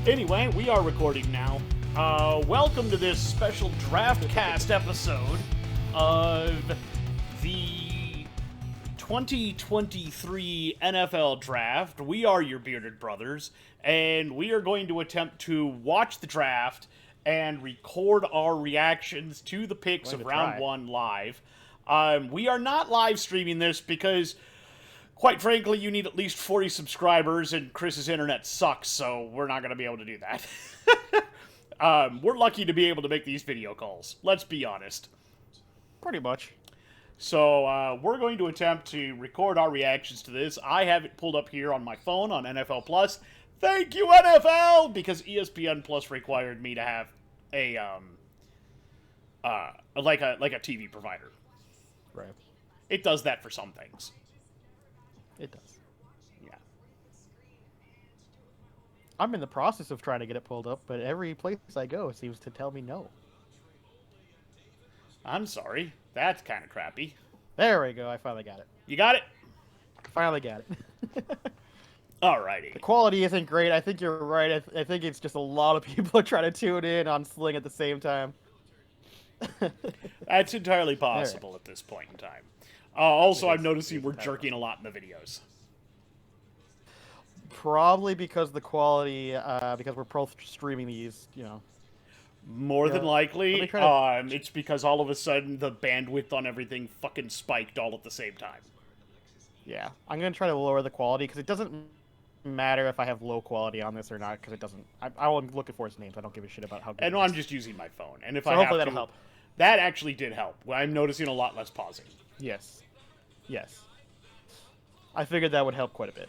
Anyway, we are recording now. Welcome to this special Draftcast episode of the 2023 NFL Draft. We are your bearded brothers, and we are going to attempt to watch the draft and record our reactions to the picks of round one live. We are not live streaming this because, quite frankly, you need at least 40 subscribers, and Chris's internet sucks, so we're not going to be able to do that. We're lucky to be able to make these video calls, let's be honest. Pretty much. So, we're going to attempt to record our reactions to this. I have it pulled up here on my phone on NFL Plus. Thank you, NFL! Because ESPN Plus required me to have a, like a TV provider. Right. It does that for some things. It does. Yeah. I'm in the process of trying to get it pulled up, but every place I go seems to tell me no. I'm sorry. That's kind of crappy. There we go. I finally got it. You got it? Finally got it. Alrighty. The quality isn't great. I think you're right. I think it's just a lot of people are trying to tune in on Sling at the same time. That's entirely possible at this point in time. Also, I'm noticing we're jerking a lot in the videos. Probably because the quality, because we're both streaming these, More than likely, it's because all of a sudden the bandwidth on everything fucking spiked all at the same time. Yeah, I'm going to try to lower the quality because it doesn't matter if I have low quality on this or not, because it doesn't. I wasn't looking for its names. I don't give a shit about how good And it is. I'm just using my phone. And if So I hopefully have that'll to, help. That actually did help. I'm noticing a lot less pausing. Yes. Yes. I figured that would help quite a bit.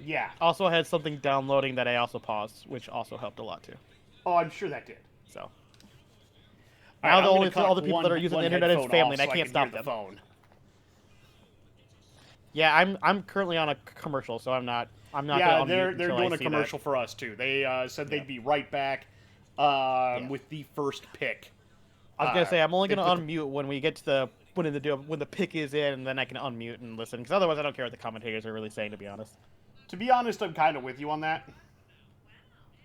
Yeah. Also, I had something downloading that I also paused, which also helped a lot too. Oh, I'm sure that did. So. Now Now all the people that are using the internet is family, and I can't stop them. Phone. Yeah, I'm currently on a commercial, so I'm not. Yeah, gonna they're unmute until doing I a see commercial that. for us too. They said they'd be right back with the first pick. I was gonna say I'm only they gonna put unmute when we get to the when the pick is in, and then I can unmute and listen. Because otherwise, I don't care what the commentators are really saying, to be honest. To be honest, I'm kind of with you on that.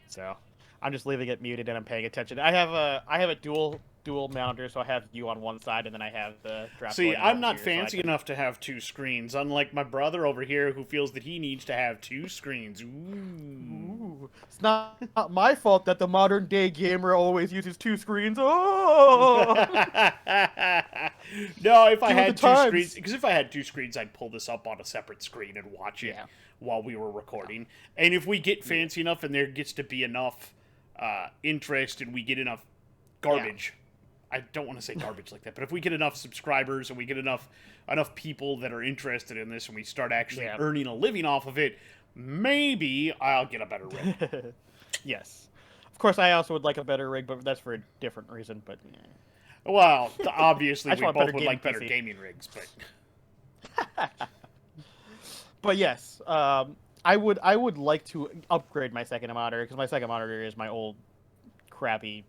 So I'm just leaving it muted and I'm paying attention. I have a dual monitor, so I have you on one side and then I have the draft. See, I'm not fancy enough to have two screens, unlike my brother over here who feels that he needs to have two screens. Ooh. It's not my fault that the modern day gamer always uses two screens. Oh! No, if I had two screens, because if I had two screens, I'd pull this up on a separate screen and watch it while we were recording. And if we get fancy enough and there gets to be enough interest and we get enough garbage, I don't want to say garbage like that, but if we get enough subscribers and we get enough people that are interested in this and we start actually earning a living off of it, maybe I'll get a better rig. Yes. Of course, I also would like a better rig, but that's for a different reason. But well, obviously we both would like better PC. gaming rigs, but but yes, I would like to upgrade my second monitor because my second monitor is my old crappy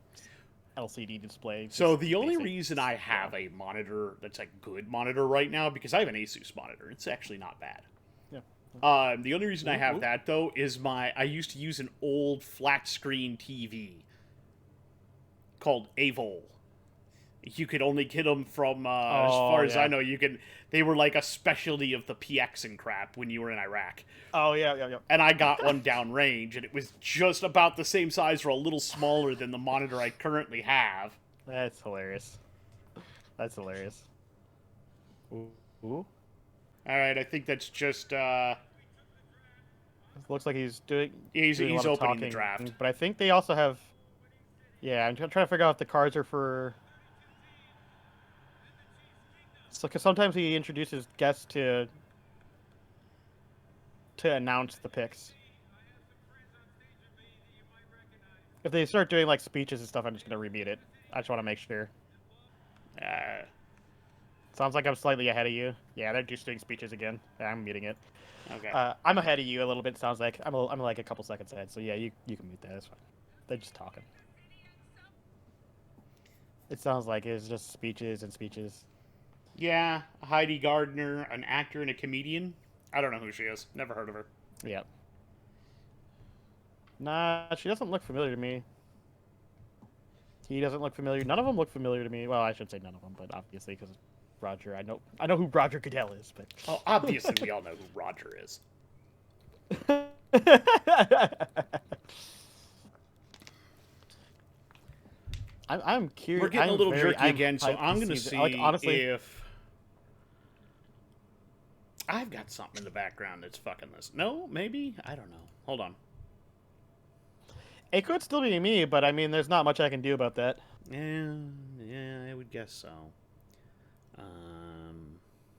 LCD display. So the only reason I have a monitor that's a good monitor right now, because I have an Asus monitor, it's actually not bad. Yeah. The only reason I have that though is I used to use an old flat screen TV called Avol. You could only get them from, as far as I know, they were like a specialty of the PX and crap when you were in Iraq. Oh, yeah. And I got one downrange, and it was just about the same size or a little smaller than the monitor I currently have. That's hilarious. That's hilarious. Ooh. Alright, I think that's just, looks like he's doing He's a lot of opening the talking, draft. But I think they also have... Yeah, I'm trying to figure out if the cards are for... So, because sometimes he introduces guests to announce the picks. If they start doing like speeches and stuff, I'm just gonna remute it. I just want to make sure. Sounds like I'm slightly ahead of you. Yeah, they're just doing speeches again. Yeah, I'm muting it. Okay. I'm ahead of you a little bit. Sounds like I'm like a couple seconds ahead. So yeah, you can mute that. It's fine. They're just talking. It sounds like it's just speeches and speeches. Yeah, Heidi Gardner, an actor and a comedian. I don't know who she is. Never heard of her. Yeah. Nah, she doesn't look familiar to me. He doesn't look familiar. None of them look familiar to me. Well, I should say none of them, but obviously because Roger, I know who Roger Goodell is, but Oh, obviously we all know who Roger is. I'm curious. We're getting a little jerky I'm again, so I'm gonna see honestly, if I've got something in the background that's fucking this. No, maybe? I don't know. Hold on. it could still be me, but I mean, there's not much I can do about that. Yeah, I would guess so.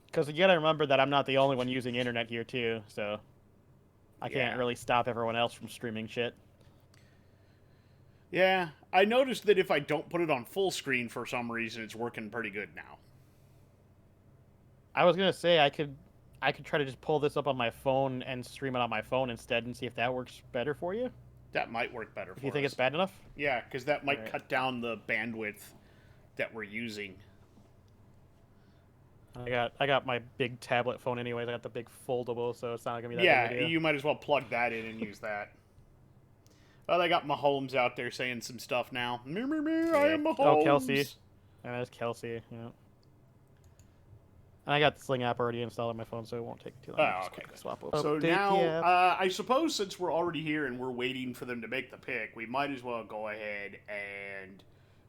Because you gotta remember that I'm not the only one using internet here too, so I can't really stop everyone else from streaming shit. Yeah, I noticed that if I don't put it on full screen for some reason, it's working pretty good now. I was gonna say I could try to just pull this up on my phone and stream it on my phone instead and see if that works better for you. That might work better for us. You think it's bad enough? Yeah, because that might cut down the bandwidth that we're using. I got my big tablet phone anyways. I got the big foldable, so it's not gonna be that big a deal. Yeah, you might as well plug that in and use that. Oh, they got Mahomes out there saying some stuff now. Me, I am Mahomes. Oh, Kelsey. Yeah, there's Kelsey. Yeah. And I got the Sling app already installed on my phone, so it won't take too long. Oh, okay. Swap over. So now, I suppose since we're already here and we're waiting for them to make the pick, we might as well go ahead and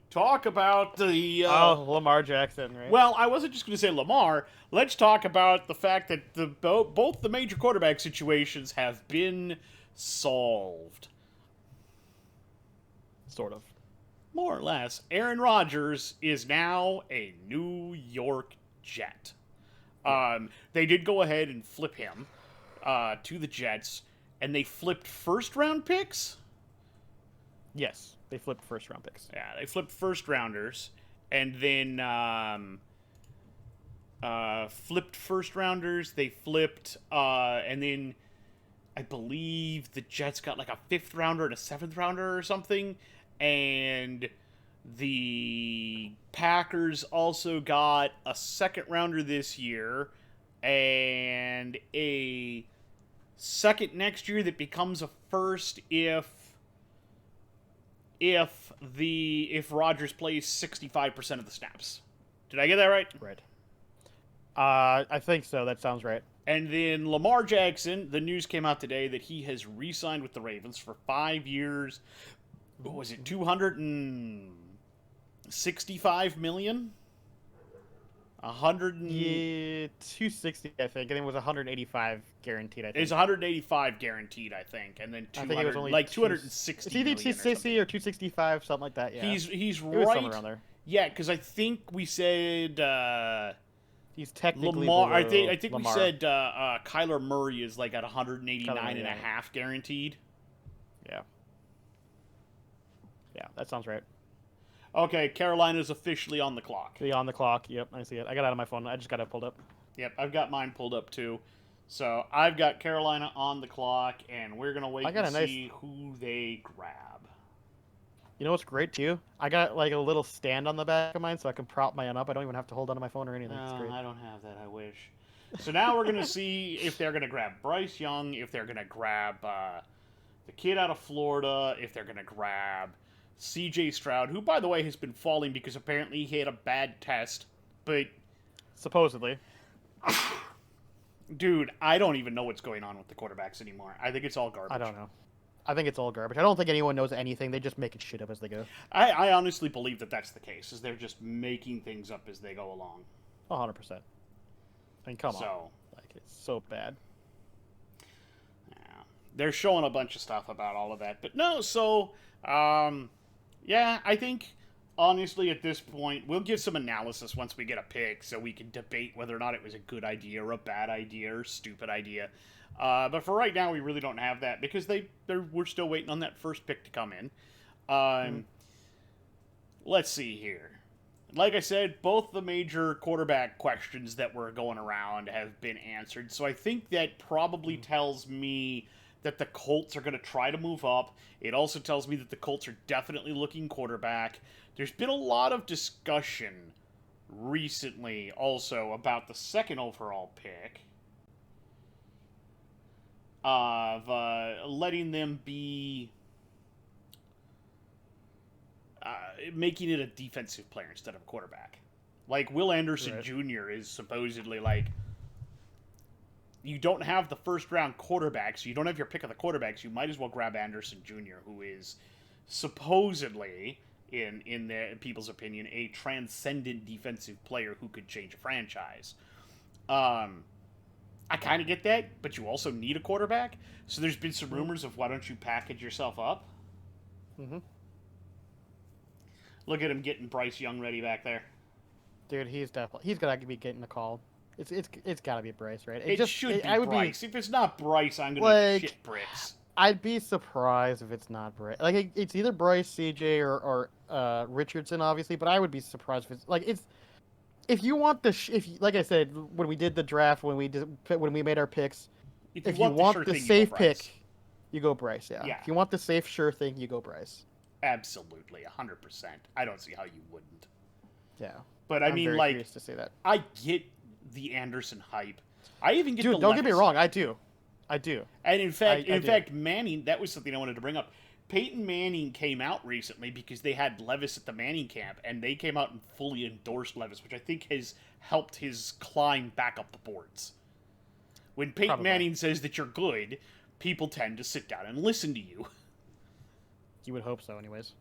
talk about the... Lamar Jackson, right? Well, I wasn't just going to say Lamar. Let's talk about the fact that both the major quarterback situations have been solved. Sort of. More or less. Aaron Rodgers is now a New York Jet. They did go ahead and flip him to the Jets, and they flipped first-round picks? Yes, they flipped first-round picks. Yeah, they flipped first-rounders, and then flipped first-rounders. They flipped, and then I believe the Jets got like a 5th-rounder and a 7th-rounder or something, and the Packers also got a 2nd-rounder this year and a 2nd next year that becomes a 1st if Rodgers plays 65% of the snaps. Did I get that right? Right. I think so. That sounds right. And then Lamar Jackson, the news came out today that he has re-signed with the Ravens for 5 years. What was it? $265 million? 260, I think, and it was 185 guaranteed. I think it's 185 guaranteed, I think, and then 200, I think it was only like 260. It's either 260 or 265, something like that. Yeah, he's it right. Was somewhere around there. Yeah, because I think we said he's technically Lamar. I think Lamar. we said Kyler Murray is like at 189 and a half guaranteed. Yeah. Yeah, that sounds right. Okay, Carolina's officially on the clock. On the clock. Yep, I see it. I got it on my phone. I just got it pulled up. Yep, I've got mine pulled up too. So I've got Carolina on the clock, and we're gonna wait and see who they grab. You know what's great too? I got like a little stand on the back of mine, so I can prop mine up. I don't even have to hold onto my phone or anything. It's great. I don't have that. I wish. So now we're gonna see if they're gonna grab Bryce Young, if they're gonna grab the kid out of Florida, if they're gonna grab C.J. Stroud, who, by the way, has been falling because apparently he had a bad test, but... Supposedly. Dude, I don't even know what's going on with the quarterbacks anymore. I think it's all garbage. I don't know. I think it's all garbage. I don't think anyone knows anything. They just make shit up as they go. I honestly believe that that's the case, is they're just making things up as they go along. 100%. I mean, come on. Like, it's so bad. Yeah. They're showing a bunch of stuff about all of that. But no, so... yeah, I think, honestly, at this point, we'll give some analysis once we get a pick so we can debate whether or not it was a good idea or a bad idea or stupid idea. But for right now, we really don't have that because we're still waiting on that first pick to come in. Let's see here. Like I said, both the major quarterback questions that were going around have been answered. So I think that probably tells me that the Colts are going to try to move up. It also tells me that the Colts are definitely looking quarterback. There's been a lot of discussion recently also about the 2nd overall pick of letting them be making it a defensive player instead of a quarterback. Like, Will Anderson Jr. is supposedly like, you don't have the first round quarterback, so you don't have your pick of the quarterbacks. You might as well grab Anderson Jr., who is supposedly, in people's opinion, a transcendent defensive player who could change a franchise. I kind of get that, but you also need a quarterback. So there's been some rumors of why don't you package yourself up? Mm-hmm. Look at him getting Bryce Young ready back there. Dude, he's got to be getting the call. It's got to be Bryce, right? It should be Bryce. If it's not Bryce, I'm gonna shit bricks. I'd be surprised if it's not Bryce. Like, it's either Bryce, CJ, or Richardson, obviously. But I would be surprised if it's like it's. If you want like I said when we did the draft, when we made our picks, if you want the safe pick, you go Bryce. Yeah. If you want the safe, sure thing, you go Bryce. Absolutely, 100%. I don't see how you wouldn't. Yeah. But I mean, like, to say that. I get the Anderson hype. I even get Dude, don't get me wrong, I do. And in fact, Manning, that was something I wanted to bring up. Peyton Manning came out recently because they had Levis at the Manning camp, and they came out and fully endorsed Levis, which I think has helped his climb back up the boards. When Peyton Manning says that you're good, people tend to sit down and listen to you. You would hope so, anyways.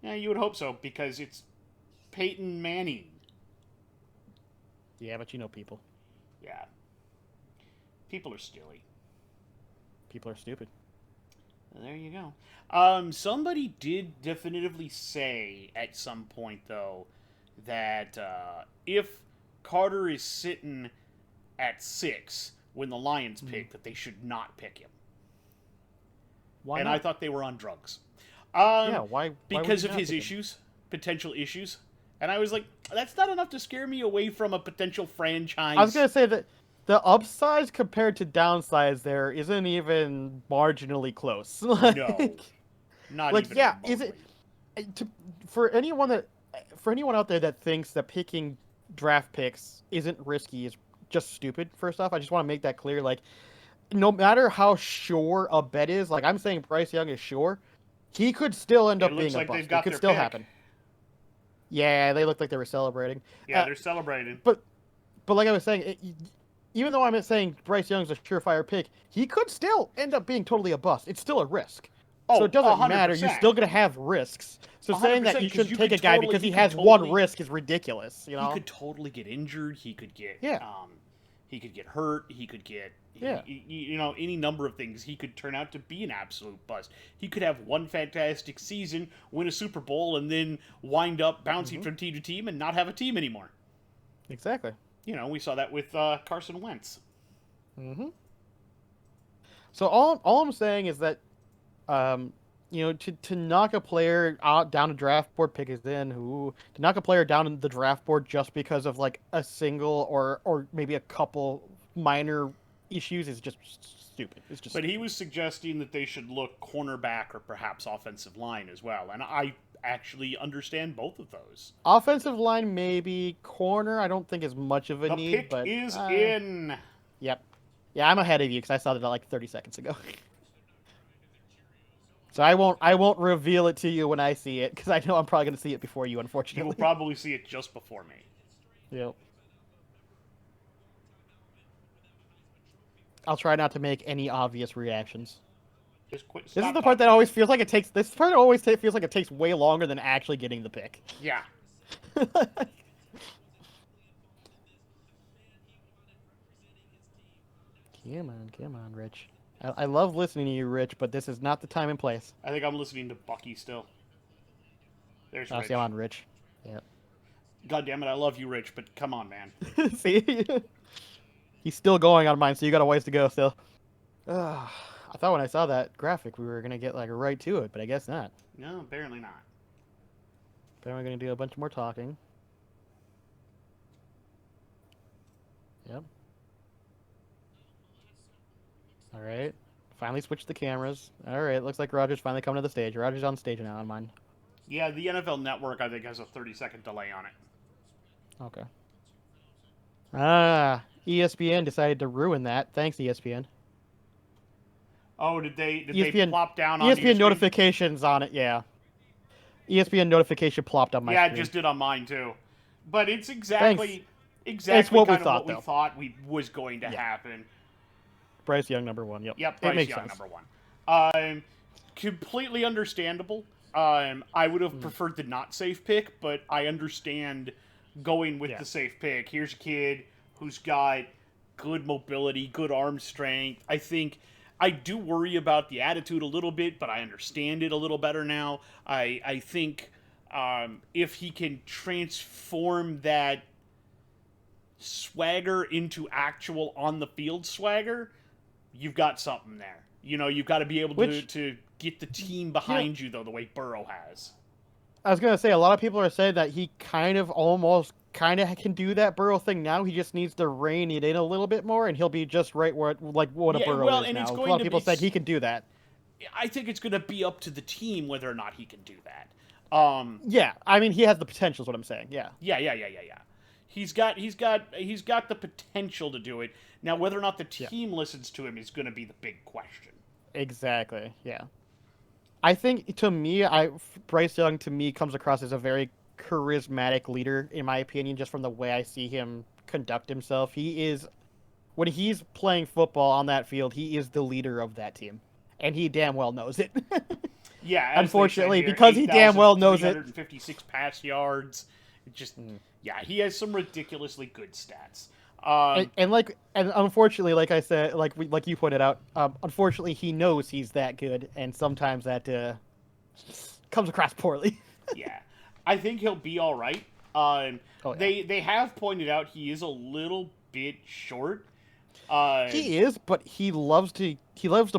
Yeah, you would hope so, because it's Peyton Manning. Yeah, but you know people. Yeah. People are silly. People are stupid. There you go. Somebody did definitively say at some point, though, that if Carter is sitting at 6 when the Lions pick, that they should not pick him. Why not? I thought they were on drugs. Why? Because of his issues, potential issues. And I was like, that's not enough to scare me away from a potential franchise. I was going to say that the upsides compared to downsides there isn't even marginally close. Like, no. Not like, even yeah, remotely. is it for anyone out there that thinks that picking draft picks isn't risky is just stupid, first off, I just want to make that clear. Like, no matter how sure a bet is, like I'm saying Bryce Young is sure, he could still end up being a bust. It could still happen. Yeah, they looked like they were celebrating. Yeah, they're celebrating. But like I was saying, even though I'm saying Bryce Young's a surefire pick, he could still end up being totally a bust. It's still a risk. So it doesn't 100%. matter. You're still going to have risks. So saying that you shouldn't take a guy because he has one risk is ridiculous. You know, he could totally get injured. He could get he could get hurt. He could get any number of things. He could turn out to be an absolute bust. He could have one fantastic season, win a Super Bowl, and then wind up bouncing from team to team and not have a team anymore. Exactly. You know, we saw that with Carson Wentz. Mm-hmm. So all I'm saying is that, to knock a player out down a draft board pick is to knock a player down in the draft board just because of like a single or maybe a couple minor issues is just stupid. It's just. But he was suggesting that they should look cornerback or perhaps offensive line as well, and I actually understand both of those. Offensive line, maybe. Corner, I don't think is much of a need. The pick is in. Yep. Yeah, I'm ahead of you because I saw that like 30 seconds ago. So I won't reveal it to you when I see it because I know I'm probably going to see it before you, unfortunately. You will probably see it just before me. Yep. I'll try not to make any obvious reactions. Just quit. This is the part that always feels like it takes. This part always feels like it takes way longer than actually getting the pick. Yeah. Come on, Rich. I love listening to you, Rich, but this is not the time and place. I think I'm listening to Bucky still. There's Rich. See, I'm on Rich. Yeah. God damn it, I love you, Rich, but come on, man. See? He's still going on mine, so you got a ways to go still. I thought when I saw that graphic we were going to get like right to it, but I guess not. No, apparently not. Then we're going to do a bunch more talking. Yep. All right. Finally switched the cameras. All right. Looks like Roger's finally coming to the stage. Roger's on stage now on mine. Yeah, the NFL Network, I think, has a 30-second delay on it. Okay. ESPN decided to ruin that. Thanks, ESPN. Oh, did they ESPN, plop down on ESPN notifications on it, yeah. ESPN notification plopped on my Yeah, screen. it just did on mine too. But it's Thanks. exactly It's what we kind of thought, what we thought was going to happen. Bryce Young, number 1. Yep, It Bryce makes Young, sense. number 1. Completely understandable. I would have preferred the not safe pick, but I understand going with the safe pick. Here's a kid who's got good mobility, good arm strength. I do worry about the attitude a little bit, but I understand it a little better now. I think if he can transform that swagger into actual on the field swagger, you've got something there. You've got to be able to get the team behind you, though, the way Burrow has. I was going to say, a lot of people are saying that he kind of can do that Burrow thing now. He just needs to rein it in a little bit more, and he'll be just right where what a Burrow is now. A lot of people said he can do that. I think it's going to be up to the team whether or not he can do that. Yeah, I mean, he has the potential is what I'm saying. Yeah. Yeah. He's got the potential to do it. Now, whether or not the team listens to him is going to be the big question. Exactly. Yeah. I think Bryce Young to me comes across as a very charismatic leader, in my opinion, just from the way I see him conduct himself. When he's playing football on that field, he is the leader of that team, and he damn well knows it. Yeah, unfortunately, here, because he damn well knows it. 356 pass yards. He has some ridiculously good stats. And unfortunately, like I said, like you pointed out, unfortunately he knows he's that good, and sometimes that comes across poorly. Yeah, I think he'll be all right. They have pointed out he is a little bit short. He is, but he loves to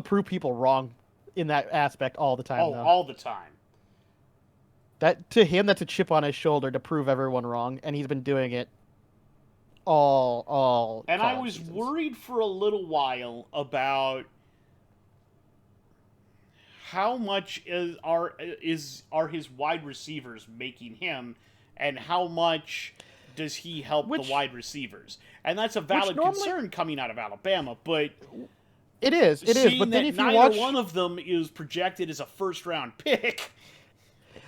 prove people wrong in that aspect all the time. All the time. That to him, that's a chip on his shoulder to prove everyone wrong, and he's been doing it. All and I was worried for a little while about how much are his wide receivers making him, and how much does he help the wide receivers? And that's a valid concern coming out of Alabama, but it is. But then if you watch, one of them is projected as a first-round pick.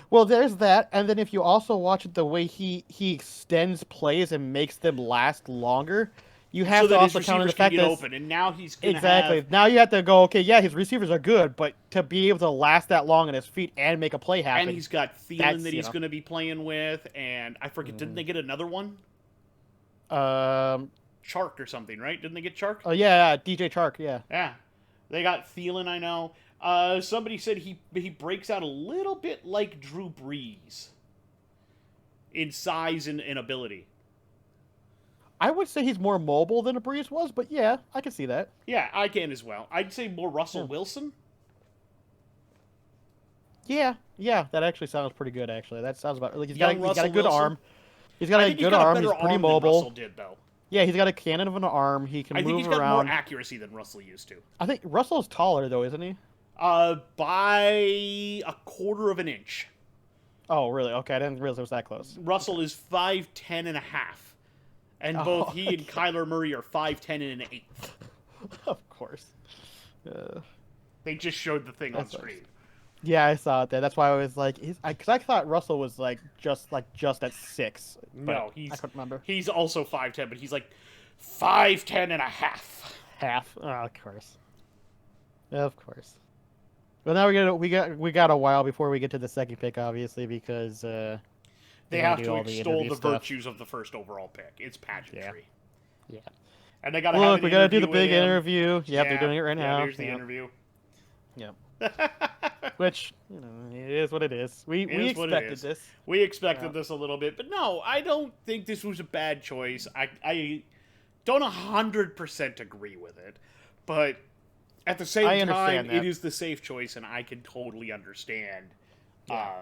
Well, there's that, and then if you also watch the way he extends plays and makes them last longer, you have to also counter the fact that open, and now he's gonna now you have to go, okay, yeah, his receivers are good, but to be able to last that long on his feet and make a play happen, and he's got Thielen that he's going to be playing with, and I forget, didn't they get another one? Chark or something, right? Didn't they get Chark? Oh yeah, DJ Chark, yeah. Yeah, they got Thielen, I know. Somebody said he breaks out a little bit like Drew Brees in size and ability. I would say he's more mobile than a Brees was, but yeah, I can see that. Yeah, I can as well. I'd say more Russell Wilson. Yeah, that actually sounds pretty good. Actually, that sounds about like he's got a good arm. He's got a good arm. He's pretty mobile. Russell did though. Yeah, he's got a cannon of an arm. He can move around. I think he's got more accuracy than Russell used to. I think Russell's taller though, isn't he? By a quarter of an inch. Oh, really? Okay, I didn't realize it was that close. Russell is 5'10 and a half. And both he and Kyler Murray are 5'10 and an eighth. Of course. They just showed the thing on screen. Yeah, I saw it there. That's why I was like, because I thought Russell was just at 6. No, I couldn't remember. He's also 5'10, but he's like 5'10 and a half. Half? Oh, of course. Of course. Well, now we got a while before we get to the second pick, obviously, because they have to extol the virtues of the first overall pick. It's pageantry. Yeah. And they got to we got to do the big interview. Yep, they're doing it right now. Here's the interview. Yep. Which, it is what it is. We expected this. We expected this a little bit, but no, I don't think this was a bad choice. I don't 100% agree with it, but at the same time, it is the safe choice, and I can totally understand. Yeah.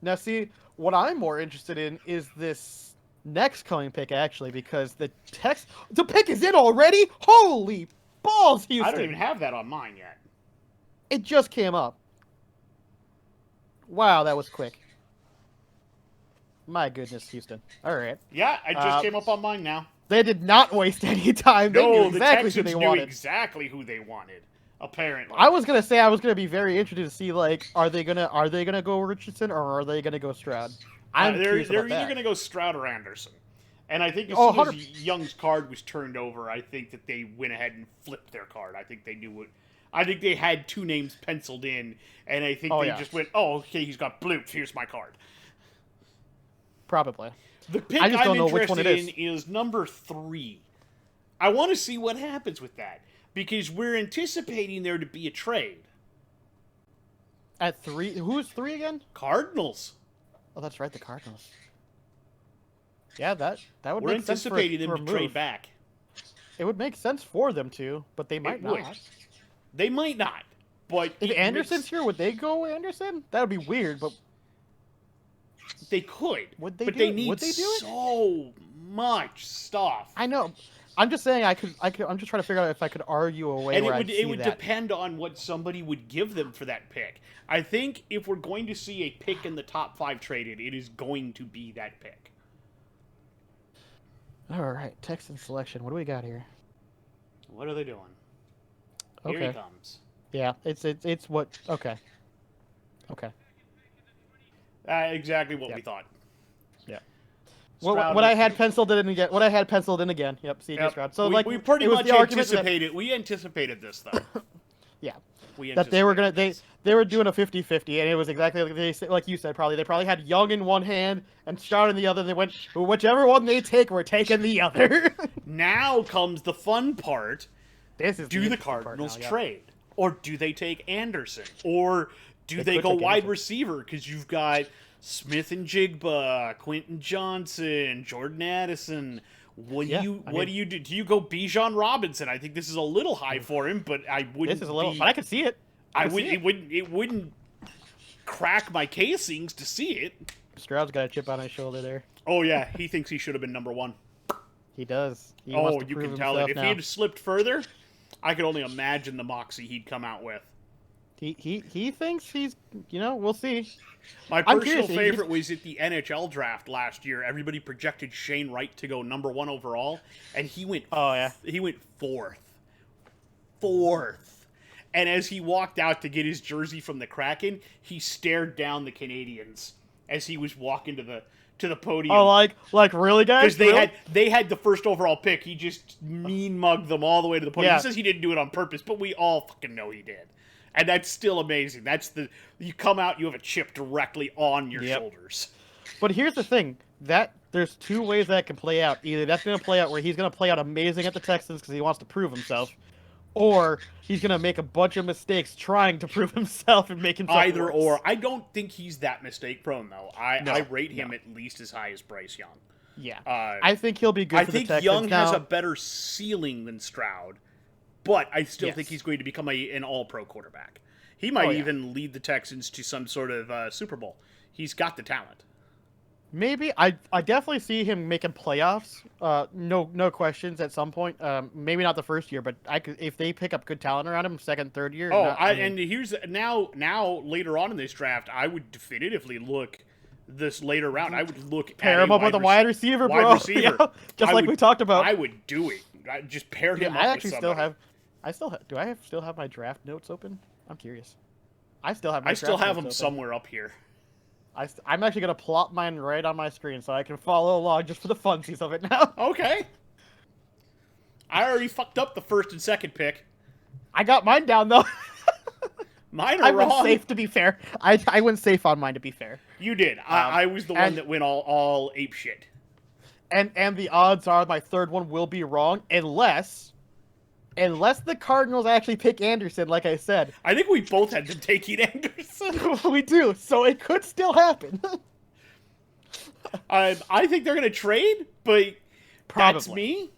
Now, see, what I'm more interested in is this next coming pick, actually, because the pick is in already? Holy balls, Houston! I don't even have that on mine yet. It just came up. Wow, that was quick. My goodness, Houston. All right. Yeah, it just came up on mine now. They did not waste any time. They knew exactly who they wanted. Knew exactly who they wanted. Apparently. I was gonna say I was gonna be very interested to see like are they gonna go Richardson or are they gonna go Stroud? They're Curious either going to go Stroud or Anderson. And I think as Oh, soon as 100%. Young's card was turned over, I think that they went ahead and flipped their card. I think they knew what. I think they had two names penciled in, and I think they just went, "Oh, okay, he's got Bloop. Here's my card." Probably. The pick I just I'm don't know which one interested it in is number 3. I want to see what happens with that because we're anticipating there to be a trade. At 3, who's 3 again? Cardinals. Oh, that's right, the Cardinals. Yeah, that would We're make sense for anticipating them to a trade move. back. It would make sense for them to, but they might would. not. They might not, but If Anderson's here, would they go Anderson? That would be weird, but they could. Would they but do they it? need Would they do it? so much stuff. I know. I'm just saying I could. I'm just trying to figure out if I could argue a way And where it would that. depend on what somebody would give them for that pick. I think if we're going to see a pick in the top 5 traded, it is going to be that pick. All right, Texan selection. What do we got here? What are they doing? Okay. Here he comes. Yeah, it's what. Okay. Okay. Exactly what we thought. Yeah. Stroud What I had penciled in again. What I had penciled in again. Yep. CJ Stroud. So we pretty much anticipated. We anticipated this though. Yeah. That they were gonna they were doing a 50-50, and it was exactly like they like you said. They probably had Young in one hand and Stroud in the other. They went, whichever one they take, we're taking the other. Now comes the fun part. Do the Cardinals trade, or do they take Anderson, or do they go wide receiver? Because you've got Smith and Jigba, Quentin Johnson, Jordan Addison. What do you do? Do you go Bijan Robinson? I think this is a little high for him, but I wouldn't. This is a little, but I can see it. It wouldn't crack my casings to see it. Stroud's got a chip on his shoulder there. Oh yeah, he thinks he should have been number 1. He does. He you can tell it. If he had slipped further, I could only imagine the moxie he'd come out with. He thinks he's, we'll see. My personal favorite was at the NHL draft last year. Everybody projected Shane Wright to go number 1 overall, and he went. Oh yeah. He went 4th. And as he walked out to get his jersey from the Kraken, he stared down the Canadians as he was walking to the podium. Oh, like really, guys? Because they had the first overall pick. He just mean mugged them all the way to the podium. Yeah. He says he didn't do it on purpose, but we all fucking know he did. And that's still amazing. You come out, you have a chip directly on your shoulders. But here's the thing, that there's 2 ways that can play out. Either that's going to play out where he's going to play out amazing at the Texans because he wants to prove himself, or he's going to make a bunch of mistakes trying to prove himself and make himself Either worse. or. I don't think he's that mistake prone, though. I rate him at least as high as Bryce Young. Yeah. I think he'll be good for the Texans. I think Young has a better ceiling than Stroud. But I still think he's going to become an all-pro quarterback. He might even lead the Texans to some sort of Super Bowl. He's got the talent. Maybe. I definitely see him making playoffs. No questions at some point. Maybe not the first year, but if they pick up good talent around him, second, third year. And here's now later on in this draft, I would definitively look this later round. I would look pair him up with a wide receiver, bro. Wide receiver, just like we talked about. I would do it. I just pair him up. I actually with still have. Do I still have my draft notes open? I'm curious. I still have them somewhere up here. I'm actually gonna plot mine right on my screen so I can follow along just for the funsies of it now. Okay. I already fucked up the first and second pick. I got mine down though. Mine are wrong. I went safe to be fair. I went safe on mine to be fair. You did. I was the one that went all ape shit. And the odds are my third one will be wrong unless the Cardinals actually pick Anderson, like I said. I think we both had them taking Anderson. We do, so it could still happen. I think they're going to trade, but probably. That's me.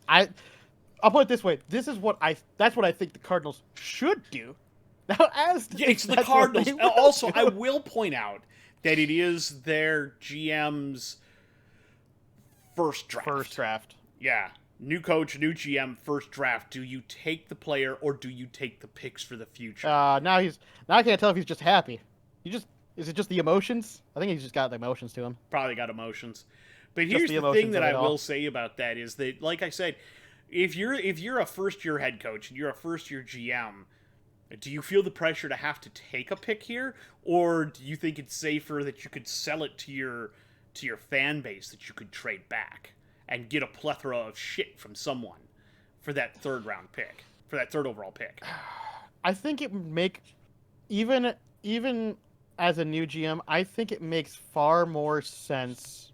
I'll put it this way. That's what I think the Cardinals should do. Now, it's the Cardinals. Also, I will point out that it is their GM's first draft. Yeah. New coach, new GM, first draft. Do you take the player or do you take the picks for the future? Now I can't tell if he's just happy. Is it just the emotions? I think he's just got the emotions to him. Probably got emotions. But here's the thing that I will say about that is that, like I said, if you're a first-year head coach and you're a first-year GM, do you feel the pressure to have to take a pick here, or do you think it's safer that you could sell it to your fan base, that you could trade back and get a plethora of shit from someone for that third overall pick? I think it would make, even as a new GM, I think it makes far more sense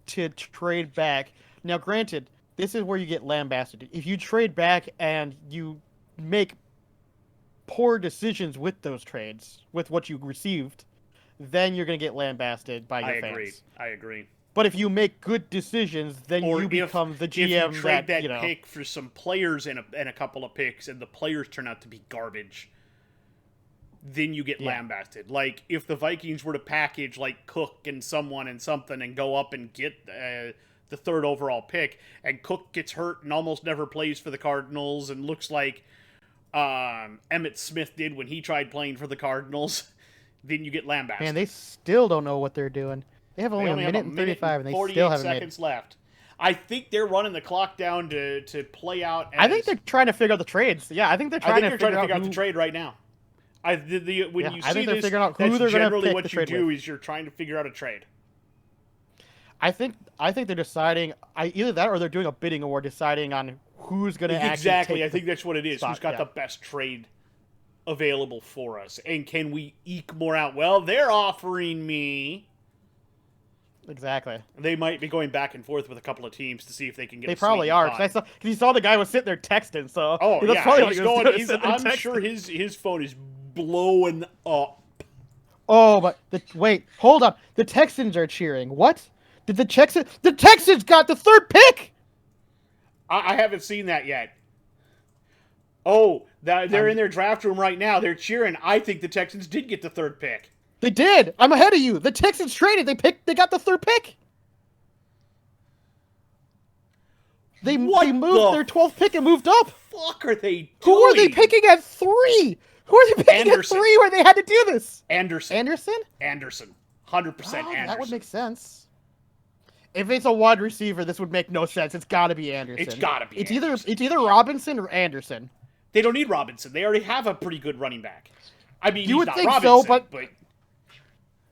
to trade back. Now, granted, this is where you get lambasted. If you trade back and you make poor decisions with those trades, with what you received, then you're going to get lambasted by your fans. I agree. But if you make good decisions, then you become the GM. If you trade that pick for some players and a couple of picks, and the players turn out to be garbage, then you get lambasted. Like, if the Vikings were to package, like, Cook and someone and something and go up and get the third overall pick, and Cook gets hurt and almost never plays for the Cardinals and looks like Emmitt Smith did when he tried playing for the Cardinals, then you get lambasted. Man, they still don't know what they're doing. They have only a minute and 35, and they still haven't made seconds left. I think they're running the clock down to play out. I think they're trying to figure out the trades. Yeah, I think they're trying to figure out the trade right now. I think they're figuring out who they're going to pick what to you trade do with. is you're trying to figure out a trade. I think they're deciding either that or they're doing a bidding award, deciding on who's going to actually take I think that's what it is. spot. Who's got the best trade available for us, and can we eke more out? Well, they're offering me. Exactly. They might be going back and forth with a couple of teams to see if they can get. They probably are because you saw the guy was sitting there texting. So that's probably I'm sure his phone is blowing up. Oh, but wait, hold on. The Texans are cheering. What? Did the Texans got the third pick? I haven't seen that yet. Oh, they're in their draft room right now. They're cheering. I think the Texans did get the third pick. They did. I'm ahead of you. The Texans traded. They got the third pick. They moved their 12th pick and moved up. Fuck are they doing? Who are they picking at 3? Who are they picking at 3 where they had to do this? Anderson. 100% Anderson. That would make sense. If it's a wide receiver, this would make no sense. It's got to be Anderson. It's either Robinson or Anderson. They don't need Robinson. They already have a pretty good running back. I mean, you would think Robinson, so, but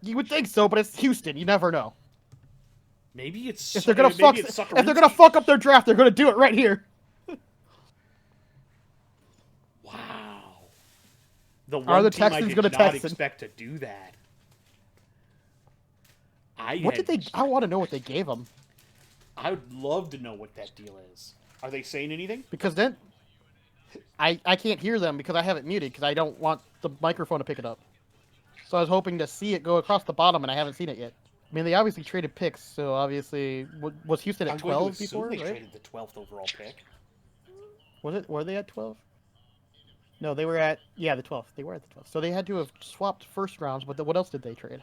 you would think so, but it's Houston. You never know. Maybe it's if they're gonna fuck up their draft, they're gonna do it right here. Wow. Are the Texans gonna not expect to do that? I want to know what they gave them. I would love to know what that deal is. Are they saying anything? Because then I can't hear them because I have it muted because I don't want the microphone to pick it up. So I was hoping to see it go across the bottom, and I haven't seen it yet. I mean, they obviously traded picks, so obviously was Houston at 12 before? They traded the 12th overall pick. Were they at 12? No, they were at the 12th. They were at the 12th. So they had to have swapped first rounds. But what else did they trade?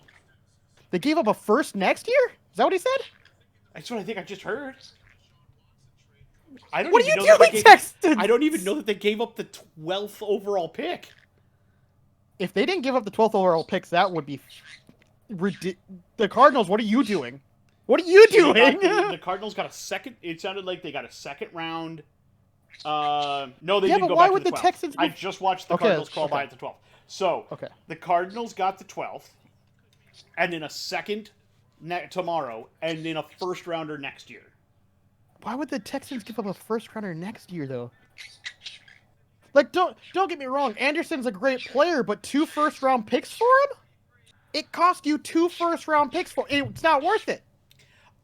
They gave up a first next year? Is that what he said? That's what I think I just heard. What are you doing, Texans? I don't even know that they gave up the 12th overall pick. If they didn't give up the 12th overall picks, that would be the Cardinals. What are you doing? What are you doing? The Cardinals got a second. It sounded like they got a second round. No, they didn't go why back would to the 12th. the Texans? I just watched the Cardinals crawl by at the 12th. So the Cardinals got the 12th, and then a second tomorrow, and then a first rounder next year. Why would the Texans give up a first rounder next year, though? Like, don't get me wrong. Anderson's a great player, but 2 first-round picks for him? It cost you 2 first-round picks for him. It's not worth it.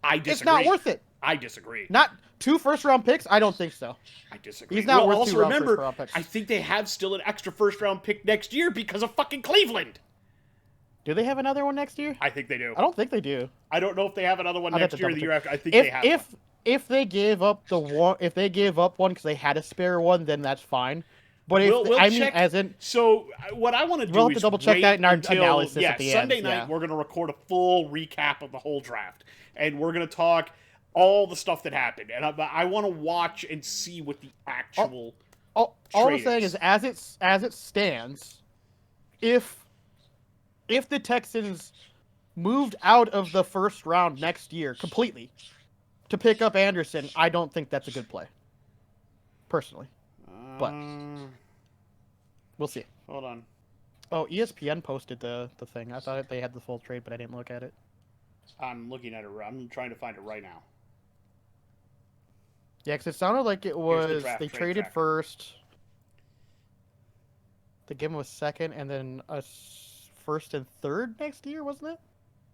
I disagree. It's not worth it. I disagree. Not 2 first-round picks? I don't think so. I disagree. He's not worth also 2 first-round picks. I think they have still an extra first-round pick next year because of fucking Cleveland. Do they have another one next year? I think they do. I don't think they do. I don't know if they have another one next year or the year after. I think they have. If they gave up one because they had a spare one, then that's fine. But so what I want to do we'll have to double check that in our analysis at the Sunday end. night we're going to record a full recap of the whole draft, and we're going to talk all the stuff that happened, and I want to watch and see what the actual. All I'm saying is, as it stands, if the Texans moved out of the first round next year completely, to pick up Anderson, I don't think that's a good play. Personally. But we'll see. Hold on. Oh, ESPN posted the thing. I thought they had the full trade, but I didn't look at it. I'm looking at it. I'm trying to find it right now. Yeah, because it sounded like it was they traded tracker. first. They gave him a second and then a first and third next year, wasn't it?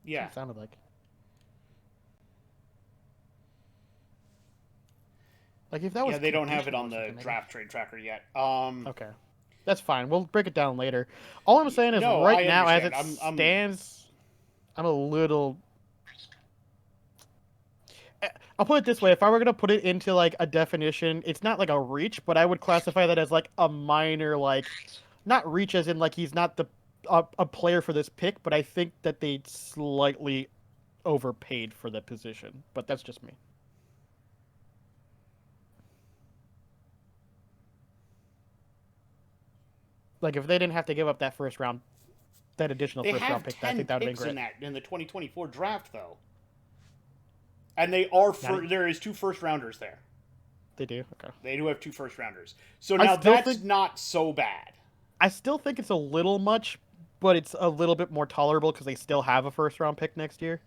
Yeah. It sounded like. Like if that was. Yeah, they don't have it on the draft trade tracker yet. Okay. That's fine. We'll break it down later. All I'm saying is No, right I now, as understand. it stands, I'm a little. I'll put it this way: if I were gonna put it into like a definition, it's not like a reach, but I would classify that as like a minor, like, not reach as in like he's not the a player for this pick, but I think that they slightly overpaid for the position. But that's just me. Like if they didn't have to give up that first round, that additional first round pick, I think that would have been great. In the 2024 draft though. And they are there is 2 first rounders there. They do? Okay. They do have 2 first rounders. So now that's not so bad. I still think it's a little much, but it's a little bit more tolerable because they still have a first round pick next year.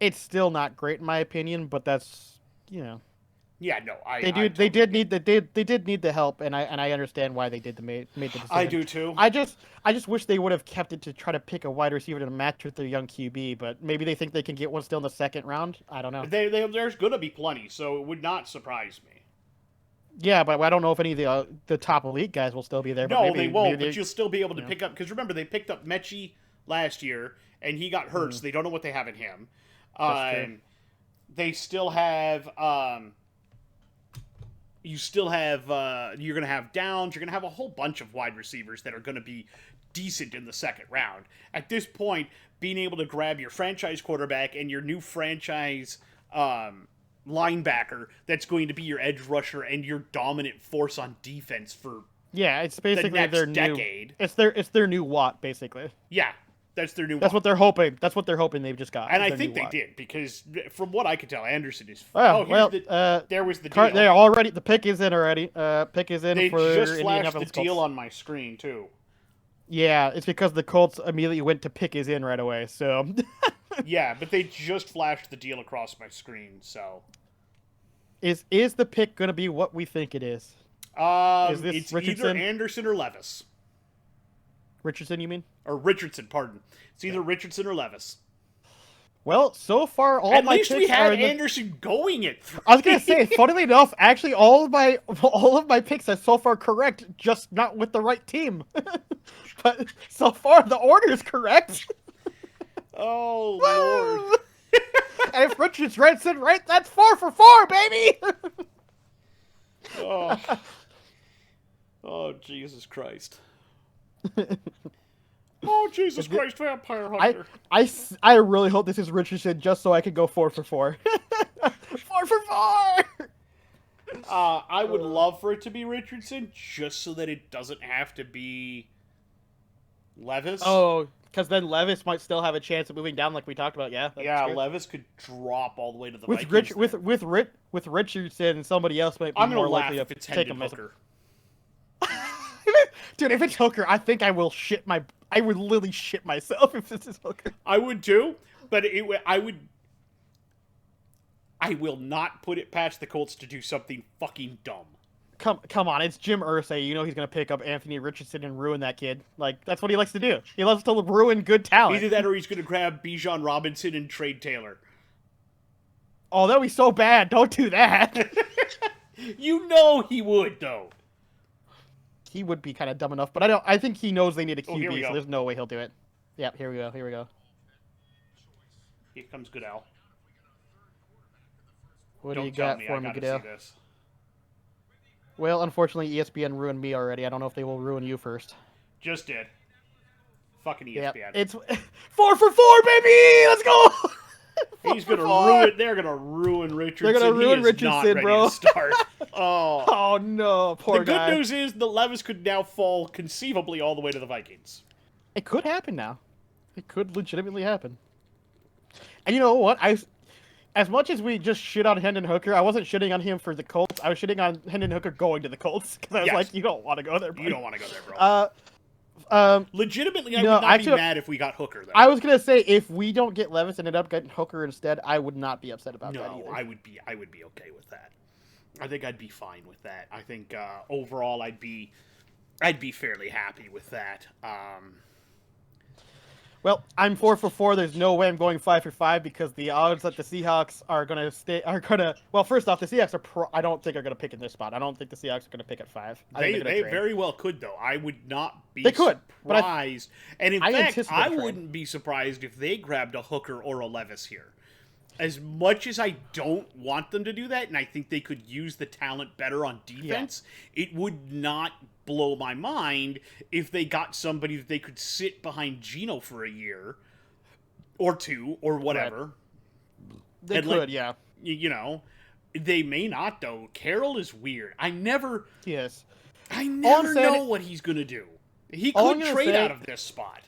It's still not great in my opinion, but that's, you know. Yeah, no, they did need the help, and I understand why they made the decision. I do too. I just wish they would have kept it to try to pick a wide receiver to match with their young QB, but maybe they think they can get one still in the second round. I don't know. There's gonna be plenty, so it would not surprise me. Yeah, but I don't know if any of the top elite guys will still be there. No, they won't. But you'll still be able to pick up, because remember they picked up Mechie last year, and he got hurt, so they don't know what they have in him. They still have. You still have, you're going to have Downs, you're going to have a whole bunch of wide receivers that are going to be decent in the second round. At this point, being able to grab your franchise quarterback and your new franchise linebacker that's going to be your edge rusher and your dominant force on defense for it's basically their decade. It's their new Watt, basically. Yeah. That's their new. That's what they're hoping. That's what they're hoping they've just got. And I think they did, because from what I could tell, Anderson is. There was the deal. They already. The pick is in already. Pick is in. They for just flashed the deal on my screen too. Yeah, it's because the Colts immediately went to pick is in right away. So. Yeah, but they just flashed the deal across my screen. So. Is the pick going to be what we think it is? Is this it's Richardson? Either Anderson or Levis. Richardson, you mean? Or Richardson, pardon. It's either Richardson or Levis. Well, so far all my picks at least we had Anderson going it through. I was gonna say, funnily enough, actually all of my picks are so far correct, just not with the right team. But so far the order is correct. Oh Lord! And if Richardson right, that's 4 for 4, baby. Oh, Jesus Christ. Oh, Jesus Christ, Vampire Hunter. I really hope this is Richardson just so I can go 4 for 4. 4 for 4! I would love for it to be Richardson just so that it doesn't have to be Levis. Oh, because then Levis might still have a chance of moving down like we talked about, yeah. Levis could drop all the way to the Vikings. With Richardson, somebody else might be more likely to take him as Hooker. Dude, if it's Hooker, I think I would literally shit myself if this is Hooker. I would too, but I will not put it past the Colts to do something fucking dumb. Come on, it's Jim Irsay. You know he's going to pick up Anthony Richardson and ruin that kid. Like, that's what he likes to do. He loves to ruin good talent. Either that or he's going to grab Bijan Robinson and trade Taylor. Oh, that would be so bad. Don't do that. You know he would, though. He would be kind of dumb enough, but I think he knows they need a QB, so there's no way he'll do it. Yep, here we go. Here comes Goodell. What do you got for me, Goodell? Well, unfortunately, ESPN ruined me already. I don't know if they will ruin you first. Just did. Fucking ESPN. Yep. It's 4 for 4, baby! Let's go! He's gonna ruin. They're gonna ruin Richardson. They're gonna ruin Richardson, bro. To start. Oh no, poor guy. The good news is that Levis could now fall conceivably all the way to the Vikings. It could happen now. It could legitimately happen. And you know what? as much as we just shit on Hendon Hooker, I wasn't shitting on him for the Colts. I was shitting on Hendon Hooker going to the Colts because I was like, you don't want to go there, buddy. You don't want to go there, bro. Legitimately, I would not be mad if we got Hooker, though. I was gonna say if we don't get Levis and end up getting Hooker instead, I would not be upset about that either. No, I would be okay with that. I think I'd be fine with that. I think overall I'd be fairly happy with that. Well, I'm 4 for 4. There's no way I'm going 5 for 5 because the odds that the Seahawks are gonna well, first off, the Seahawks I don't think are gonna pick in this spot. I don't think the Seahawks are gonna pick at 5. They very well could, though. I would not be surprised. And in fact, I wouldn't be surprised if they grabbed a Hooker or a Levis here. As much as I don't want them to do that, and I think they could use the talent better on defense, it would not blow my mind if they got somebody that they could sit behind Geno for a year or two or whatever. They could, yeah. You know, they may not, though. Carroll is weird. I never know what he's going to do. He could trade out of this spot.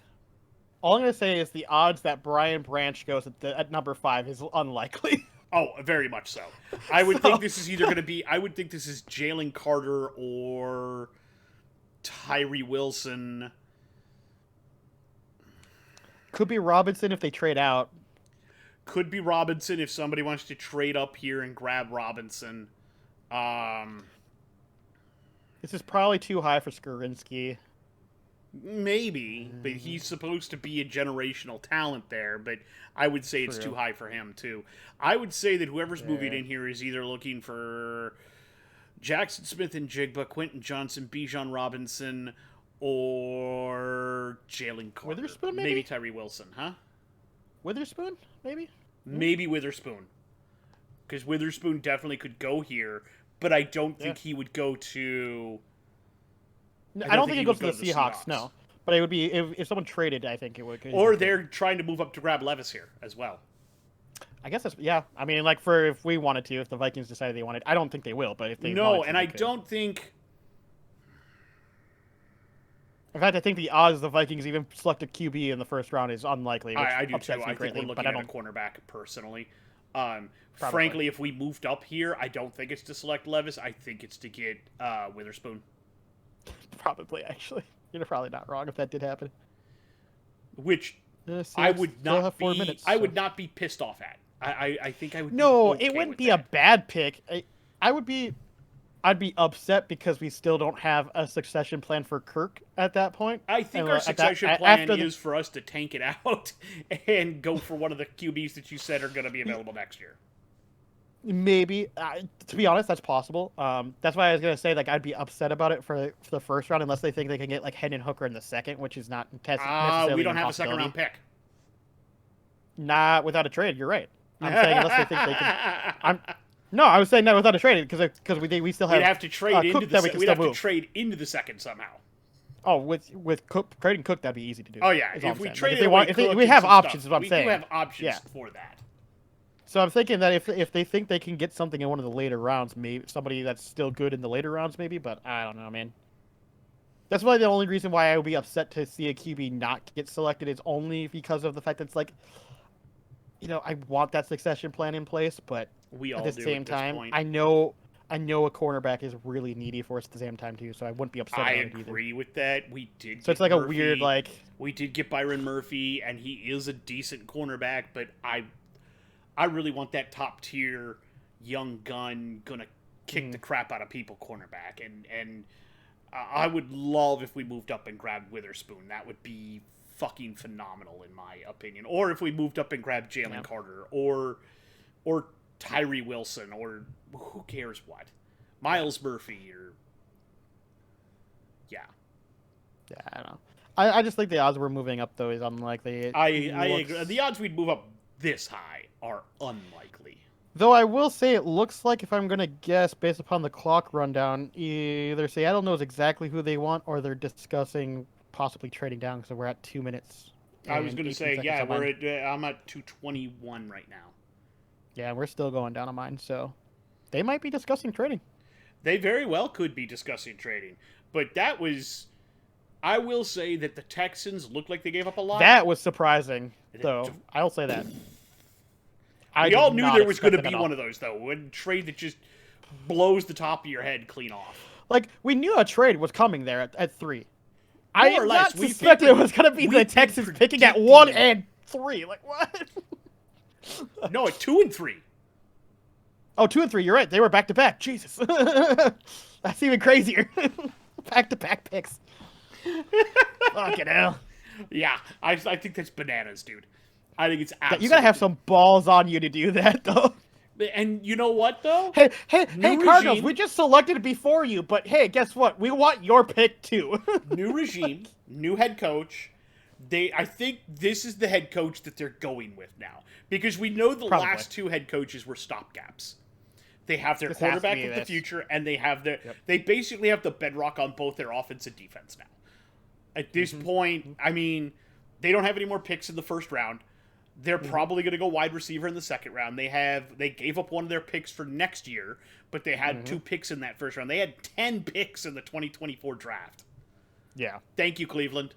All I'm going to say is the odds that Brian Branch goes at number 5 is unlikely. Oh, very much so. I would think this is either going to be... I would think this is Jalen Carter or Tyree Wilson. Could be Robinson if they trade out. Could be Robinson if somebody wants to trade up here and grab Robinson. This is probably too high for Skurinsky. Maybe, but he's supposed to be a generational talent there, but I would say it's too high for him, too. I would say that whoever's moving in here is either looking for Jackson Smith and Jigba, Quentin Johnson, Bijan Robinson, or Jalen Carter. Witherspoon, maybe Tyree Wilson, huh? Witherspoon, maybe? Maybe Witherspoon. Because Witherspoon definitely could go here, but I don't think he would go to... I don't think it goes to the Seahawks, no. But it would be, if someone traded, I think it would. Or they're trying to move up to grab Levis here as well. I guess that's, yeah. I mean, like, if we wanted to, if the Vikings decided they wanted, I don't think they will, but if they wanted to, and I don't think... In fact, I think the odds the Vikings even select a QB in the first round is unlikely. I do too. I think we're looking at a cornerback, personally. Frankly, if we moved up here, I don't think it's to select Levis. I think it's to get Witherspoon. Probably, actually. You're probably not wrong if that did happen. Which I would not be. I would not be pissed off at. I think I would. No, it wouldn't be a bad pick. I'd be upset because we still don't have a succession plan for Kirk at that point. I think our succession plan is for us to tank it out and go for one of the QBs that you said are going to be available next year. Maybe. To be honest, that's possible. That's why I was going to say, like, I'd be upset about it for the first round unless they think they can get, like, Hendon Hooker in the second, which is not necessarily we don't have a second-round pick. Not without a trade, you're right. I'm saying unless they think they can... No, I was saying that without a trade because we still have... We'd have to trade into the second. We'd have to trade into the second somehow. Oh, with Cook, trading Cook, that'd be easy to do. Oh, yeah. If we trade we have options, is what I'm saying. We do have options for that. So I'm thinking that if they think they can get something in one of the later rounds, maybe somebody that's still good in the later rounds, maybe. But I don't know, man. That's probably the only reason why I would be upset to see a QB not get selected is only because of the fact that it's like, you know, I want that succession plan in place, but at the same time, I know a cornerback is really needy for us at the same time too, so I wouldn't be upset. I agree with that. We did. So it's like Murphy. A weird like. We did get Byron Murphy, and he is a decent cornerback, but I really want that top tier young gun gonna kick the crap out of people cornerback, and I would love if we moved up and grabbed Witherspoon. That would be fucking phenomenal in my opinion. Or if we moved up and grabbed Jalen Carter or Tyree Wilson or who cares what, Miles Murphy or I don't know. I just think the odds we're moving up though is unlikely. I agree. The odds we'd move up this high are unlikely. Though I will say it looks like, if I'm going to guess based upon the clock rundown, either Seattle knows exactly who they want or they're discussing possibly trading down because we're at 2 minutes. I was going to say, I'm at 2:21 right now. Yeah, we're still going down on mine, so they might be discussing trading. They very well could be discussing trading, but that was... I will say that the Texans looked like they gave up a lot. That was surprising, though. I'll say that. We all knew there was going to be one of those, though. A trade that just blows the top of your head clean off. Like, we knew a trade was coming there at 3. More I or did less, not suspect it was going to be the Texans picking at 1 and 3. Like, what? No, at 2 and 3. Oh, 2 and 3. You're right. They were back to back. Jesus, that's even crazier. Back to back picks. Fucking hell. Yeah, I think that's bananas, dude. I think it's absolutely. You gotta have some balls on you to do that, though. And you know what, though? Hey, Cardinals, we just selected it before you, but hey, guess what? We want your pick too. New regime, new head coach. I think this is the head coach that they're going with now, because we know the last 2 head coaches were stopgaps. They have their quarterback of the future, and they have they basically have the bedrock on both their offense and defense now. At this point, I mean, they don't have any more picks in the first round. They're probably going to go wide receiver in the second round. They gave up one of their picks for next year, but they had 2 picks in that first round. They had 10 picks in the 2024 draft. Yeah. Thank you, Cleveland.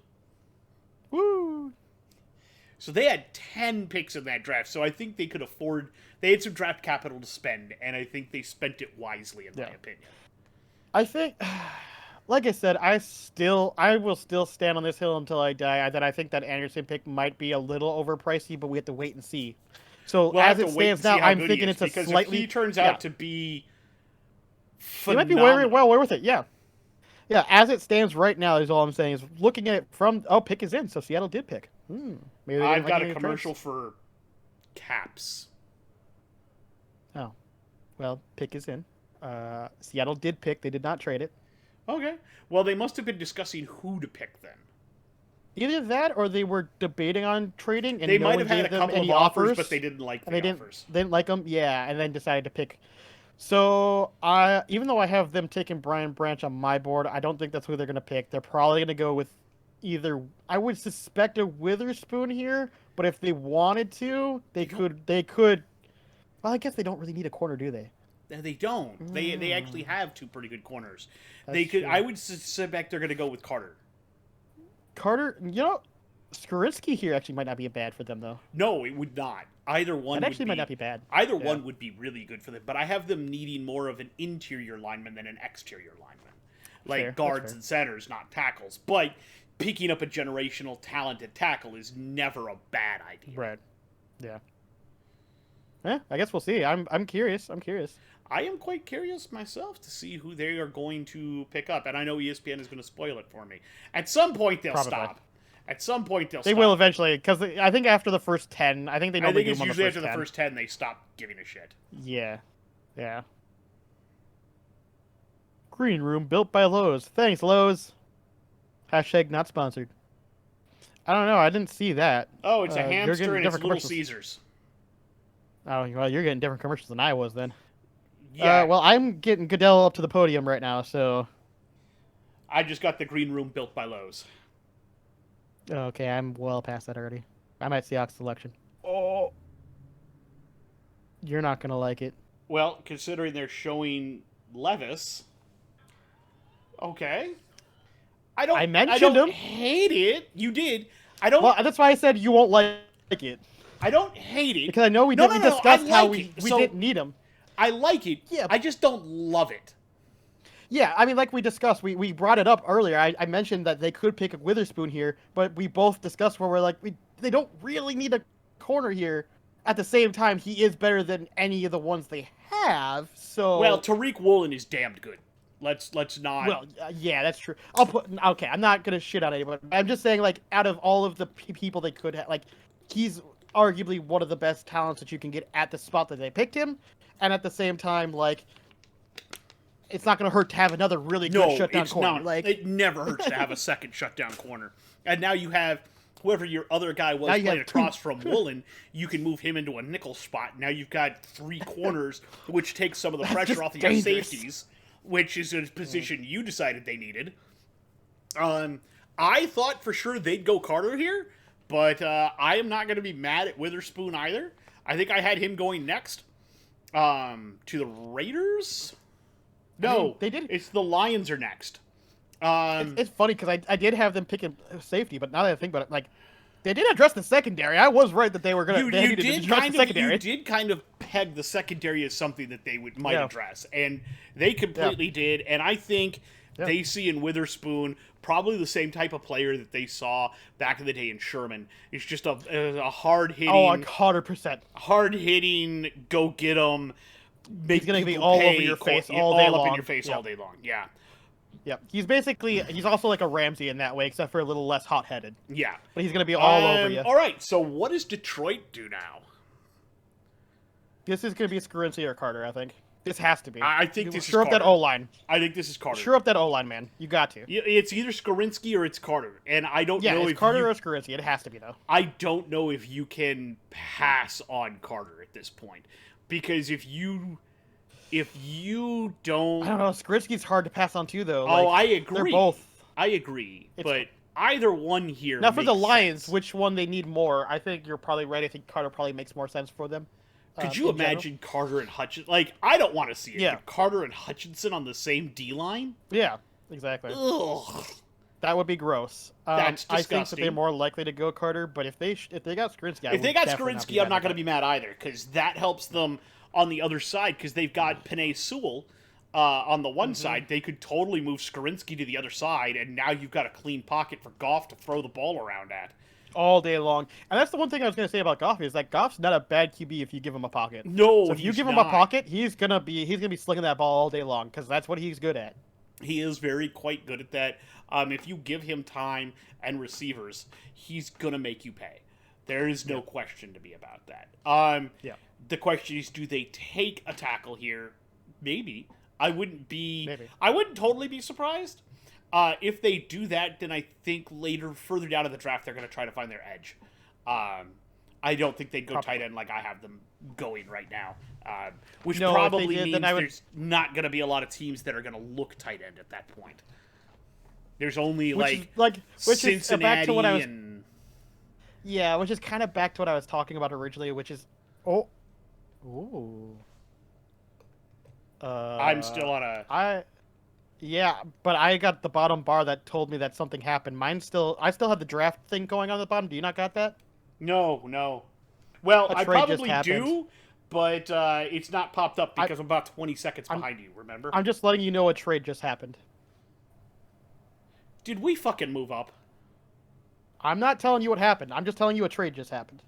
Woo. So they had 10 picks in that draft. So I think they could afford. They had some draft capital to spend, and I think they spent it wisely, in my opinion. I think, like I said, I will still stand on this hill until I die. That I think that Anderson pick might be a little overpricey, but we have to wait and see. So as it stands now, I'm thinking it's a slightly. If he turns out to be phenomenal. It might be very well worth it. Yeah. Yeah, as it stands right now is all I'm saying. Is looking at it from pick is in, so Seattle did pick. Maybe I've got a commercial for Caps. Oh, well, pick is in. Seattle did pick. They did not trade it. Okay. Well, they must have been discussing who to pick then. Either that, or they were debating on trading, and they might have had a couple of offers, but they didn't like the offers. They didn't like them, yeah, and then decided to pick. So, even though I have them taking Brian Branch on my board, I don't think that's who they're going to pick. They're probably going to go with either. I would suspect a Witherspoon here, but if they wanted to, they could. Well, I guess they don't really need a corner, do they? They don't. They actually have 2 pretty good corners. That's true. I would suspect they're going to go with Carter. Carter, Skorinsky here actually might not be bad for them, though. No, it would not. Either one that actually might not be bad. Either one would be really good for them, but I have them needing more of an interior lineman than an exterior lineman. Like guards and centers, not tackles. But picking up a generational talented tackle is never a bad idea. Right. Yeah. Yeah, I guess we'll see. I'm curious. I am quite curious myself to see who they are going to pick up, and I know ESPN is going to spoil it for me. At some point, they'll stop. At some point, they'll stop. They will eventually, because I think after the first 10, I think they normally do them on the first 10. I think it's usually after the first 10 they stop giving a shit. Yeah. Yeah. Green Room built by Lowe's. Thanks, Lowe's. # not sponsored. I don't know. I didn't see that. Oh, it's a hamster and it's Little Caesars. Oh, well, you're getting different commercials than I was then. Yeah. Well, I'm getting Goodell up to the podium right now, so. I just got the Green Room built by Lowe's. Okay, I'm well past that already. I'm at Seahawks selection. Oh. You're not going to like it. Well, considering they're showing Levis. Okay. I mentioned him. Hate it. You did. I don't. Well, that's why I said you won't like it. I don't hate it. Because I know we discussed how we didn't need him. I like it. Yeah. I just don't love it. Yeah, I mean, like we discussed, we brought it up earlier. I mentioned that they could pick a Witherspoon here, but we both discussed where we're like, they don't really need a corner here. At the same time, he is better than any of the ones they have. So well, Tariq Woolen is damned good. Let's not. Well, yeah, that's true. Okay. I'm not gonna shit on anybody. I'm just saying, like, out of all of the people they could have, like, he's arguably one of the best talents that you can get at the spot that they picked him, and at the same time, like, it's not going to hurt to have another really good shutdown corner. No, it's not. It never hurts to have a second shutdown corner. And now you have whoever your other guy was playing across from Woolen. You can move him into a nickel spot. Now you've got 3 corners, which takes some of the pressure off of your safeties, which is a position you decided they needed. I thought for sure they'd go Carter here, but I am not going to be mad at Witherspoon either. I think I had him going next to the Raiders. No, I mean, they did. It's the Lions are next. It's funny because I did have them picking safety, but now that I think about it, like, They did address the secondary. I was right that they were going to address the secondary. You did kind of peg the secondary as something that they might address, and they completely did. And I think they see in Witherspoon probably the same type of player that they saw back in the day in Sherman. It's just a hard-hitting... Oh, 100%. Hard-hitting, go get 'em, make He's going to be all over your face all day long. All up in your face all day long, yeah. Yep. He's also like a Ramsey in that way, except for a little less hot-headed. Yeah. But he's going to be all over you. All right, so what does Detroit do now? This is going to be Skorinski or Carter, I think. This has to be. I think this is Sure Carter. up that O-line. I think this is Carter. Sure up that O-line, man. You got to. It's either Skorinski or it's Carter, and I don't know if it's Carter or Skorinski. It has to be, though. I don't know if you can pass on Carter at this point, because if you don't... I don't know. Skorinski's hard to pass on, too, though. I agree. They're both. I agree, but either one here Now, for the Lions, sense. which one they need more, I think you're probably right. I think Carter probably makes more sense for them. Could you imagine Carter and Hutchinson? Like, I don't want to see it. Yeah. But Carter and Hutchinson on the same D-line? Yeah, exactly. Ugh. That would be gross. That's disgusting. I think that they're more likely to go Carter, but if they got Skorinski, I'm not going to be mad either, because that helps them on the other side, because they've got Penei Sewell on the one side. They could totally move Skorinski to the other side, and now you've got a clean pocket for Goff to throw the ball around at. All day long. And that's the one thing I was going to say about Goff is that Goff's not a bad QB if you give him a pocket. No, so if you give him a pocket, he's gonna be slinging that ball all day long because that's what he's good at. He is quite good at that. If you give him time and receivers, he's gonna make you pay. There is no question to be about that. The question is, do they take a tackle here? Maybe. I wouldn't totally be surprised. If they do that, then I think further down in the draft, they're going to try to find their edge. I don't think they'd go tight end like I have them going right now, which probably means there's not going to be a lot of teams that are going to look tight end at that point. There's only which Cincinnati back to what I was, and... Yeah, which is kind of back to what I was talking about originally, which is... I'm still on a... Yeah, but I got the bottom bar that told me that something happened. I still have the draft thing going on the bottom. Do you not got that? No. Well, I probably do, but it's not popped up because I'm about 20 seconds behind you, remember? I'm just letting you know a trade just happened. Did we fucking move up? I'm not telling you what happened. I'm just telling you a trade just happened.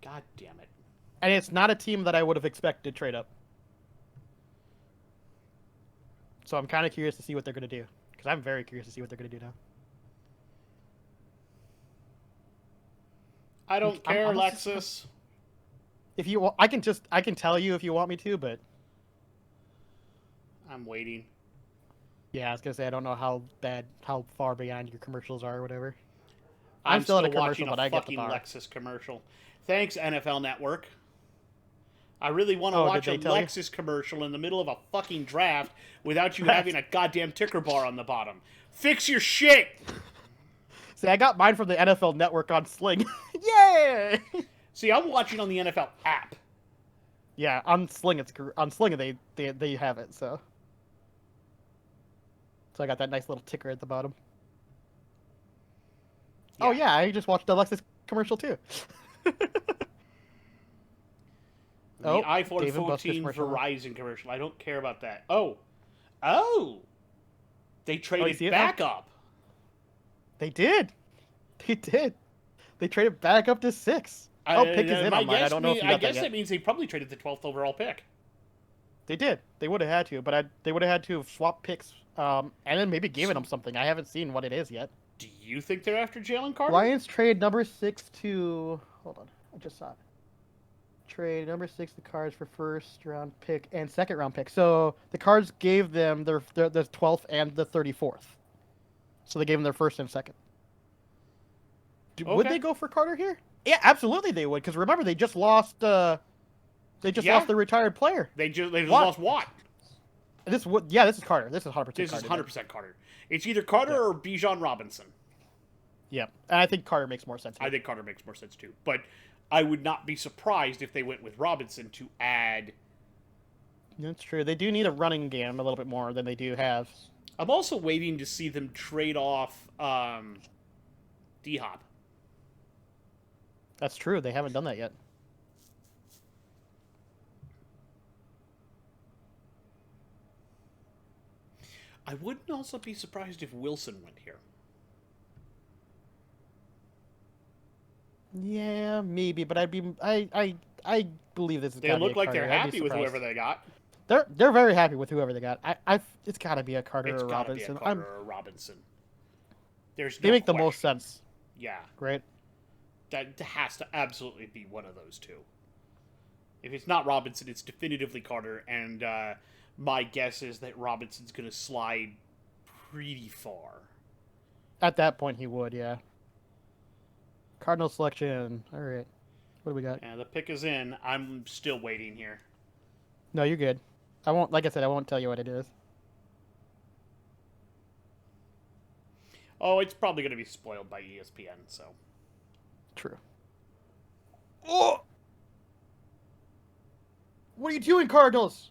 God damn it. And it's not a team that I would have expected to trade up. So I'm kind of curious to see what they're going to do. Because I'm very curious to see what they're going to do now. I don't care, Lexus. If you, I can tell you if you want me to, but I'm waiting. Yeah, I was gonna say I don't know how far behind your commercials are or whatever. I'm still at a commercial, watching but a I get the fucking bar. Lexus commercial. Thanks, NFL Network. I really want to watch a Lexus commercial in the middle of a fucking draft without you having a goddamn ticker bar on the bottom. Fix your shit! See, I got mine from the NFL Network on Sling. Yay! See, I'm watching on the NFL app. Yeah, on Sling they have it, so I got that nice little ticker at the bottom. Yeah. Oh yeah, I just watched the Lexus commercial too. The iPhone 14 Verizon commercial. I don't care about that. Oh! They traded back up. They did. They traded back up to 6. Pick is in on mine. I don't know if you got I guess that means they probably traded the 12th overall pick. They did. They would have had to, but they would have had to have swapped picks, and then maybe given them something. I haven't seen what it is yet. Do you think they're after Jalen Carter? Lions trade number 6 to... Hold on. I just saw it. Trade number 6 the Cards for first-round pick and second-round pick. So the Cards gave them their 12th and the 34th. So they gave them their first and second. Would they go for Carter here? Yeah, absolutely they would. Because remember, they just lost... lost their retired player. They just lost Watt. This is Carter. This is 100% Carter. This is 100% Carter. It's either Carter or Bijan Robinson. Yeah, and I think Carter makes more sense. I think Carter makes more sense too. But I would not be surprised if they went with Robinson to add... That's true. They do need a running game a little bit more than they do have. I'm also waiting to see them trade off D-Hop. That's true. They haven't done that yet. I wouldn't also be surprised if Wilson went here. Yeah, maybe, but I believe this is. They look like they're happy with whoever they got. They're very happy with whoever they got. It's got to be a Carter or Robinson. It's got to be a Carter or Robinson. There's no They make question. the most sense. Yeah. Right? That has to absolutely be one of those two. If it's not Robinson, it's definitively Carter, and my guess is that Robinson's going to slide pretty far. At that point, he would, yeah. Cardinal selection. All right. What do we got? Yeah, the pick is in. I'm still waiting here. No, you're good. I won't. Like I said, I won't tell you what it is. Oh, it's probably going to be spoiled by ESPN, so. True. Oh! What are you doing, Cardinals?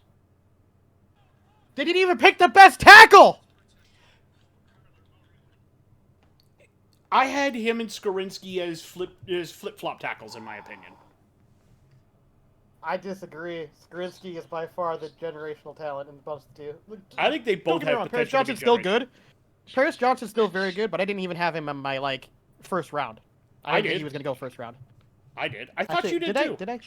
They didn't even pick the best tackle! I had him and Skowronski as flip-flop tackles, in my opinion. I disagree. Skowronski is by far the generational talent in both the two. I think they both have potential. Paris Johnson's still good. Paris Johnson's still very good, but I didn't even have him in my, first round. I didn't think he was going to go first round. I did. I thought you did, too. Did I?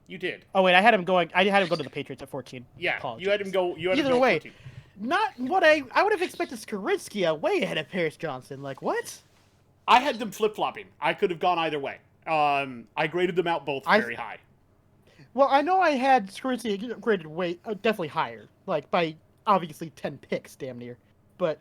You did. Oh, wait, I had him go to the Patriots at 14. Yeah, Apologies. you had him go. Either way, 14. Not what I would have expected. Skowronski way ahead of Paris Johnson. Like, what? I had them flip-flopping. I could have gone either way. I graded them out both very high. Well, I know I had Skowronski graded definitely higher, like by obviously 10 picks, damn near. But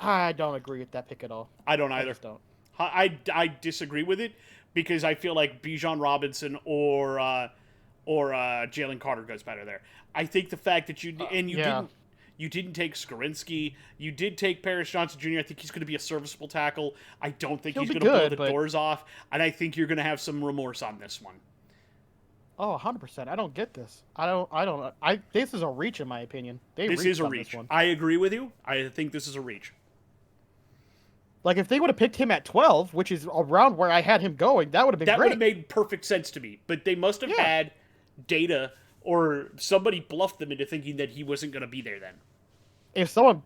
I don't agree with that pick at all. I don't either. I just don't. I disagree with it because I feel like Bijan Robinson or Jalen Carter goes better there. I think the fact that you didn't take Skowronski, you did take Paris Johnson Jr. I think he's going to be a serviceable tackle. I don't think he's going to blow the doors off, and I think you're going to have some remorse on this one. Oh, 100%. I don't get this. This is a reach in my opinion. This is a reach. I agree with you. I think this is a reach. Like, if they would have picked him at 12, which is around where I had him going, that would have been great. That would have made perfect sense to me. But they must have had data, or somebody bluffed them into thinking that he wasn't going to be there then. Oh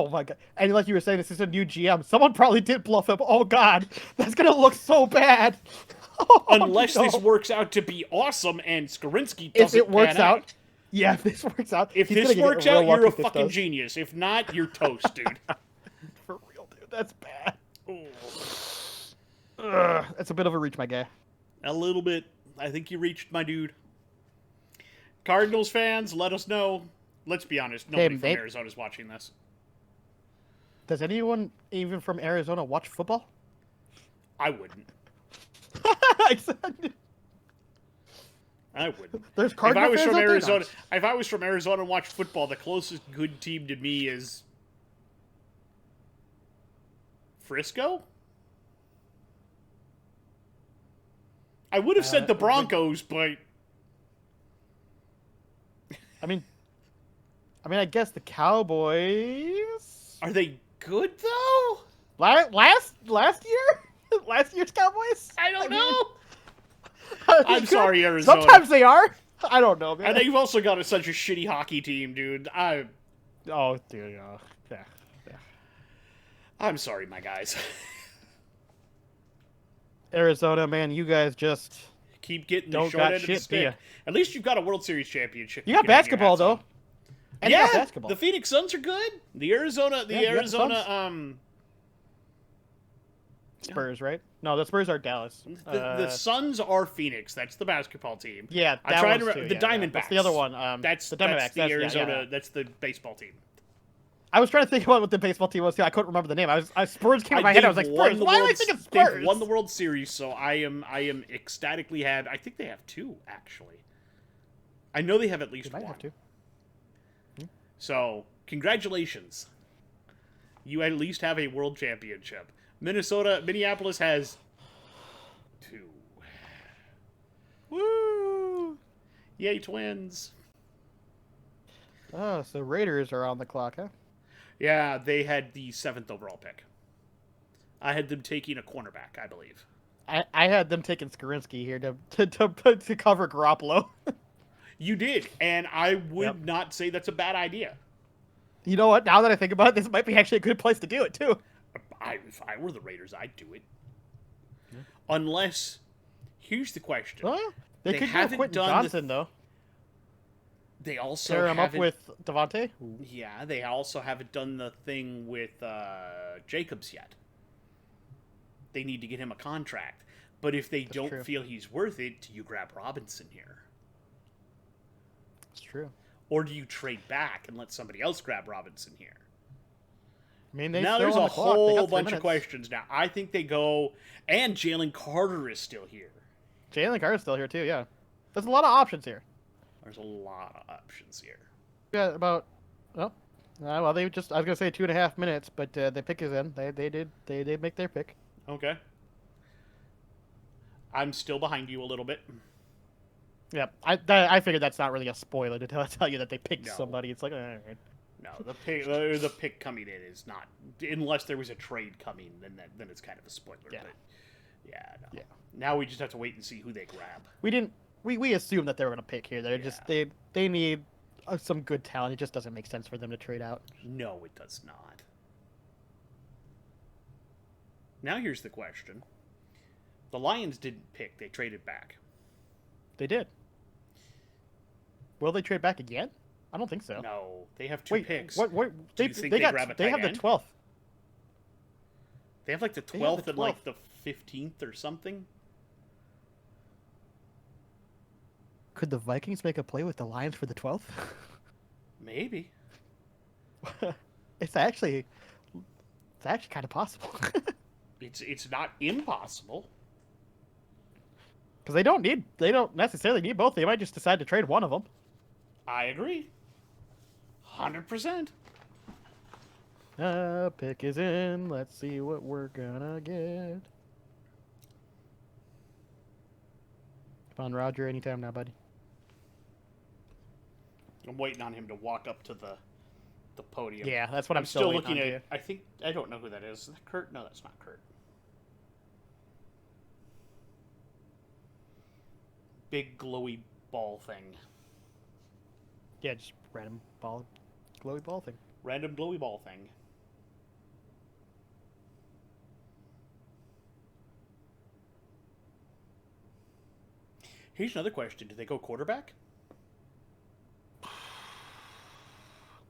my God. And like you were saying, this is a new GM. Someone probably did bluff him. Oh, God. That's going to look so bad. Unless this works out to be awesome and Skowronski doesn't If it works out. Yeah, if this works out. If this works out, you're a fucking genius. If not, you're toast, dude. For real, dude. That's bad. That's a bit of a reach, my guy. A little bit. I think you reached, my dude. Cardinals fans, let us know. Let's be honest. Nobody from Arizona is watching this. Does anyone even from Arizona watch football? I wouldn't. I wouldn't. There's Cardinal fans out there? If I was from Arizona and watched football, the closest good team to me is Frisco. I would have said the Broncos, but I mean, I guess the Cowboys. Are they good though? Last year? Last year's Cowboys? I don't know. I'm sorry, Arizona. Sometimes they are. I don't know, man. And they've also got such a shitty hockey team, dude. Oh, dude, yeah. I'm sorry, my guys. Arizona, man, you guys just keep getting the short end of the stick. At least you've got a World Series championship. You got basketball though. And yeah, basketball. The Phoenix Suns are good. The Arizona Spurs, right? No, the Spurs are Dallas. The Suns are Phoenix. That's the basketball team. Yeah, I'm trying to remember the Diamondbacks. That's the other one. That's the Diamondbacks. That's the Arizona. That's the baseball team. I was trying to think about what the baseball team was too. I couldn't remember the name. Spurs came in my head. I was like, Spurs. Why am I thinking Spurs? They've won the World Series, so I am ecstatically happy. I think they have two actually. I know they have at least one. Have two. So congratulations. You at least have a world championship. Minneapolis has two. Woo! Yay, Twins. Oh, so Raiders are on the clock, huh? Yeah, they had the 7th overall pick. I had them taking a cornerback, I believe. I had them taking Skarinsky here to cover Garoppolo. You did, and I Yep. would not say that's a bad idea. You know what? Now that I think about it, this might be actually a good place to do it too. If I were the Raiders, I'd do it. Yeah. Unless, here's the question. Well, they could go Quentin Johnson, though. They also pair him up with Devontae? Yeah, they also haven't done the thing with Jacobs yet. They need to get him a contract. But if they don't feel he's worth it, do you grab Robinson here? That's true. Or do you trade back and let somebody else grab Robinson here? I mean, now there's a whole bunch of questions now. I think they go, and Jalen Carter is still here. Jalen Carter's still here too, yeah. There's a lot of options here. There's a lot of options here. Yeah, about, well, they just, I was going to say 2.5 minutes, but the pick is in. They did make their pick. Okay. I'm still behind you a little bit. Yeah, I figured that's not really a spoiler to tell you that they picked somebody. It's like, all right. No, the pick coming in is not, unless there was a trade coming, then it's kind of a spoiler. Yeah. But yeah. Now we just have to wait and see who they grab. We assumed that they were going to pick here. They're just they need some good talent. It just doesn't make sense for them to trade out. No, it does not. Now here's the question. The Lions didn't pick. They traded back. They did. Will they trade back again? I don't think so. No, they have two picks. What? Do you think they grab a tight They have end? the 12th. They have like the 12th and like the 15th or something. Could the Vikings make a play with the Lions for the 12th? Maybe. It's actually kind of possible. It's not impossible. Because they don't necessarily need both. They might just decide to trade one of them. I agree. 100%. Pick is in. Let's see what we're gonna get. Come on, Roger. Anytime now, buddy. I'm waiting on him to walk up to the podium. Yeah, that's what I'm still looking at. I don't know who that is. Is that Kurt? No, that's not Kurt. Big glowy ball thing. Yeah, just random glowy ball thing. Random glowy ball thing. Here's another question. Do they go quarterback?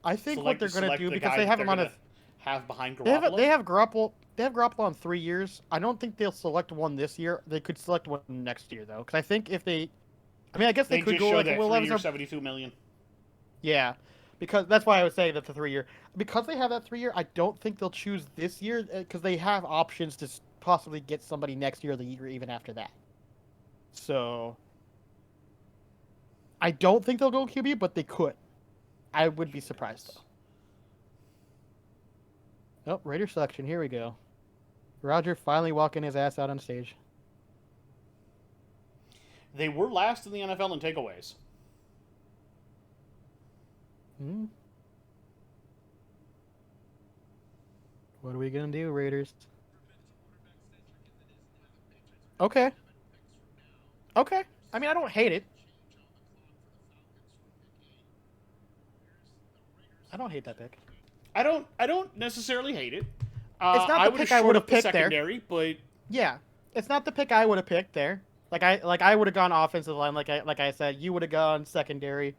I think what they're going to do, because they have him on a... Have behind Garoppolo? They have Garoppolo on 3 years. I don't think they'll select one this year. They could select one next year, though. Because I think if they... I mean, I guess they could go like Will Levis. $72 million. Yeah. Because that's why I was saying that the 3 year. Because they have that 3 year, I don't think they'll choose this year. Because they have options to possibly get somebody next year or the year even after that. So... I don't think they'll go QB, but they could. I would be surprised, though. Oh, Raider selection. Here we go. Roger finally walking his ass out on stage. They were last in the NFL in takeaways. What are we going to do, Raiders? Okay. Okay. I mean, I don't hate it. I don't hate that pick. I don't necessarily hate it. It's not the pick I would have picked secondary, but yeah, it's not the pick I would have picked there. Like I would have gone offensive line, like I said. You would have gone secondary,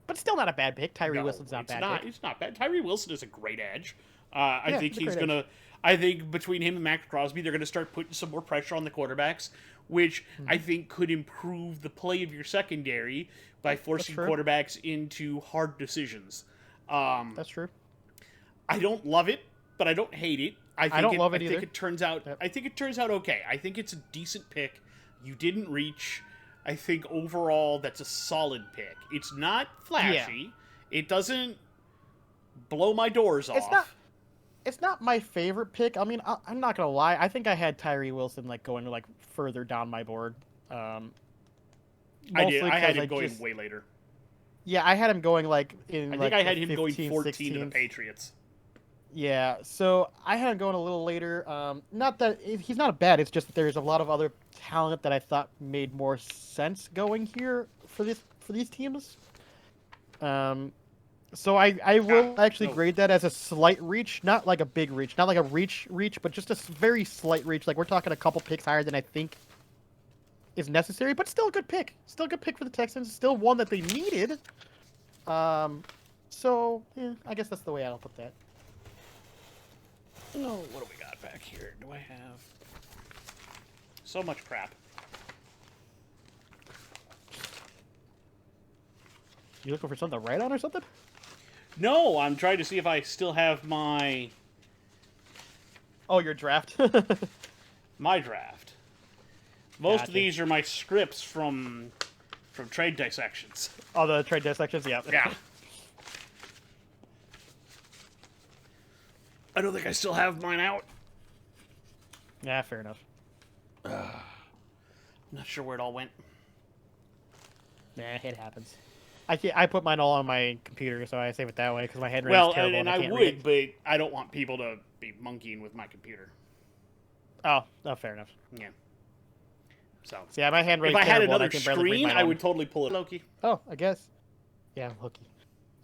but still not a bad pick. Tyree Wilson's not bad. It's not bad. Tyree Wilson is a great edge. I think he's gonna. I think between him and Max Crosby, they're gonna start putting some more pressure on the quarterbacks, which I think could improve the play of your secondary by forcing quarterbacks into hard decisions. That's true. I don't love it, but I don't hate it. I don't love it either. I think it turns out. Yep. I think it turns out okay. I think it's a decent pick. You didn't reach. I think overall that's a solid pick. It's not flashy. Yeah. It doesn't blow my doors off. It's not my favorite pick. I mean, I'm not gonna lie. I think I had Tyree Wilson going further down my board. I did. I had him going way later. Yeah, I had him going like in I like think I had the him going 15, 14 to the 16th. Patriots. Yeah, so I had him going a little later. Not that he's not bad. It's just that there's a lot of other talent that I thought made more sense going here for these teams. So I will actually grade that as a slight reach, not like a big reach, not like a reach, but just a very slight reach. Like we're talking a couple picks higher than I think is necessary, but still a good pick. Still a good pick for the Texans. Still one that they needed. So yeah, I guess that's the way I'll put that. Oh, what do we got back here? Do I have so much crap? You looking for something to write on or something? No, I'm trying to see if I still have my your draft. my draft. Most Gotcha. of these are my scripts from trade dissections. Oh, the trade dissections, yeah. Yeah. I don't think I still have mine out. Yeah, fair enough. I'm not sure where it all went. Nah, it happens. I put mine all on my computer, so I save it that way because my handwriting's Well, terrible. and I I can't read would, it. but I don't want people to be monkeying with my computer. Oh, fair enough. Yeah. So, So yeah, my if handwriting's I had terrible, and another I can barely read screen, my I own. would totally pull it. Loki. Oh, I guess. Yeah, I'm lucky.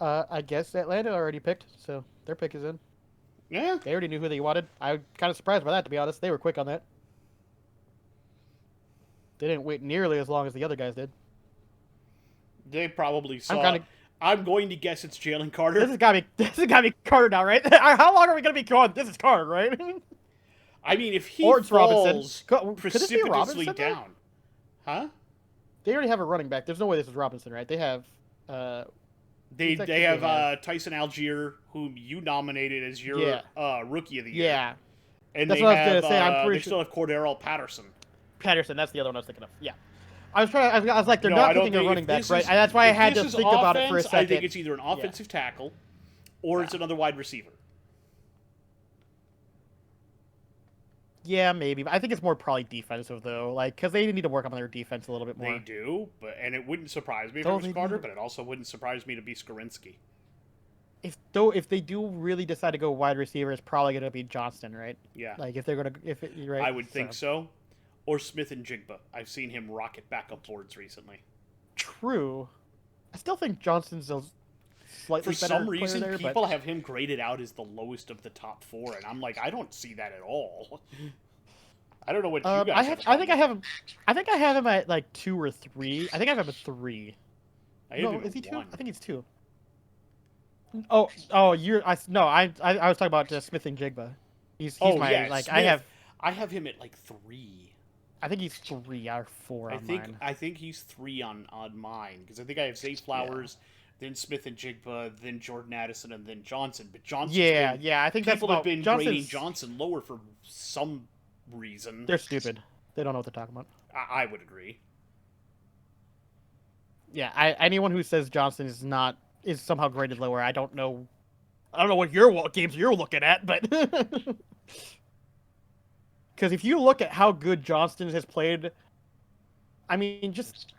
I guess Atlanta already picked, so their pick is in. Yeah. They already knew who they wanted. I'm kind of surprised by that, to be honest. They were quick on that. They didn't wait nearly as long as the other guys did. They probably saw. I'm going to guess it's Jalen Carter. This has got to be Carter now, right? How long are we gonna be going? This is Carter, right? I mean, if he Or it's falls Robinson. precipitously Robinson, down, huh? They already have a running back. There's no way this is Robinson, right? They have. They have Tyson Algier, whom you nominated as your rookie of the year. Yeah. And that's they what I was have, gonna say. I'm pretty they still have Cordero Patterson. Patterson, that's the other one I was thinking of. Yeah. I was like, they're not picking a running back, right? That's why I had to think about it for a second. I think it's either an offensive tackle or it's another wide receiver. Yeah, maybe. But I think it's more probably defensive, though. Like, because they need to work on their defense a little bit more. They do, and it wouldn't surprise me if it was Carter, but it also wouldn't surprise me to be Skorinsky. If they do really decide to go wide receiver, it's probably going to be Johnston, right? Yeah. Like, if they're going to... right? I would think so. Or Smith and Jigba. I've seen him rocket back up boards recently. True. I still think Johnston's a slightly For better some reason, player there, people have him graded out as the lowest of the top four, and I'm like, I don't see that at all. I don't know what you guys I think I have him at like 2 or 3. I think I have him at 3. No, is he 2? I think he's 2. I was talking about Smith and Jigba. He's my like Smith, I have him at like 3. I think he's 3 or 4 on mine. I think he's 3 on mine because I think I have Zay Flowers, then Smith and Jigba, then Jordan Addison, and then Johnson. But Johnson, I think people have been grading Johnson's... Johnson lower for some reason. They're stupid. They don't know what they're talking about. I would agree. Yeah, anyone who says Johnson is somehow graded lower, I don't know what games you're looking at, but because if you look at how good Johnston has played, I mean, just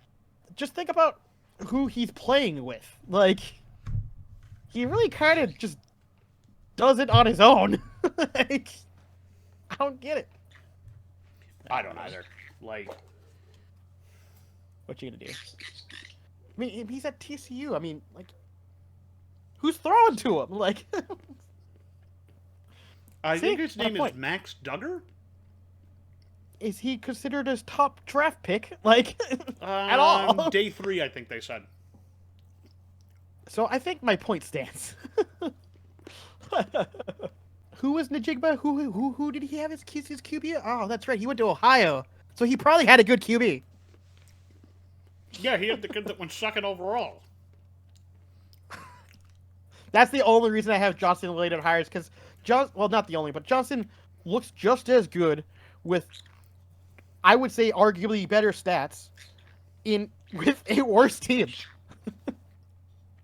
think about who he's playing with. Like, he really kind of just does it on his own. Like, I don't get it. I don't either. Like, what you gonna do? I mean, he's at TCU. I mean, like, who's throwing to him? Like, I think his name is Max Duggar. Is he considered as top draft pick? Like, at all? Day 3, I think they said. So I think my point stands. Who was Najigba? Who did he have his QB? Oh, that's right. He went to Ohio, so he probably had a good QB. Yeah, he had the kid that went second overall. That's the only reason I have Johnson related hires because not the only, but Johnson looks just as good with, I would say, arguably better stats with a worse team.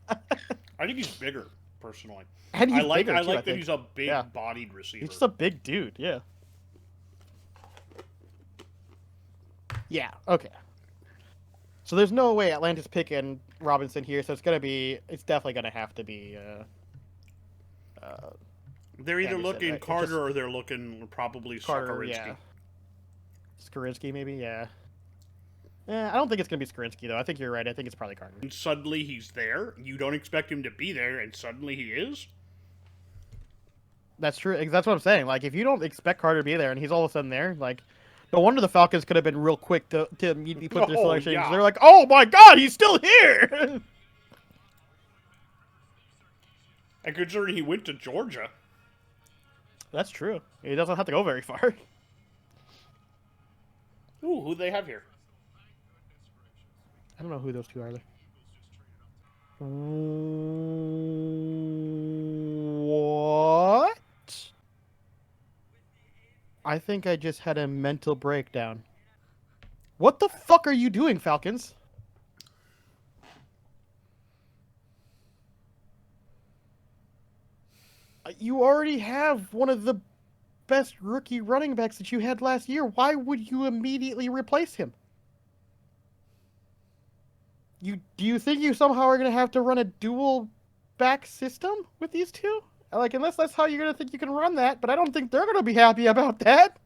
I think he's bigger, personally. And he's I like bigger, that he's a big-bodied receiver. He's just a big dude, yeah. Yeah, okay. So there's no way Atlanta's picking Robinson here. So it's definitely gonna have to be. They're either Anderson, looking right? Carter or they're looking probably Carter, Sokorinsky. yeah. Skorinsky, maybe, yeah. I don't think it's gonna be Skorinsky though. I think you're right. I think it's probably Carter. And suddenly he's there. You don't expect him to be there, and suddenly he is. That's true. That's what I'm saying. Like, if you don't expect Carter to be there and he's all of a sudden there, like, no wonder the Falcons could have been real quick to immediately put their selection. Yeah. They're like, oh my god, he's still here! And considering he went to Georgia. That's true. He doesn't have to go very far. Ooh, who do they have here? I don't know who those two are. What? I think I just had a mental breakdown. What the fuck are you doing, Falcons? You already have one of the best rookie running backs that you had last year. Why would you immediately replace him? Do you think you somehow are going to have to run a dual back system with these two? Like, unless that's how you're going to think you can run that, but I don't think they're going to be happy about that.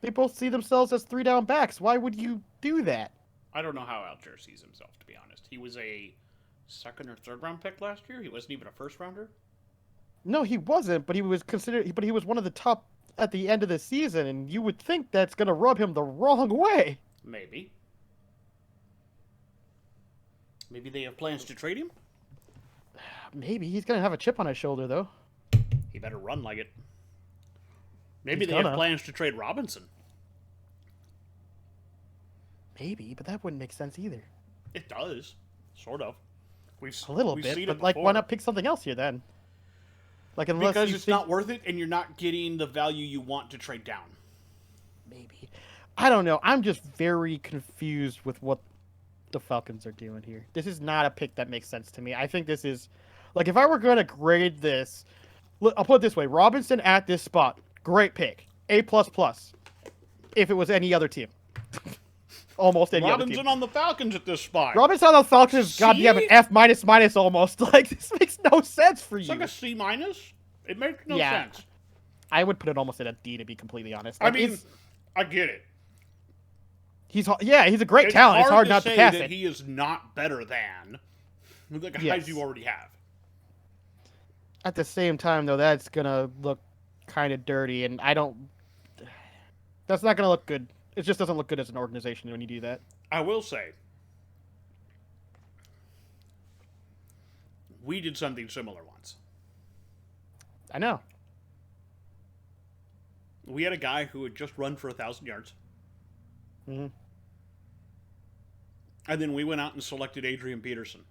They both see themselves as 3-down backs. Why would you do that? I don't know how Algier sees himself, to be honest. He was a second or third round pick last year. He wasn't even a first rounder. No, he wasn't, but he was considered. But he was one of the top at the end of the season, and you would think that's going to rub him the wrong way. Maybe. Maybe they have plans to trade him? Maybe. He's going to have a chip on his shoulder, though. He better run like it. Maybe they have plans to trade Robinson. Maybe, but that wouldn't make sense either. It does. Sort of. A little bit, but like, why not pick something else here then? Like, unless because it's not worth it, and you're not getting the value you want to trade down. Maybe. I don't know. I'm just very confused with what the Falcons are doing here. This is not a pick that makes sense to me. I think this is... Like, if I were going to grade this... I'll put it this way. Robinson at this spot. Great pick. A++. If it was any other team. Almost any other team. Robinson on the Falcons at this spot. Robinson on the Falcons got to have an F minus almost. Like, this makes no sense for you. It's like a C minus. It makes no sense. I would put it almost at a D, to be completely honest. Like, I mean, I get it. He's a great talent. It's hard not to pass it. He is not better than the guys you already have. At the same time, though, that's gonna look kind of dirty, and I don't. That's not gonna look good. It just doesn't look good as an organization when you do that. I will say, we did something similar once. I know. We had a guy who had just run for 1,000 yards. Mm-hmm. And then we went out and selected Adrian Peterson.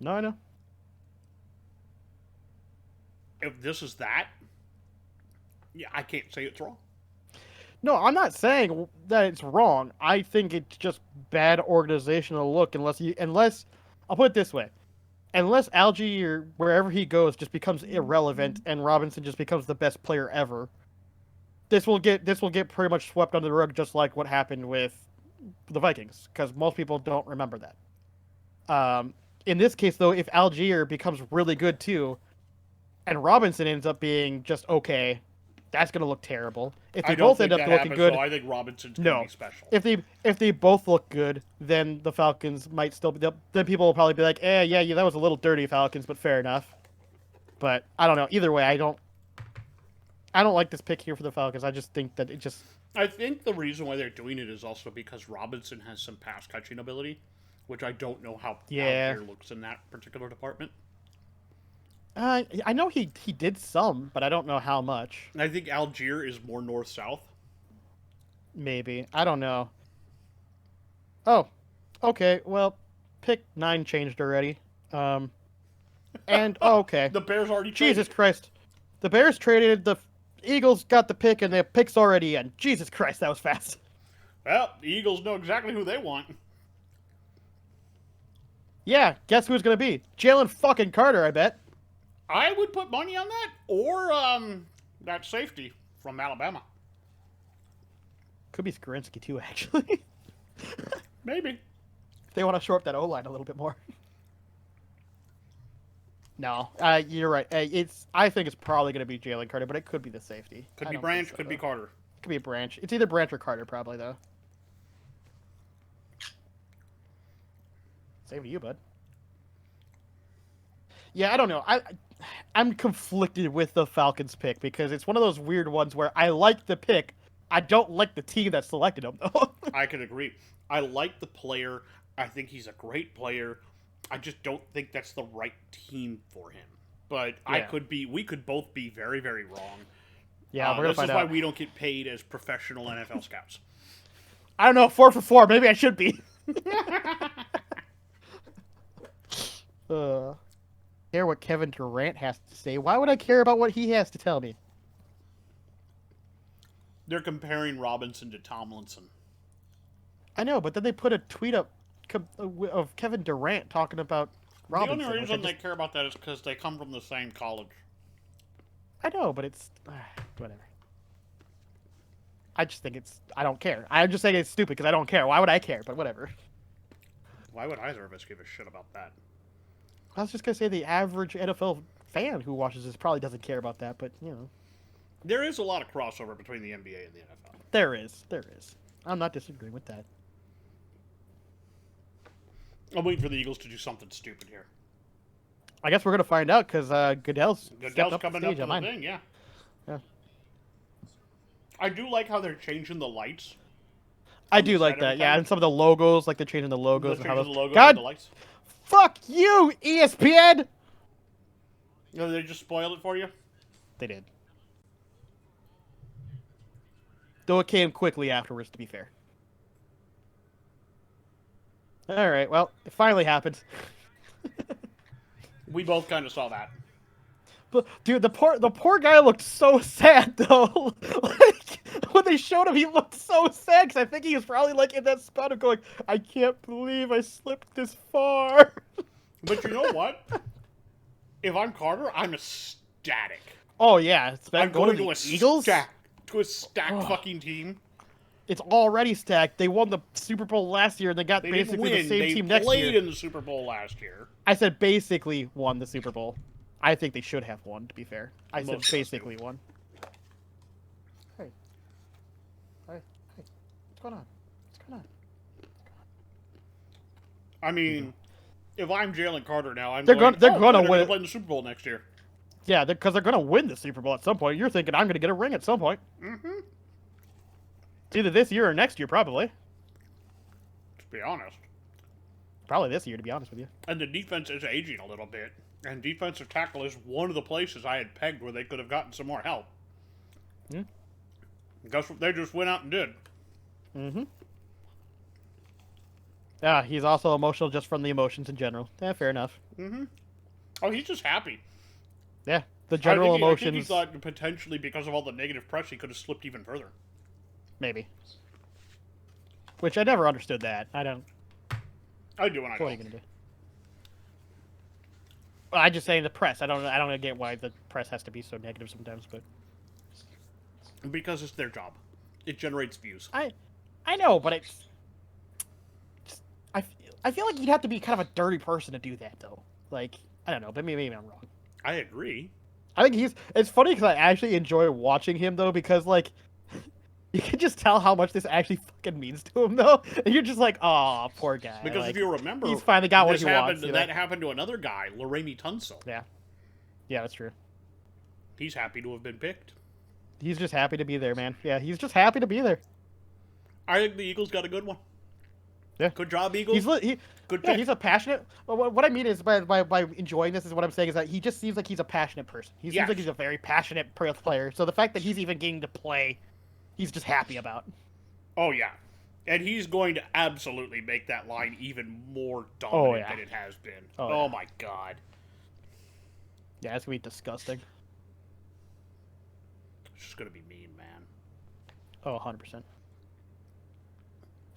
No, I know. If this is that, yeah, I can't say it's wrong. No, I'm not saying that it's wrong. I think it's just bad organizational look unless I'll put it this way. Unless Algie or wherever he goes just becomes irrelevant and Robinson just becomes the best player ever, this will get pretty much swept under the rug, just like what happened with the Vikings, because most people don't remember that. In this case, though, if Algier becomes really good too, and Robinson ends up being just okay, that's going to look terrible. If they both end up looking good, I think Robinson's going to be special. If they both look good, then the Falcons might still be. Then people will probably be like, yeah, that was a little dirty, Falcons, but fair enough. But I don't know. Either way, I don't like this pick here for the Falcons. I just think that it just. I think the reason why they're doing it is also because Robinson has some pass catching ability, which I don't know how Algier looks in that particular department. I know he did some, but I don't know how much. I think Algier is more north-south. Maybe. I don't know. Oh. Okay, well, pick 9 changed already. Okay. The Bears already traded. Jesus Christ. The Bears traded, the Eagles got the pick, and the pick's already in. Jesus Christ, that was fast. Well, the Eagles know exactly who they want. Yeah, guess who it's going to be? Jalen fucking Carter, I bet. I would put money on that, or that safety from Alabama. Could be Skarinsky too, actually. Maybe. If they want to shore up that O-line a little bit more. No, you're right. I think it's probably going to be Jalen Carter, but it could be the safety. Could be Branch, could be Carter. Could be a Branch. It's either Branch or Carter, probably, though. Same to you, bud. Yeah, I don't know. I'm conflicted with the Falcons pick because it's one of those weird ones where I like the pick. I don't like the team that selected him, though. I could agree. I like the player. I think he's a great player. I just don't think that's the right team for him. But yeah. We could both be very, very wrong. Yeah, we're gonna find out. This is why we don't get paid as professional NFL scouts. I don't know, 4 for 4. Maybe I should be. Care what Kevin Durant has to say. Why would I care about what he has to tell me? They're comparing Robinson to Tomlinson. I know, but then they put a tweet up of Kevin Durant talking about Robinson. The only reason they care about that is because they come from the same college. I know, but it's... whatever. I just think it's... I don't care. I'm just saying it's stupid because I don't care. Why would I care? But whatever. Why would either of us give a shit about that? I was just going to say the average NFL fan who watches this probably doesn't care about that, but, you know. There is a lot of crossover between the NBA and the NFL. There is. There is. I'm not disagreeing with that. I'm waiting for the Eagles to do something stupid here. I guess we're going to find out because Goodell's coming up to the thing, yeah. Yeah. I do like how they're changing the lights. I do like that, yeah. And some of the logos, like they're changing the logos. They're changing the logos God, and the lights. Fuck you, ESPN! No, they just spoiled it for you? They did. Though it came quickly afterwards, to be fair. Alright, well, it finally happened. We both kind of saw that. But, dude, the poor guy looked so sad, though. Like, when they showed him, he looked so sad, because I think he was probably, like, in that spot of going, I can't believe I slipped this far. But you know what? If I'm Carter, I'm ecstatic. Oh, yeah. I'm going to a Eagles? stacked fucking team. It's already stacked. They won the Super Bowl last year, and they got basically the same team next year. They played in the Super Bowl last year. I said basically won the Super Bowl. I think they should have won, to be fair. I said basically won. Hey. Hey. What's going on? What's going on? I mean, if I'm Jalen Carter now, they're gonna win. Play in the Super Bowl next year. Yeah, because they're gonna win the Super Bowl at some point. You're thinking I'm gonna get a ring at some point. Mm-hmm. It's either this year or next year, probably. To be honest. Probably this year, to be honest with you. And the defense is aging a little bit. And defensive tackle is one of the places I had pegged where they could have gotten some more help. Hmm. That's what they just went out and did. Mm-hmm. Yeah, he's also emotional just from the emotions in general. Yeah, fair enough. Mm-hmm. Oh, he's just happy. Yeah, the general emotions. I think he thought potentially because of all the negative press, he could have slipped even further. Maybe. Which I never understood that. I don't. I do when I What go. are you gonna do? Well, I just say the press. I don't get why the press has to be so negative sometimes, but because it's their job. It generates views. I know, but it's I feel like you'd have to be kind of a dirty person to do that, though. Like, I don't know, but maybe I'm wrong. I agree. I think it's funny because I actually enjoy watching him, though, because, like, you can just tell how much this actually fucking means to him, though. And you're just like, aw, poor guy. Because like, if you remember, he's finally got what he wants. That happened to another guy, Laremy Tunsil. Yeah. Yeah, that's true. He's happy to have been picked. He's just happy to be there, man. Yeah, he's just happy to be there. I think the Eagles got a good one. Yeah. Good job, Eagles. Good pick. He's a passionate... What I mean is, by enjoying this, is what I'm saying is that he just seems like he's a passionate person. He seems like he's a very passionate player. So the fact that he's even getting to play, he's just happy about. Oh, yeah. And he's going to absolutely make that line even more dominant than it has been. Oh my God. Yeah, it's going to be disgusting. It's just going to be mean, man. Oh, 100%.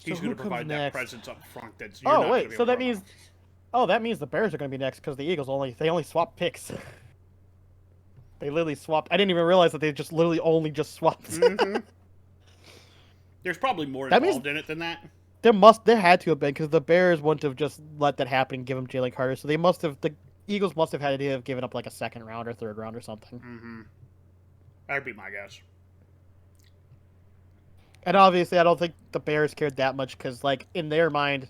He's going to provide that presence up front. That's so that means... Oh, that means the Bears are going to be next because the Eagles only swap picks. They literally swapped. I didn't even realize that they just literally only just swapped. Mm-hmm. There's probably more That means involved in it than that. there had to have been, because the Bears wouldn't have just let that happen and give him Jalen Carter. So the Eagles must have had to have given up like a second round or third round or something. Mm-hmm. That'd be my guess. And obviously, I don't think the Bears cared that much because, like, in their mind,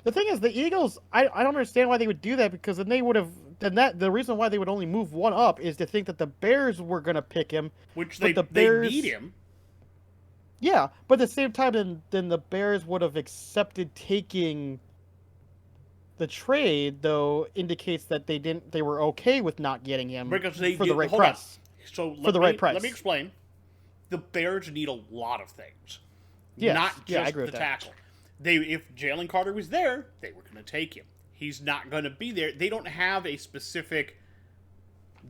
the thing is, the Eagles, I don't understand why they would do that, because then they would have, the reason why they would only move one up is to think that the Bears were going to pick him. Which they need him. Yeah, but at the same time, then the Bears would have accepted taking the trade, though indicates that they were okay with not getting him because for the right price. So right price. Let me explain. The Bears need a lot of things. Yes. Not just I agree the with tackle. If Jalen Carter was there, they were going to take him. He's not going to be there. They don't have a specific,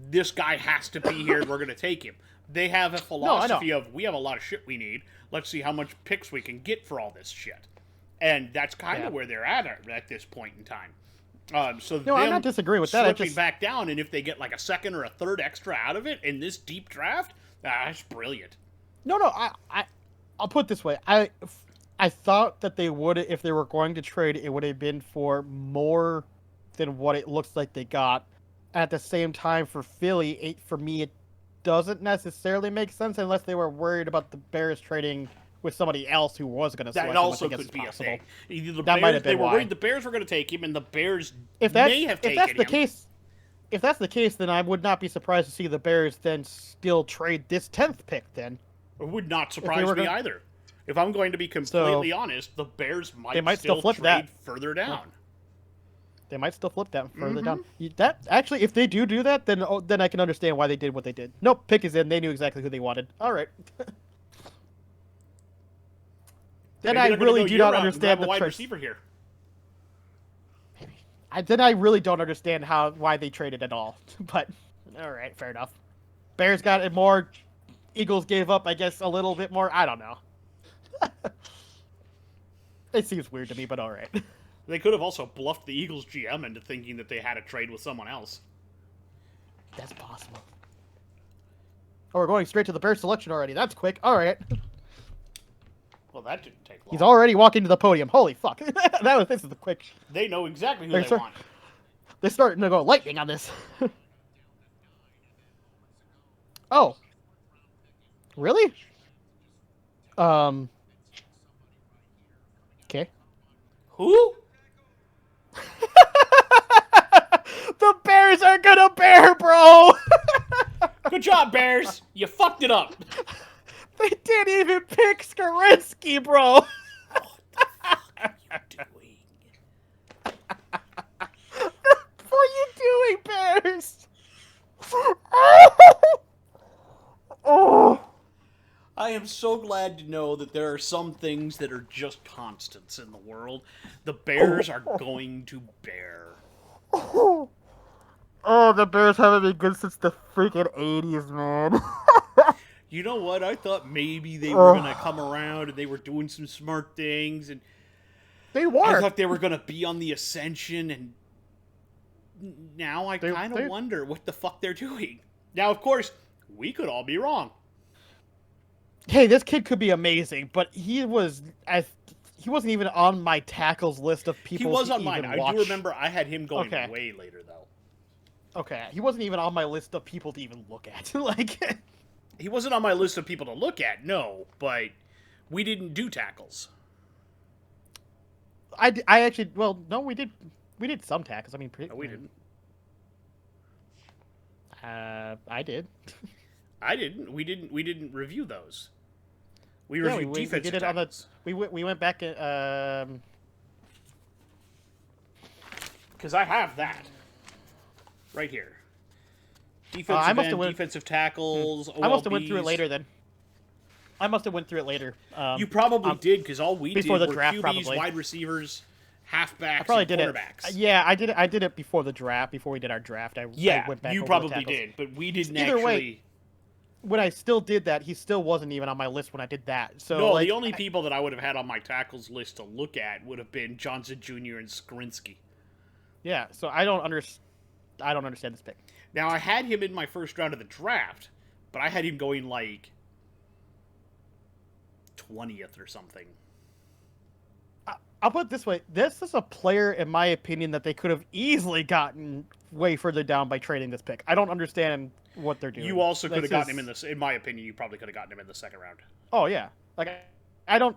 this guy has to be here, we're going to take him. They have a philosophy of, we have a lot of shit we need. Let's see how much picks we can get for all this shit. And that's kind of where they're at this point in time. I'm not disagreeing with that. Slipping back down, and if they get like a second or a third extra out of it in this deep draft, that's brilliant. No, I'll put it this way. I thought that they would, if they were going to trade, it would have been for more than what it looks like they got. At the same time, for Philly, for me, it doesn't necessarily make sense unless they were worried about the Bears trading with somebody else who was going to select him. That also could be a thing. Either they were worried the Bears were going to take him, and the Bears may have taken him. If that's the case, then I would not be surprised to see the Bears then still trade this 10th pick then. It would not surprise me either. If I'm going to be completely honest, the Bears might still flip trade that further down. They might still flip that further down. That actually, if they do that, then I can understand why they did what they did. Nope, pick is in. They knew exactly who they wanted. All right. Then I really do not understand the wide receiver here. Then I really don't understand why they traded at all. But all right, fair enough. Bears got it more. Eagles gave up, I guess, a little bit more. I don't know. It seems weird to me, but all right. They could have also bluffed the Eagles GM into thinking that they had a trade with someone else. That's possible. Oh, we're going straight to the Bears selection already. That's quick. All right. Well, that didn't take long. He's already walking to the podium. Holy fuck. This is the quick. They know exactly who they want. They're starting to go lightning on this. Oh. Really? Okay. Who? The Bears are gonna bear, bro! Good job, Bears. You fucked it up. They didn't even pick Skarinsky, bro. What the fuck are you doing? What are you doing, Bears? Oh. I am so glad to know that there are some things that are just constants in the world. The Bears are going to bear. Oh, the Bears haven't been good since the freaking 80s, man. You know what? I thought maybe they were going to come around and they were doing some smart things. And they were. I thought they were going to be on the ascension. And now I kind of wonder what the fuck they're doing. Now, of course, we could all be wrong. Hey, this kid could be amazing, but he wasn't even on my tackles list of people. He was on mine. I do remember I had him going way later, though. Okay, he wasn't even on my list of people to even look at. Like, he wasn't on my list of people to look at, no, but we didn't do tackles. I actually, well, no, we did some tackles. I mean, no, we didn't. I did. I didn't. We didn't review those. We reviewed defensive tackles. We went back because I have that right here. Defensive end, defensive tackles. OLBs. I must have went through it later then. You probably did, because all we did were draft, QBs, probably. wide receivers, halfbacks, and quarterbacks. Yeah, I did it before the draft. Before we did our draft, I went back. You probably did, but we didn't Either actually. Way, when I still did that, he still wasn't even on my list when I did that. So no, the only people that I would have had on my tackles list to look at would have been Johnson Jr. and Skarinsky. Yeah, so I don't understand this pick. Now, I had him in my first round of the draft, but I had him going like 20th or something. I'll put it this way. This is a player, in my opinion, that they could have easily gotten way further down by trading this pick. I don't understand what they're doing. You also could have gotten him in this. In my opinion, you probably could have gotten him in the second round. Oh, yeah. Like, I don't...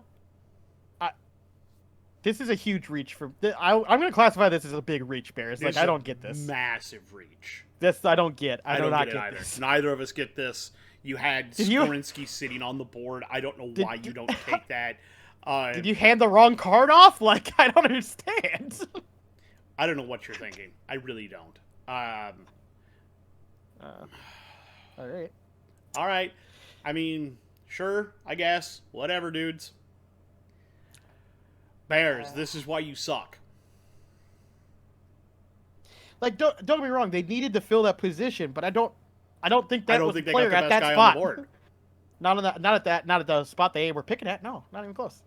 This is a huge reach for... I'm going to classify this as a big reach, Bears. Like, I don't get this. Massive reach. This I don't get. I do not get get either. this. Neither of us get this. You had Skorinsky sitting on the board. I don't know why you don't take that. Did you hand the wrong card off? Like, I don't understand. I don't know what you're thinking. I really don't. All right. All right. I mean, sure, I guess. Whatever, dudes. Bears, this is why you suck. Like, don't get me wrong. They needed to fill that position, but I don't think that was the player got the at best that guy spot. on the board. Not at the spot they were picking at. No, not even close.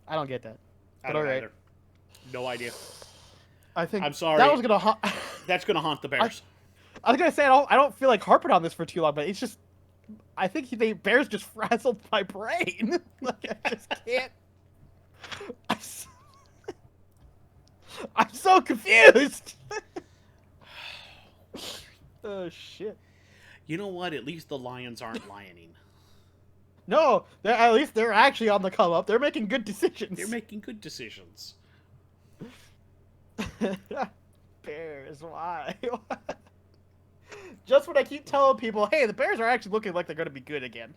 I don't get that. I don't either. No idea. I think I'm sorry. That was gonna. That's gonna haunt the Bears. I was gonna say I don't feel like harping on this for too long, but it's just I think the Bears just frazzled my brain. Like, I just can't. I'm so confused. Oh shit. You know what? At least the Lions aren't lioning. No, at least they're actually on the come up. They're making good decisions. They're making good decisions. Bears, why? Just when I keep telling people, hey, the Bears are actually looking like they're going to be good again.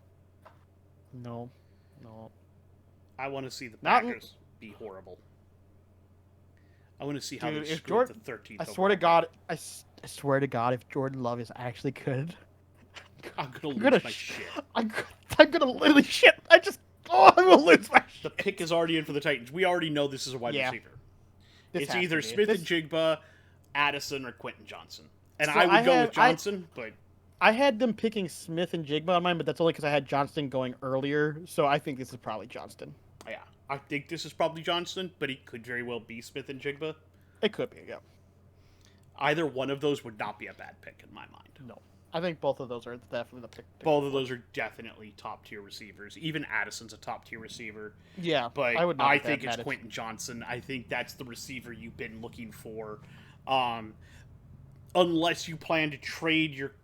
No. I want to see the Packers be horrible. I want to see how they screw the 13th. I swear to God, I swear to God, if Jordan Love is actually good, I'm gonna lose my shit. I'm gonna literally shit. I'm gonna lose my shit. The pick is already in for the Titans. We already know this is a wide receiver. It's either Smith and Jigba, Addison, or Quentin Johnson. And so I would go with Johnson, but I had them picking Smith and Jigba on mine, but that's only because I had Johnston going earlier. So I think this is probably Johnston. Yeah, I think this is probably Johnston, but he could very well be Smith and Jigba. It could be, yeah. Either one of those would not be a bad pick in my mind. No. I think both of those are definitely the pick. Both of those are definitely top-tier receivers. Even Addison's a top-tier receiver. Yeah, but I think it's Quentin Johnson. I think that's the receiver you've been looking for. Unless you plan to trade your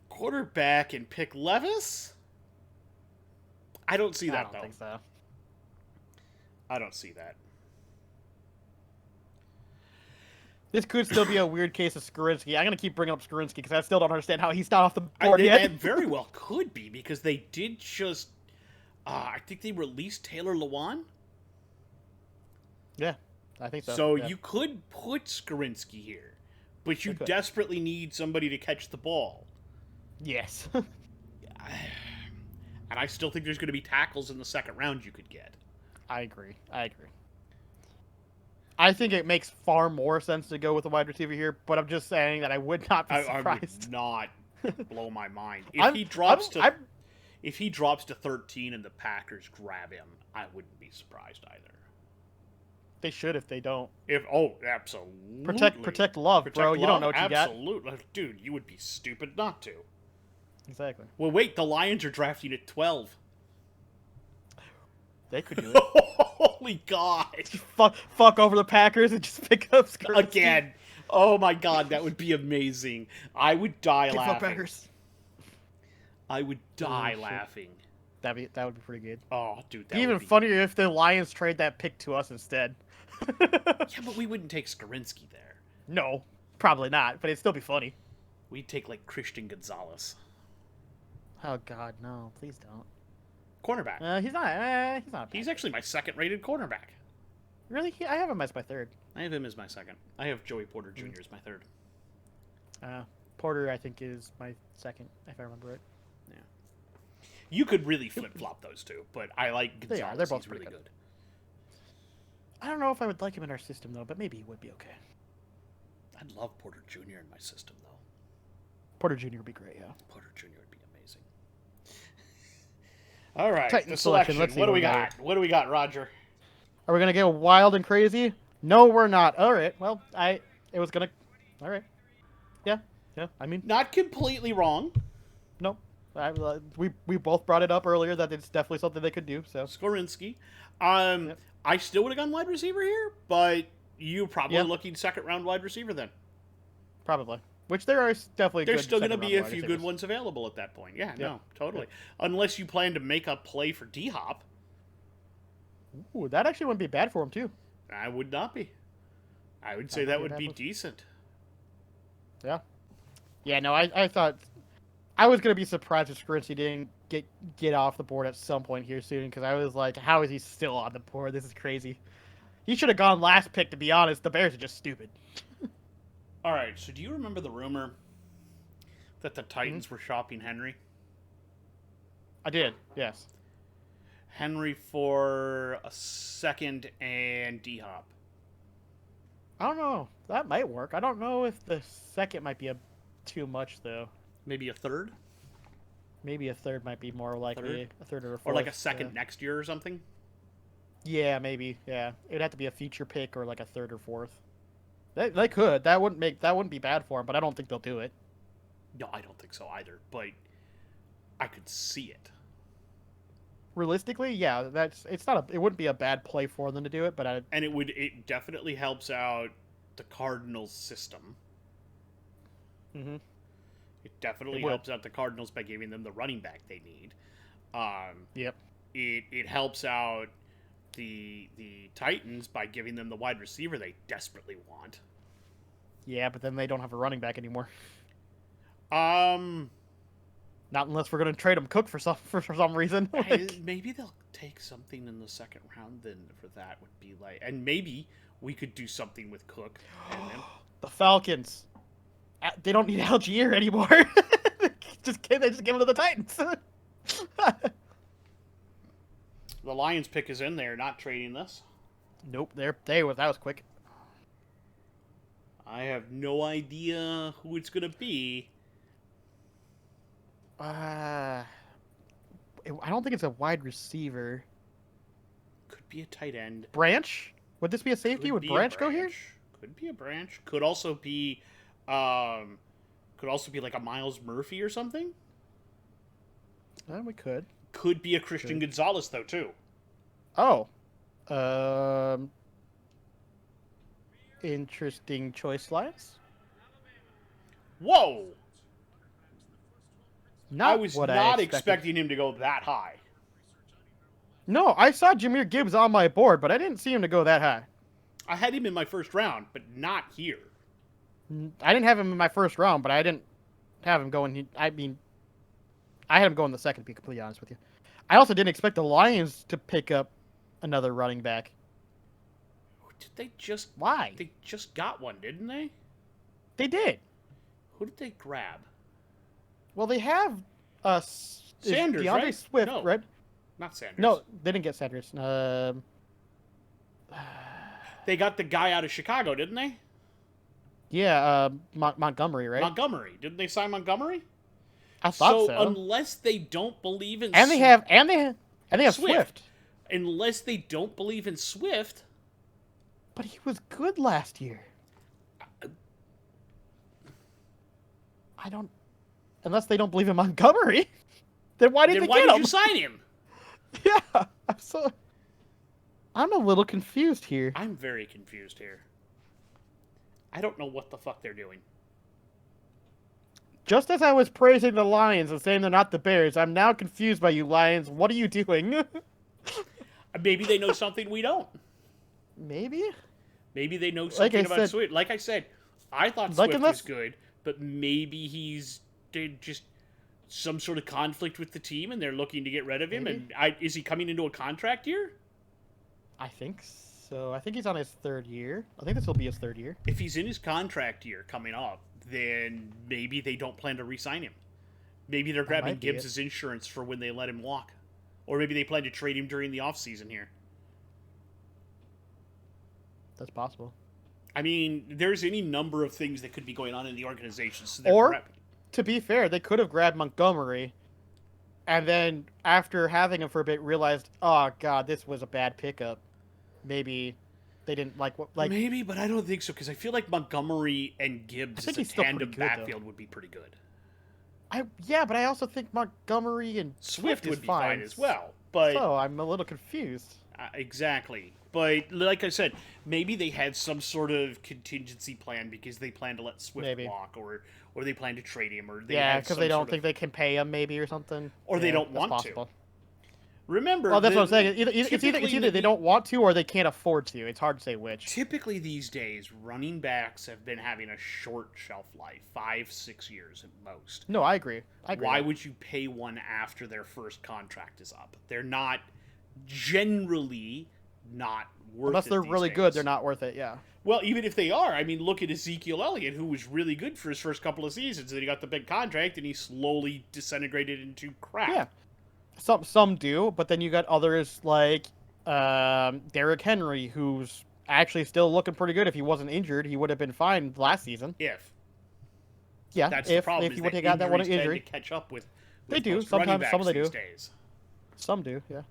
quarterback and pick Levis? I don't see that, though. I don't think so. I don't see that. This could still be a weird case of Skorinsky. I'm going to keep bringing up Skorinsky because I still don't understand how he's not off the board yet. It very well could be because they did just... I think they released Taylor Lewan. Yeah, I think so. So you could put Skorinsky here, but you desperately need somebody to catch the ball. Yes. And I still think there's going to be tackles in the second round you could get. I agree. I think it makes far more sense to go with a wide receiver here, but I'm just saying that I would not be surprised. I would not blow my mind. If he drops to 13 and the Packers grab him, I wouldn't be surprised either. They should if they don't. Absolutely. Protect Love, bro. You don't know what you got. Absolutely. Dude, you would be stupid not to. Exactly. Well, wait, the Lions are drafting at 12. They could do it. Holy God. Fuck over the Packers and just pick up Skorinsky. Again. Oh my God, that would be amazing. I would die laughing. I would die laughing. That would be pretty good. Oh, dude, that would be even funnier if the Lions trade that pick to us instead. Yeah, but we wouldn't take Skorinsky there. No, probably not, but it'd still be funny. We'd take, like, Christian Gonzalez. Oh, God, no. Please don't. Cornerback. He's not. He's actually my second-rated cornerback. Really? I have him as my third. I have him as my second. I have Joey Porter Jr. as my third. Porter, I think, is my second, if I remember it. Yeah. You could really flip-flop those two, but I like Gonzalez. They're both He's really good. I don't know if I would like him in our system, though, but maybe he would be okay. I'd love Porter Jr. in my system, though. Porter Jr. would be great, yeah. Porter Jr. would be amazing. All right, Titan the selection. Let's see what do we got? What do we got, Roger? Are we going to get wild and crazy? No, we're not. All right, well, all right. Yeah, I mean... Not completely wrong. Nope. We both brought it up earlier that it's definitely something they could do. So Skorinsky. yep. I still would have gone wide receiver here, but you probably Yeah. looking second round wide receiver then. Probably. Which there are definitely There's good still going to second-round be a wide few receivers. good ones available at that point. Yeah, Yep. no, totally. Yep. Unless you plan to make a play for D-Hop. Ooh, that actually wouldn't be bad for him too. I would not be. I would say that would be decent. Yeah. Yeah, no, I thought I was gonna be surprised if Scrinsky didn't get off the board at some point here soon, because I was like, how is he still on the board? This is crazy. He should have gone last pick, to be honest. The Bears are just stupid. All right, so do you remember the rumor that the Titans were shopping Henry? I did, yes. Henry for a second and D-Hop. I don't know. That might work. I don't know if the second might be too much, though. Maybe a third? Maybe a third might be more likely. A third or a fourth. Or like a second next year or something? Yeah, maybe. Yeah. It would have to be a feature pick or like a third or fourth. They could. That wouldn't be bad for them, but I don't think they'll do it. No, I don't think so either, but I could see it. Realistically, yeah, it wouldn't be a bad play for them to do it, but and it definitely helps out the Cardinals system. Mm-hmm. It definitely helps out the Cardinals by giving them the running back they need. Yep. It helps out the Titans by giving them the wide receiver they desperately want. Yeah, but then they don't have a running back anymore. Not unless we're gonna trade them Cook for some reason. Maybe they'll take something in the second round. Then for that would be like, and maybe we could do something with Cook. And then... The Falcons. They don't need Algier anymore. They just give him to the Titans. The Lions pick is in there, not trading this. Nope, that was quick. I have no idea who it's gonna be. I don't think it's a wide receiver. Could be a tight end. Branch? Would this be a safety? Would Branch go here? Could be a Branch. Could also be like a Miles Murphy or something. We could. Could be a Christian Gonzalez though too. Oh. Interesting choice lines. Whoa! I was what not expecting him to go that high. No, I saw Jahmyr Gibbs on my board, but I didn't see him to go that high. I had him in my first round, but not here. I didn't have him in my first round, but I didn't have him going. I had him going the second, to be completely honest with you. I also didn't expect the Lions to pick up another running back. Did they just... Why? They just got one, didn't they? They did. Who did they grab? Well, they have Sanders, DeAndre right? Swift, No, right? not Sanders. No, they didn't get Sanders. They got the guy out of Chicago, didn't they? Yeah, Montgomery, right? Montgomery. Didn't they sign Montgomery? I thought so. So unless they don't believe in they have Swift. Unless they don't believe in Swift. But he was good last year. I don't. Unless they don't believe in Montgomery, then why did they get him? You sign him? Yeah, I'm a little confused here. I'm very confused here. I don't know what the fuck they're doing. Just as I was praising the Lions and saying they're not the Bears, I'm now confused by you, Lions. What are you doing? Maybe they know something we don't. Maybe? Maybe they know something about Swift. Like I said, I thought Swift was good, but maybe he's just some sort of conflict with the team and they're looking to get rid of him. Maybe. And is he coming into a contract year? I think so. I think he's on his third year. I think this will be his third year. If he's in his contract year coming up, then maybe they don't plan to re-sign him. Maybe they're grabbing Gibbs' insurance for when they let him walk. Or maybe they plan to trade him during the offseason here. That's possible. I mean, there's any number of things that could be going on in the organization. So to be fair, they could have grabbed Montgomery, and then after having him for a bit, realized, oh god, this was a bad pickup. Maybe they didn't like what. Maybe, but I don't think so because I feel like Montgomery and Gibbs as a tandem backfield would be pretty good. But I also think Montgomery and Swift is would be fine fine as well. But so I'm a little confused. exactly. But like I said, maybe they had some sort of contingency plan because they plan to let Swift Maybe. walk, or they plan to trade him, or they Yeah, had because some they don't sort think of, they can pay him, maybe, or something. or they Yeah, don't that's want possible. to. Remember, Well, that's what I'm saying. It's either they don't want to or they can't afford to. It's hard to say which. Typically these days, running backs have been having a short shelf life, 5-6 years at most. No, I agree. Why would you pay one after their first contract is up? They're not generally not worth Unless it they're these really days. good, they're not worth it. Yeah. Well, even if they are, I mean, look at Ezekiel Elliott, who was really good for his first couple of seasons. Then he got the big contract, and he slowly disintegrated into crap. Yeah. Some do, but then you got others like Derrick Henry, who's actually still looking pretty good. If he wasn't injured, he would have been fine last season. Yeah, That's the problem. If he would have got that one injury, tend to catch up with they do most sometimes. running backs Some of them these do. days. Some do. Yeah.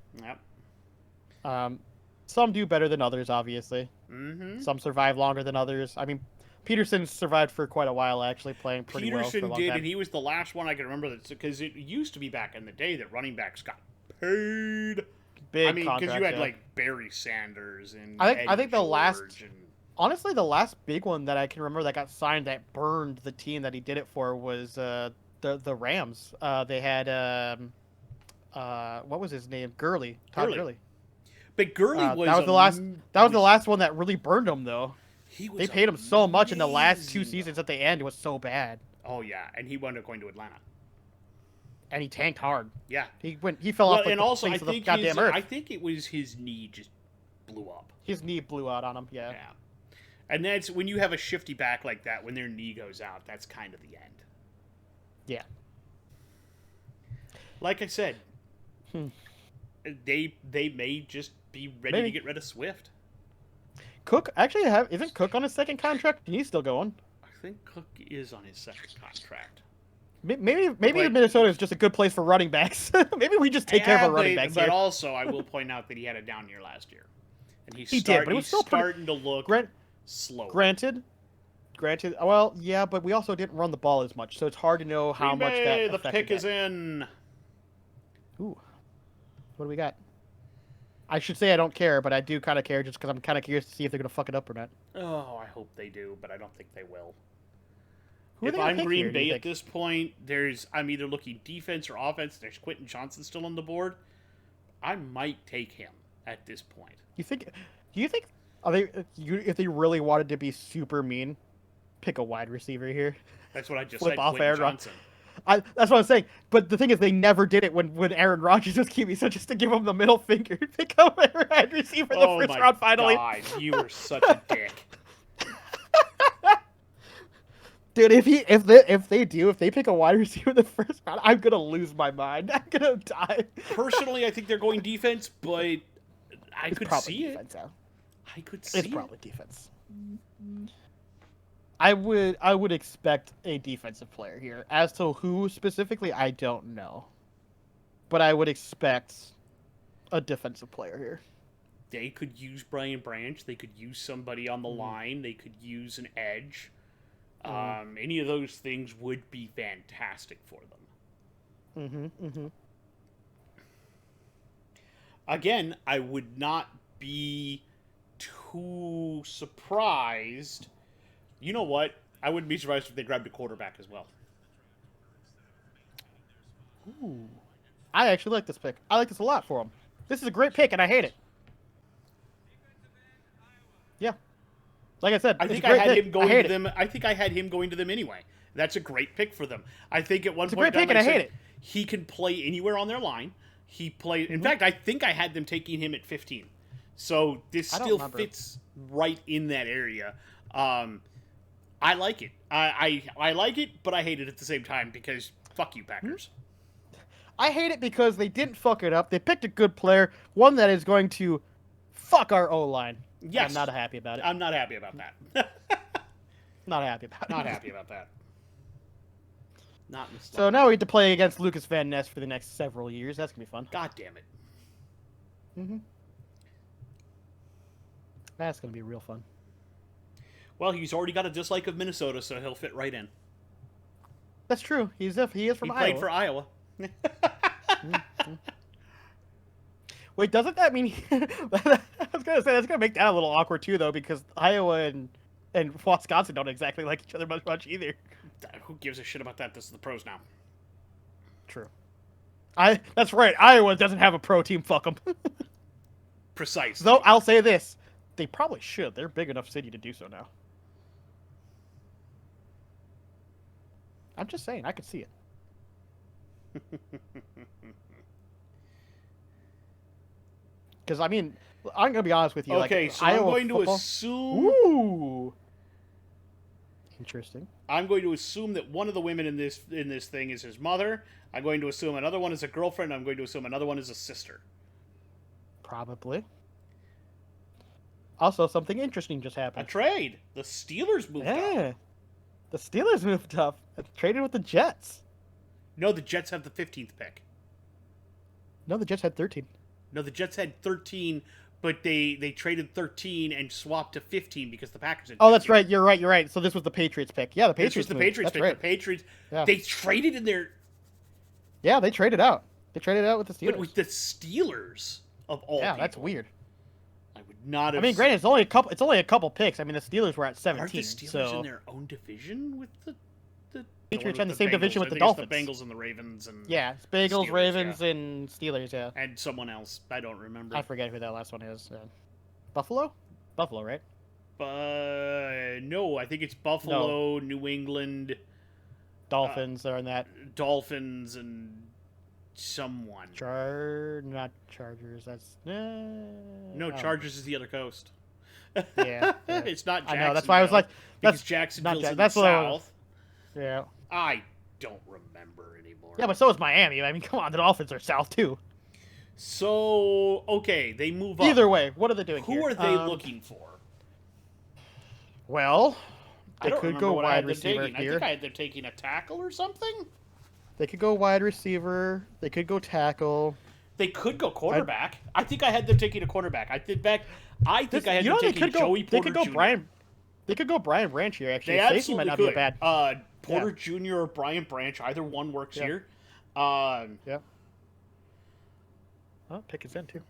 Yep. Some do better than others, obviously. Mm-hmm. Some survive longer than others. I mean, Peterson survived for quite a while, actually, playing pretty well for a long did, time. and he was the last one I can remember that, because it used to be back in the day that running backs got paid. Big because you had yeah. like Barry Sanders and I think the last, and... honestly, the last big one that I can remember that got signed that burned the team that he did it for was the Rams. They had what was his name? Todd Gurley. But Gurley was that was the last one that really burned him though. They paid him so much in the last 2 seasons at the end. It was so bad. Oh yeah, and he wound up going to Atlanta. And he tanked hard. Yeah, he fell off. Like, and also, I think I think it was his knee just blew up. His knee blew out on him. Yeah. Yeah, and that's when you have a shifty back like that. When their knee goes out, that's kind of the end. Yeah. Like I said, they may just be ready to get rid of Swift. Cook actually isn't Cook on his second contract? He's still going. I think Cook is on his second contract. Maybe Minnesota is just a good place for running backs. Maybe we just take care of our running backs. But here. also, I will point out that he had a down year last year, and he did, but it was still starting to look slow. Granted. Well, yeah, but we also didn't run the ball as much, so it's hard to know how much that. The pick is in. Ooh, what do we got? I should say I don't care, but I do kind of care just because I'm kind of curious to see if they're gonna fuck it up or not. Oh, I hope they do, but I don't think they will. If I'm Green Bay at this point, I'm either looking defense or offense. There's Quentin Johnson still on the board. I might take him at this point. Do you think if they really wanted to be super mean, pick a wide receiver here? That's what I just Flip said. off Quentin Johnson. That's what I'm saying. But the thing is, they never did it when Aaron Rodgers was QB. So just to give him the middle finger, pick up a wide receiver in the first round. Finally, God, you were such a dick. Dude, if they pick a wide receiver in the first round, I'm gonna lose my mind. I'm gonna die. Personally, I think they're going defense, but I could see it. I could see it. It's probably defense. I would expect a defensive player here. As to who specifically, I don't know. But I would expect a defensive player here. They could use Brian Branch. They could use somebody on the line. They could use an edge. Any of those things would be fantastic for them. Again, I would not be too surprised. You know what? I wouldn't be surprised if they grabbed a quarterback as well. Ooh. I actually like this pick. I like this a lot for him. This is a great pick, and I hate it. Yeah. Like I said, I think I had him going to them. I think I had him going to them anyway. That's a great pick for them. I think at one point I hate it. He can play anywhere on their line. He played. In fact, I think I had them taking him at 15. So this still fits right in that area. I like it. I like it, but I hate it at the same time because fuck you, Packers. I hate it because they didn't fuck it up. They picked a good player, one that is going to fuck our O-line. Yes. I'm not happy about it. I'm not happy about that. Not happy about it. Not happy about that. Not in the slightest. So now we have to play against Lucas Van Ness for the next several years. That's going to be fun. God damn it. That's going to be real fun. Well, he's already got a dislike of Minnesota, so he'll fit right in. That's true. He is from Iowa. He played for Iowa. Wait, doesn't that mean? I was gonna say that's gonna make that a little awkward too, though, because Iowa and Wisconsin don't exactly like each other much either. Who gives a shit about that? This is the pros now. True. That's right. Iowa doesn't have a pro team. Fuck them. Precise. Though I'll say this, they probably should. They're a big enough city to do so now. I'm just saying, I could see it. Because I mean, I'm gonna be honest with you. Okay, like, so Iowa I'm going football... to assume. Ooh. Interesting. I'm going to assume that one of the women in this thing is his mother. I'm going to assume another one is a girlfriend. I'm going to assume another one is a sister. Probably. Also, something interesting just happened. A trade. The Steelers moved up. The Steelers moved up. Traded with the Jets. No, the Jets have the 15th pick. No, the Jets had 13. No, the Jets had 13, but they traded 13 and swapped to 15 because the Packers had 15. Oh, that's right. You're right. So this was the Patriots pick. Yeah, the Patriots. This was the Patriots pick. Right. The Patriots. Yeah. They traded in their. Yeah, they traded out. They traded out with the Steelers. But with the Steelers of all. Yeah, people. that's weird. I would not have. I mean, granted, it's only a couple picks. I mean, the Steelers were at 17. Aren't the Steelers in their own division with the Patriots in the same Bengals. division with I the think Dolphins? It's the Bengals and the Ravens and. Yeah, it's Bengals, Steelers, Ravens, and Steelers. Yeah. And someone else. I don't remember. I forget who that last one is. Yeah. Buffalo, right? No, I think it's Buffalo, New England, Dolphins are in that. Dolphins and someone. Not Chargers. That's no. Chargers is the other coast. Yeah, it's not. I know. That's why I was like, because Jacksonville's in the that's south. Yeah. I don't remember anymore. Yeah, but so is Miami. I mean, come on, the Dolphins are south too. So okay, they move up. Either way, what are they doing? Who are they looking for? Well, they could go wide receiver here. I think I had them taking a tackle or something. They could go wide receiver. They could go tackle. They could go quarterback. I think I had them taking a quarterback. I think I had them taking Joey Porter Jr. They could go Brian Branch here, actually. They Safety might not could. be bad. Porter Jr. or Brian Branch, either one works here. Yeah. Oh, Pickett's in, too.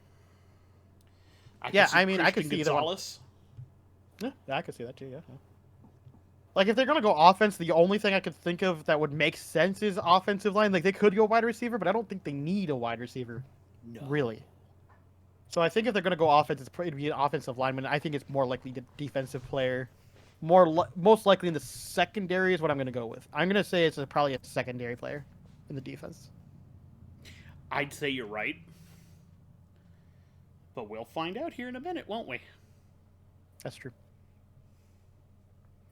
I mean, I could see either one. Yeah, I could see that, too, yeah. Like, if they're going to go offense, the only thing I could think of that would make sense is offensive line. Like, they could go wide receiver, but I don't think they need a wide receiver. No. Really. So I think if they're going to go offense, it's probably be an offensive lineman. I think it's more likely a defensive player. Most likely in the secondary is what I'm going to go with. I'm going to say it's probably a secondary player in the defense. I'd say you're right. But we'll find out here in a minute, won't we? That's true.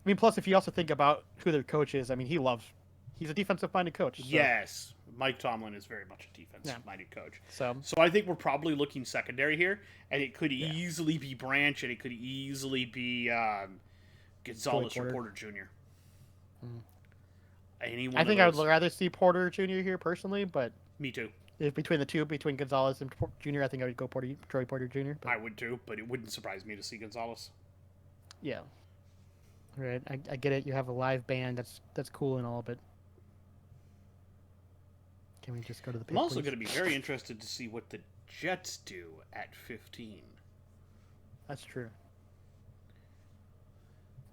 I mean, plus, if you also think about who their coach is, I mean, he's a defensive-minded coach. So. Yes. Mike Tomlin is very much a defensive-minded coach. So I think we're probably looking secondary here, and it could easily be Branch, and it could easily be Gonzalez or Porter Jr. I think I would rather see Porter Jr. here personally, but me too. If between the two, between Gonzalez and Jr., I think I would go Troy Porter Jr. But... I would too, but it wouldn't surprise me to see Gonzalez. Yeah. Right, I get it. You have a live band. That's cool and all, but can we just go to the pick, I'm also going to be very interested to see what the Jets do at 15. That's true.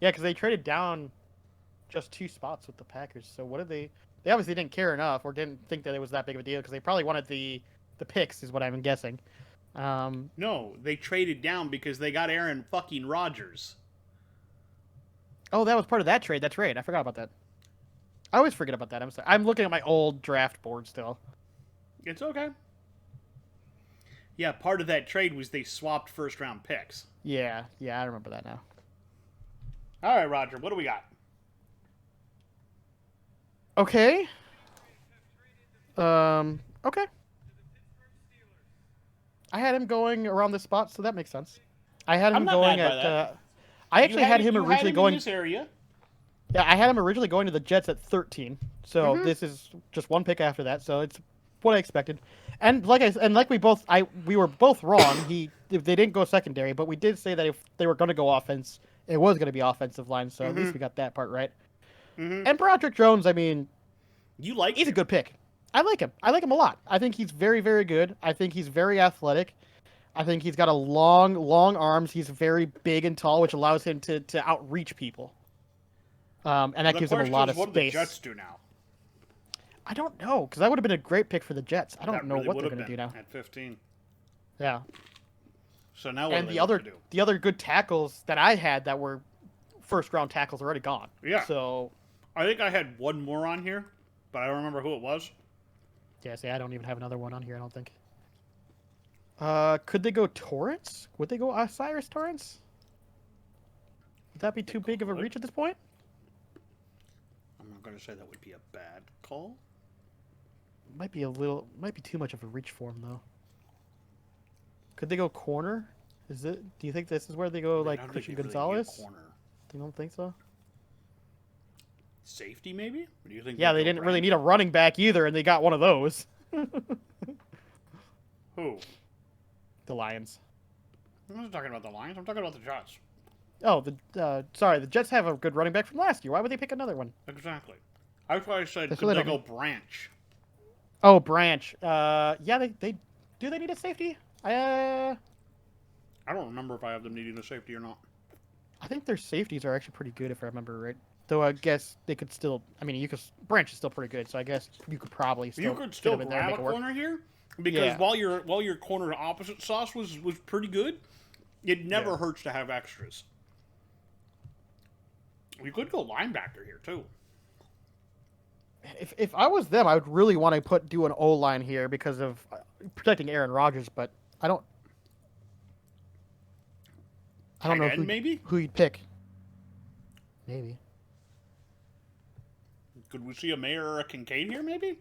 Yeah, because they traded down just 2 spots with the Packers. So what did they? They obviously didn't care enough, or didn't think that it was that big of a deal, because they probably wanted the picks, is what I'm guessing. No, they traded down because they got Aaron fucking Rodgers. Oh, that was part of that trade. That's right. I forgot about that. I always forget about that. I'm sorry. I'm looking at my old draft board still. It's okay. Yeah, part of that trade was they swapped first-round picks. Yeah, I remember that now. All right, Roger, what do we got? Okay. Okay. I had him going around this spot, so that makes sense. I had him going at... I actually had him originally going in this area. Yeah, I had him originally going to the Jets at 13. So this is just one pick after that. So it's what I expected. And like we were both wrong. They didn't go secondary, but we did say that if they were going to go offense, it was going to be offensive line. So at least we got that part right. And Broderick Jones, I mean, You like He's him. a good pick. I like him. I like him a lot. I think he's very, very good. I think he's very athletic. I think he's got a long arms. He's very big and tall, which allows him to outreach people. And that gives him a lot of what do the space. Jets do now? I don't know, because that would have been a great pick for the Jets. I don't know really what they're going to do now. At 15. Yeah. So now what And do they look to do? the other good tackles that I had that were first round tackles are already gone. Yeah. So I think I had one more on here, but I don't remember who it was. yeah, see, I don't even have another one on here, I don't think. Could they go Torrance? Would they go Osiris Torrance? Would that be too big of a reach at this point? I'm not going to say that would be a bad call. Might be too much of a reach for him though. Could they go corner? Do you think this is where they go like Christian Gonzalez? Corner. You don't think so? Safety maybe? Or do you think? Yeah, they didn't really need a running back either, and they got one of those. Who? The Lions. I'm not talking about the Lions. I'm talking about the Jets. Oh, the Jets have a good running back from last year. Why would they pick another one? Exactly. That's why I said That's could why they they go don't- Branch? Oh, Branch. Yeah, they do. They need a safety. I don't remember if I have them needing a safety or not. I think their safeties are actually pretty good if I remember right. Though I guess they could still. I mean, Branch is still pretty good, so I guess you could probably still. You could still fit him in there and grab make a it work. corner here because while your corner opposite sauce was pretty good, it never hurts to have extras. You could go linebacker here too. If I was them, I would really want to do an O line here because of protecting Aaron Rodgers, but I don't know who you'd pick. Maybe. Could we see a Mayer or a Kincaid here, maybe?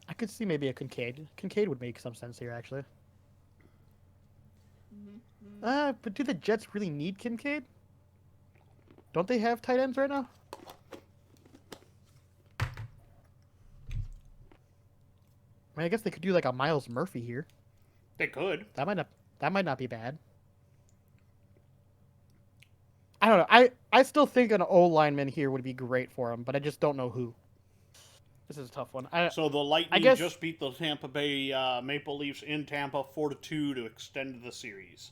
I could see maybe a Kincaid. Kincaid would make some sense here, actually. But do the Jets really need Kincaid? Don't they have tight ends right now? I mean, I guess they could do like a Miles Murphy here. They could. That might not be bad. I don't know. I still think an O lineman here would be great for him, but I just don't know who. This is a tough one. So the Lightning just beat the Tampa Bay Maple Leafs in Tampa 4-2 to extend the series.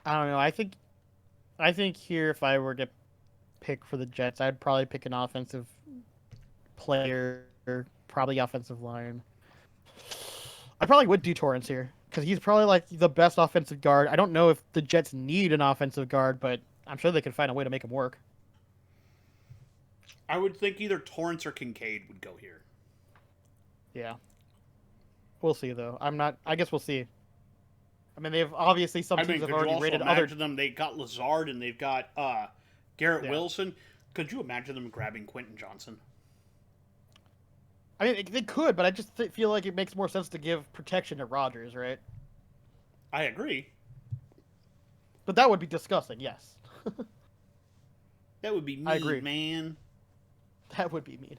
I don't know. I think here, if I were to pick for the Jets, I'd probably pick an offensive player, probably offensive line. I probably would do Torrance here because he's probably like the best offensive guard. I don't know if the Jets need an offensive guard, but I'm sure they could find a way to make him work. I would think either Torrance or Kincaid would go here. Yeah. We'll see, though. I guess we'll see. I mean, they've obviously some teams have already rated other. Them. They got Lazard and they've got Garrett Wilson. Could you imagine them grabbing Quentin Johnson? I mean, they could, but I just feel like it makes more sense to give protection to Rodgers, right? I agree. But that would be disgusting, yes. That would be mean, I agree. Man. That would be mean.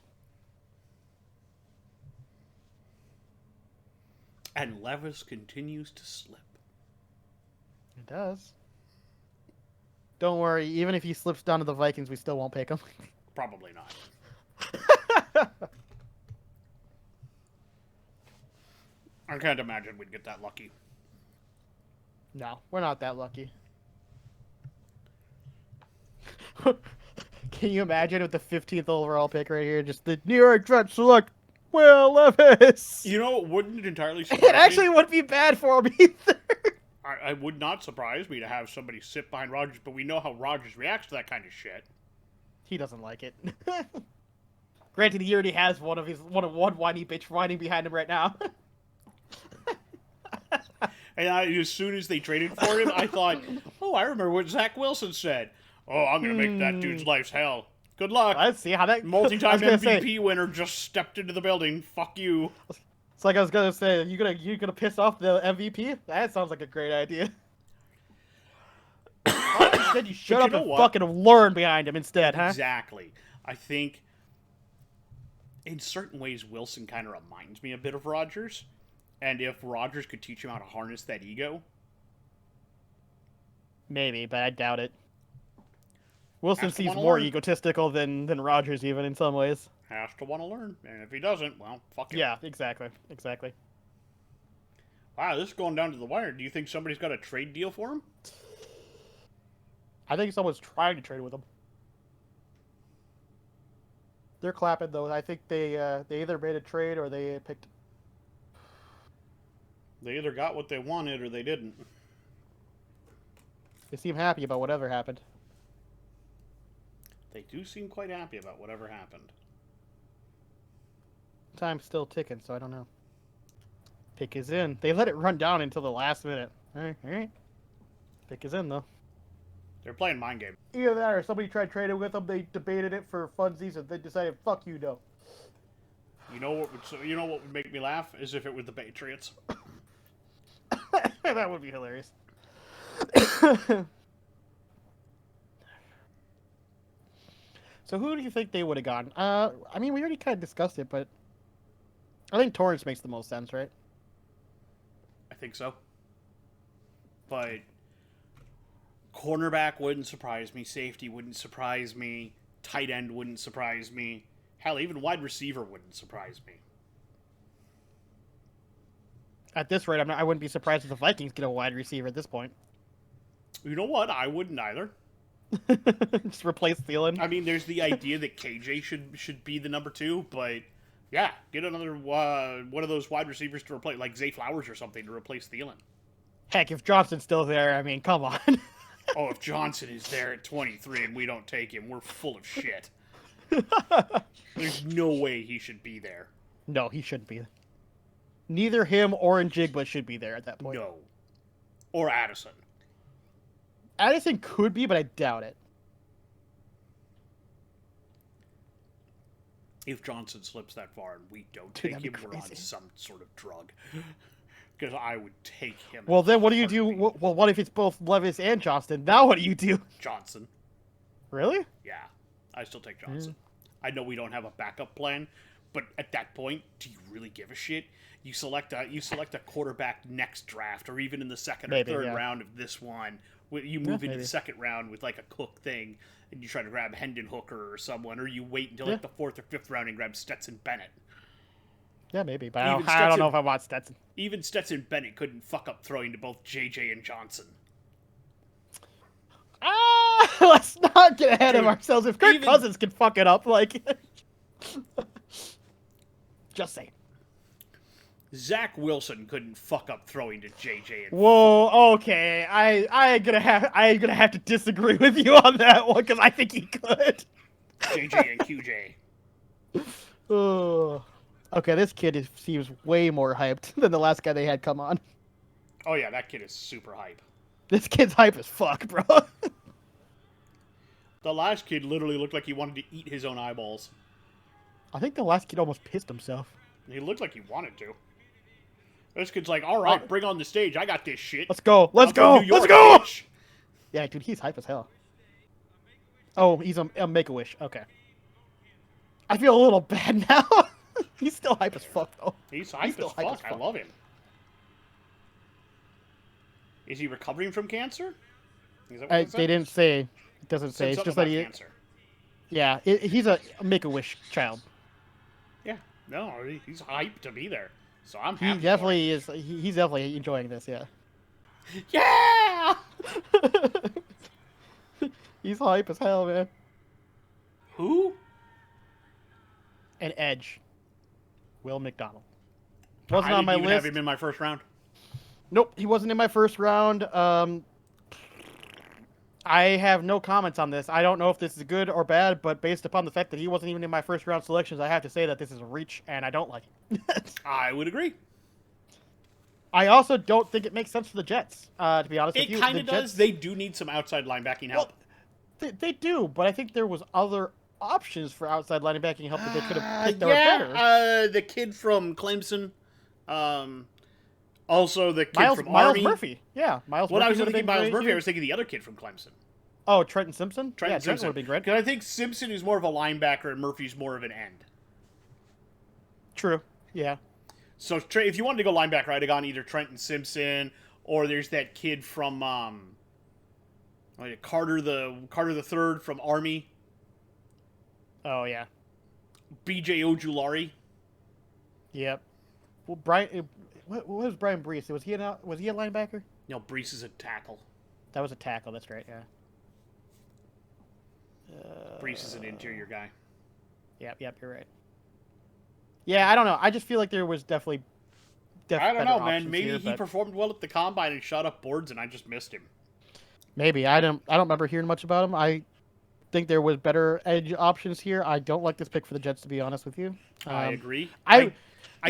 And Levis continues to slip. It does. Don't worry, even if he slips down to the Vikings, we still won't pick him. Probably not. I can't imagine we'd get that lucky. No, we're not that lucky. Can you imagine with the 15th overall pick right here, just the New York Jets select Will Levis? You know, it wouldn't entirely surprise me. It actually wouldn't be bad for him either. I would not surprise me to have somebody sit behind Rodgers, but we know how Rodgers reacts to that kind of shit. He doesn't like it. Granted, he already has one whiny bitch whining behind him right now. And as soon as they traded for him, I thought, oh, I remember what Zach Wilson said. Oh, I'm going to make that dude's life's hell. Good luck. Let's see how that... Multi-time MVP winner just stepped into the building. Fuck you. It's like I was going to say, you gonna piss off the MVP? That sounds like a great idea. Instead, you shut up and fucking learn behind him instead, huh? Exactly. I think, in certain ways, Wilson kind of reminds me a bit of Rodgers. And if Rodgers could teach him how to harness that ego... Maybe, but I doubt it. Wilson seems more egotistical than Rodgers, even, in some ways. has to want to learn. And if he doesn't, well, fuck him. Yeah, exactly. Wow, this is going down to the wire. Do you think somebody's got a trade deal for him? I think someone's trying to trade with him. They're clapping, though. I think they either made a trade or they picked... They either got what they wanted or they didn't. They seem happy about whatever happened. They do seem quite happy about whatever happened. Time's still ticking, so I don't know. Pick is in. They let it run down until the last minute. All right. Pick is in, though. They're playing mind game. Either that or somebody tried trading with them. They debated it for funsies and they decided, fuck you, no. You know what would make me laugh is if it was the Patriots. That would be hilarious. So who do you think they would have gone? I mean, we already kind of discussed it, but I think Torrance makes the most sense, right? I think so. But cornerback wouldn't surprise me. Safety wouldn't surprise me. Tight end wouldn't surprise me. Hell, even wide receiver wouldn't surprise me. At this rate, I wouldn't be surprised if the Vikings get a wide receiver at this point. You know what? I wouldn't either. Just replace Thielen. I mean, there's the idea that KJ should be the number 2, but yeah, get another one of those wide receivers to replace, like Zay Flowers or something, to replace Thielen. Heck, if Johnson's still there, I mean, come on. Oh, if Johnson is there at 23 and we don't take him, we're full of shit. There's no way he should be there. No, he shouldn't be. Neither him or Njigba should be there at that point. No. Or Addison. Addison could be, but I doubt it. If Johnson slips that far and we don't Dude, take him, we're on some sort of drug. Because I would take him. Well, then what do you do? Well, what if it's both Levis and Johnston? Now what do you do? Johnson. Really? Yeah. I still take Johnson. I know we don't have a backup plan, but at that point, do you really give a shit? You select a quarterback next draft, or even in the second or third round of this one. You move into the second round with like a Cook thing, and you try to grab Hendon Hooker or someone, or you wait until like the 4th or 5th round and grab Stetson Bennett. Yeah, maybe, but I don't know if I want Stetson. Even Stetson Bennett couldn't fuck up throwing to both JJ and Johnson. Let's not get ahead of ourselves. If Kirk Cousins can fuck it up, like... Just saying. Zach Wilson couldn't fuck up throwing to JJ. And whoa, okay. I'm gonna have to disagree with you on that one because I think he could. JJ and QJ. Oh. Okay, this kid seems way more hyped than the last guy they had come on. Oh yeah, that kid is super hype. This kid's hype as fuck, bro. The last kid literally looked like he wanted to eat his own eyeballs. I think the last kid almost pissed himself. He looked like he wanted to. This kid's like, all right, bring on the stage. I got this shit. Let's go. Let's go. Let's go. Bitch. Yeah, dude, he's hype as hell. Oh, he's a Make-A-Wish. Okay. I feel a little bad now. He's still hype as fuck, though. He's hype as fuck. I love him. Is he recovering from cancer? Is that what they didn't say. It doesn't say. It's just that he. Cancer. Yeah, he's a Make-A-Wish child. Yeah, no, he's hyped to be there. So I'm happy. He definitely is. He's definitely enjoying this. Yeah. Yeah. He's hype as hell, man. Who? An Edge. Will McDonald. Wasn't on my list. Have him in my first round. Nope, he wasn't in my first round. I have no comments on this. I don't know if this is good or bad, but based upon the fact that he wasn't even in my first round selections, I have to say that this is a reach, and I don't like it. I would agree. I also don't think it makes sense for the Jets, to be honest with you. It kind of does. They do need some outside linebacking help. Well, they do, but I think there was other options for outside linebacking help that they could have picked that were better. The kid from Clemson. Also, the kid from Miles Army. Murphy. Yeah, Miles Murphy. When I was thinking Miles Murphy, I was thinking the other kid from Clemson. Oh, Trenton Simpson? Trenton Simpson would be great. Because I think Simpson is more of a linebacker and Murphy's more of an end. True. Yeah. So if you wanted to go linebacker, I'd have gone either Trenton Simpson or there's that kid from Carter the third from Army. Oh yeah. BJ Ojulari. Yep. Well, Brian, what was Brian Brees? Was he a linebacker? No, Brees is a tackle. That was a tackle. That's right. Yeah. Brees is an interior guy. Yep. You're right. Yeah, I don't know. I just feel like there was definitely I don't know, man. Maybe here, he performed well at the combine and shot up boards, and I just missed him. Maybe I don't remember hearing much about him. I think there was better edge options here. I don't like this pick for the Jets, to be honest with you. I agree. I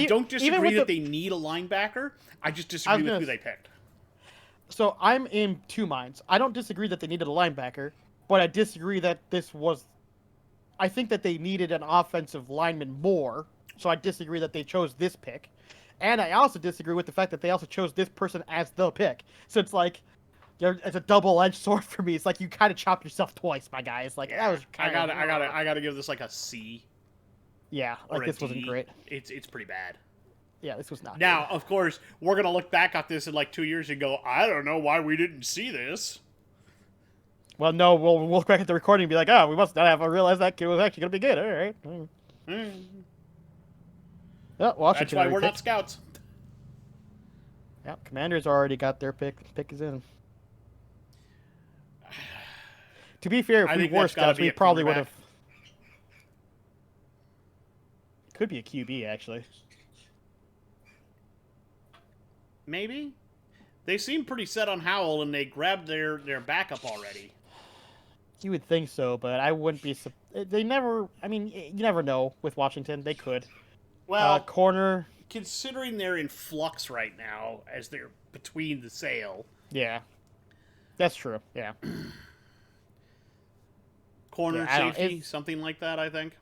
don't disagree that they need a linebacker. I just disagree with who they picked. So I'm in two minds. I don't disagree that they needed a linebacker, but I disagree that this was. I think that they needed an offensive lineman more. So I disagree that they chose this pick. And I also disagree with the fact that they also chose this person as the pick. So it's like, it's a double-edged sword for me. It's like you kind of chopped yourself twice, my guy. It's like, that was kind of... I gotta give this like a C. Yeah, like this wasn't great. It's pretty bad. Yeah, this was not Now, good. of course, we're gonna look back at this in like 2 years and go, I don't know why we didn't see this. Well, no, we'll look back at the recording and be like, oh, we must not have realized that kid was actually going to be good. All right. Yeah, That's why we're not scouts. Yeah, Commanders already got their pick. Pick is in. To be fair, if we were scouts, we probably would have. Could be a QB, actually. Maybe. They seem pretty set on Howell, and they grabbed their backup already. You would think so, but I wouldn't be... They never... I mean, you never know with Washington. They could. Well, corner... Considering they're in flux right now, as they're between the sale. Yeah. That's true, yeah. Corner, safety, something like that, I think.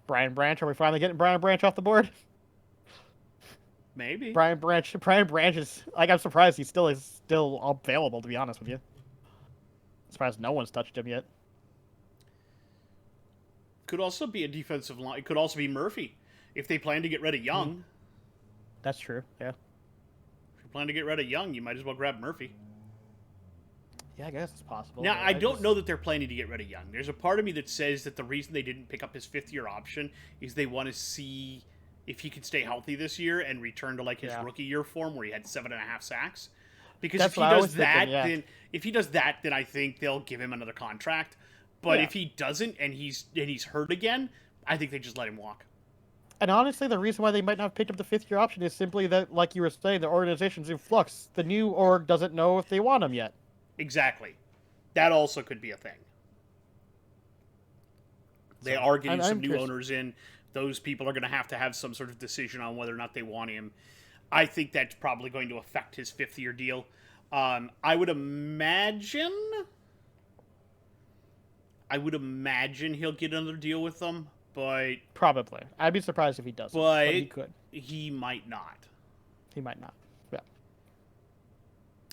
Brian Branch. Are we finally getting Brian Branch off the board? Maybe. Brian Branch is... Like, I'm surprised he still is available, to be honest with you. Surprised no one's touched him yet. Could also be a defensive line. It could also be Murphy if they plan to get rid of Young. That's true. Yeah. If you plan to get rid of Young, you might as well grab Murphy. Yeah, I guess it's possible. Now, I don't know that they're planning to get rid of Young. There's a part of me that says that the reason they didn't pick up his fifth-year option is they want to see if he can stay healthy this year and return to like his rookie year form where he had 7.5 sacks. Because if he does that, then I think they'll give him another contract. But if he doesn't and he's hurt again, I think they just let him walk. And honestly, the reason why they might not have picked up the fifth-year option is simply that, like you were saying, the organization's in flux. The new org doesn't know if they want him yet. Exactly. That also could be a thing. They are getting some new owners in. Those people are going to have some sort of decision on whether or not they want him. I think that's probably going to affect his fifth-year deal. I would imagine he'll get another deal with them, but... Probably. I'd be surprised if he doesn't, but he could. He might not. He might not. Yeah.